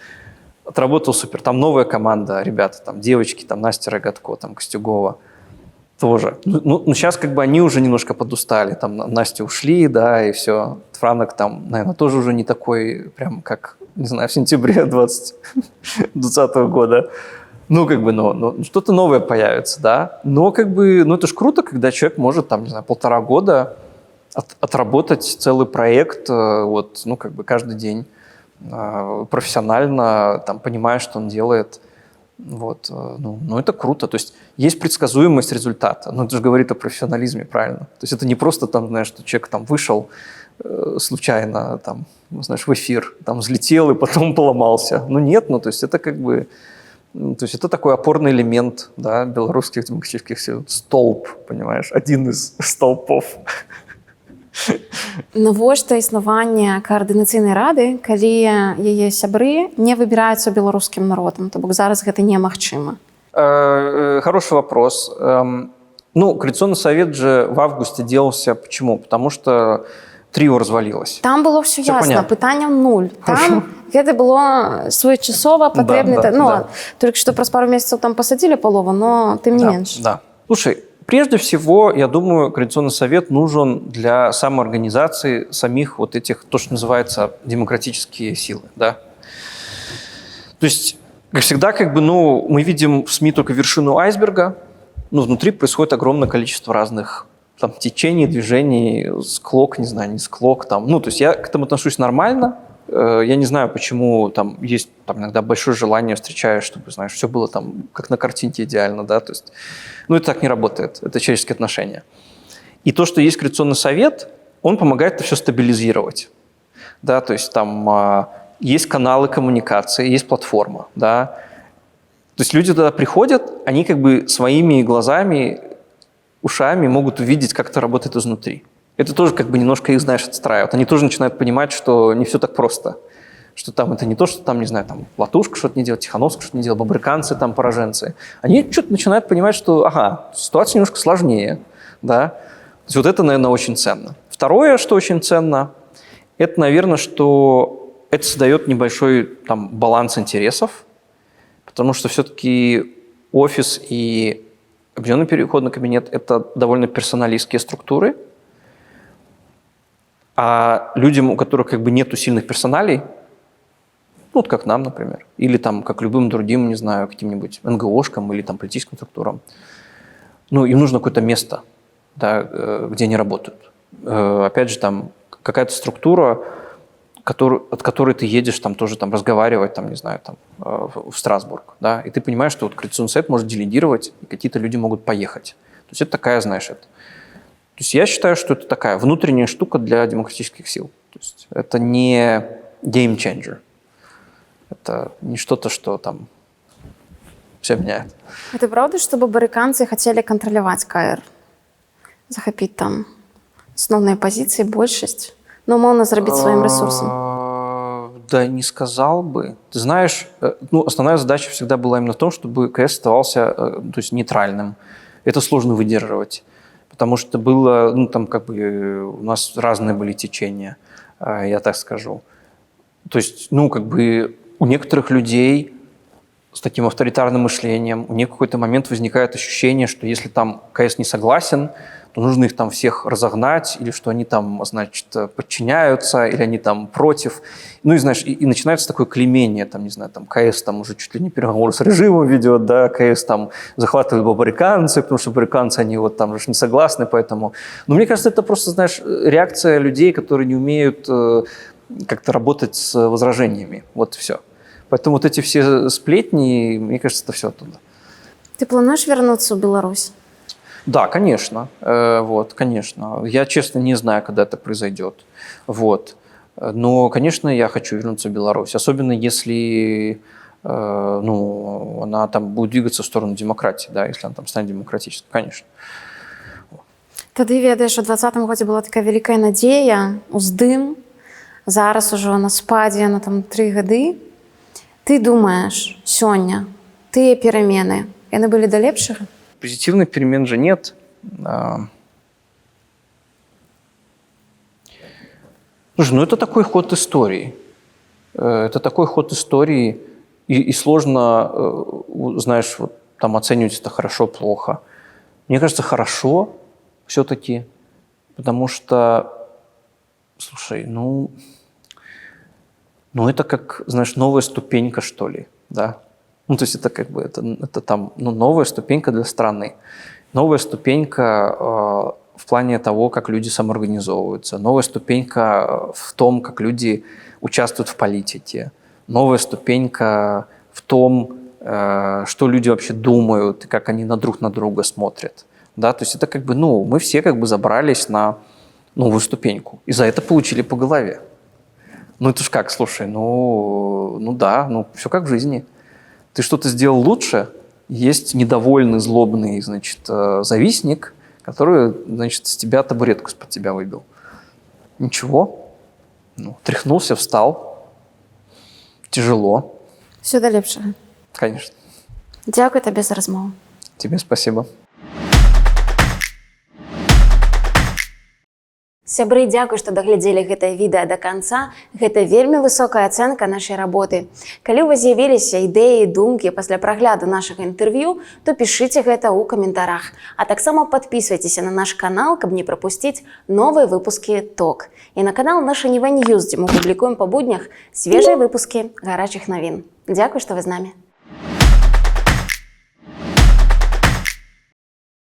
A: отработал супер. Там новая команда, ребята, там, девочки, там, Настя Рогатко, там, Костюгова тоже. Ну, сейчас как бы они уже немножко подустали, там, Настя ушли, да, и все. Франак там, наверное, тоже уже не такой, прям, как, не знаю, в сентябре 2020 года. Ну, как бы, но что-то новое появится, да. Но, как бы, ну, это ж круто, когда человек может, там, не знаю, 1,5 года отработать целый проект, вот, ну, как бы каждый день профессионально, там, понимая, что он делает. Вот, ну, это круто. То есть есть предсказуемость результата. Ну, это же говорит о профессионализме, правильно? То есть это не просто, там, знаешь, что человек там вышел случайно, там, ну, знаешь, в эфир, там, взлетел и потом поломался. Ну, нет, ну, то есть это как бы... То есть это такой опорный элемент, да, белорусских демократических сил. Столб, понимаешь? Один из столпов.
B: Навошта існаванне каардынацыйнай рады, калі яе сябры не выбіраюцца беларускім народам? То бок зараз гэта немагчыма.
A: Хороший вопрос. Ну, Коалиционный совет же в августе делался. Почему? Потому что тріо развалилось.
B: Там было все ясно,
A: понятно.
B: пытання нуль. Там это было своечасово потребно. Только что про пару месяцев там посадили полову, но тем не меньше.
A: Да. Слушай, прежде всего, я думаю, Координационный совет нужен для самоорганизации самих вот этих, то, что называется, демократические силы, да. То есть, как всегда, мы видим в СМИ только вершину айсберга, но внутри происходит огромное количество разных там течений, движений, склок, не знаю, не склок, там. То есть я к этому отношусь нормально. Я не знаю, почему там есть там, иногда большое желание, встречаешь, чтобы, знаешь, все было там как на картинке идеально, да, то есть, это так не работает, это человеческие отношения. И то, что есть Координационный совет, он помогает это все стабилизировать, да, то есть там есть каналы коммуникации, есть платформа, да, то есть люди туда приходят, они своими глазами, ушами могут увидеть, как это работает изнутри. Это тоже немножко их, знаешь, отстраивает. Они тоже начинают понимать, что не все так просто. Что там это не то, что там, не знаю, там Латушка что-то не делает, Тихановская что-то не делает, бобрыканцы, там пораженцы. Они что-то начинают понимать, что, ситуация немножко сложнее, да. То есть вот это, наверное, очень ценно. Второе, что очень ценно, это, наверное, что это создает небольшой там баланс интересов, потому что все-таки офис и объединенный переходный кабинет – это довольно персоналистские структуры, а людям, у которых нету сильных персоналей, вот как нам, например, или там как любым другим, не знаю, каким-нибудь НГОшкам или там политическим структурам, им нужно какое-то место, да, где они работают. Опять же, там какая-то структура, от которой ты едешь там тоже там разговаривать, там, не знаю, там, в Страсбург, да, и ты понимаешь, что вот Координационный совет может делегировать, и какие-то люди могут поехать. То есть это такая, знаешь, это. То есть я считаю, что это такая внутренняя штука для демократических сил. То есть это не game changer. Это не что-то, что там все меняет.
B: Это правда, что бобрыканцы хотели контролировать КР? Захопить там основные позиции, большесть? Но умовно заработать своим ресурсом?
A: Да не сказал бы. Ты знаешь, основная задача всегда была именно в том, чтобы КС оставался то есть нейтральным. Это сложно выдерживать. Потому что было, у нас разные были течения, я так скажу. То есть, у некоторых людей с таким авторитарным мышлением, у них в какой-то момент возникает ощущение, что если там КС не согласен, то нужно их там всех разогнать, или что они там, значит, подчиняются, или они там против. И начинается такое клеймение, там, не знаю, там КС там уже чуть ли не переговоры с режимом ведет, да, КС там захватывает бобрыканцы, потому что бобрыканцы, они вот там же не согласны, поэтому... Но мне кажется, это просто, знаешь, реакция людей, которые не умеют как-то работать с возражениями. Вот и все. Поэтому вот эти все сплетни, мне кажется, это все оттуда.
B: Ты планируешь вернуться в Беларусь?
A: Да, конечно. Конечно. Я, честно, не знаю, когда это произойдет. Но, конечно, я хочу вернуться в Беларусь. Особенно если она там будет двигаться в сторону демократии, да, если она там станет демократической, конечно.
B: Тады, ведаеш, у 2020 годзе была такая вялікая надзея, уздым, зараз ужо на спадзе на там 3 гады. Ты думаешь, сёння, тыя перамены, яны былі да лепшага?
A: Позитивных перемен же нет. Слушай, это такой ход истории. Это такой ход истории, и сложно, знаешь, вот там оценивать это хорошо-плохо. Мне кажется, хорошо все-таки, потому что, слушай, это как, знаешь, новая ступенька, что ли, да? То есть это это там, новая ступенька для страны. Новая ступенька в плане того, как люди самоорганизовываются. Новая ступенька в том, как люди участвуют в политике. Новая ступенька в том, что люди вообще думают, как они друг на друга смотрят. Да? То есть это мы все забрались на новую ступеньку. И за это получили по голове. Это ж как, слушай, все как в жизни. Ты что-то сделал лучше, есть недовольный, злобный, значит, завистник, который, значит, с тебя табуретку из-под тебя выбил. Ничего. Тряхнулся, встал. Тяжело.
B: Всё да лепшага.
A: Конечно.
B: Дзякуй табе за размову.
A: Тебе спасибо.
B: Сябры, дзякуй, што даглядзелі гэтае відэа да канца. Гэта вельмі высокая ацэнка нашай работы. Калі ў вас з'явіліся ідэі, думкі пасля прагляду нашага інтэрв'ю, то пішыце гэта ў каментарах. А таксама падпісвайцеся на наш канал, каб не прапусціць новыя выпускі ТОК. І на канал наша Ніва Ньюз, дзе мы публікуем па буднях свежыя выпускі гарачых навін. Дзякуй, што вы з намі.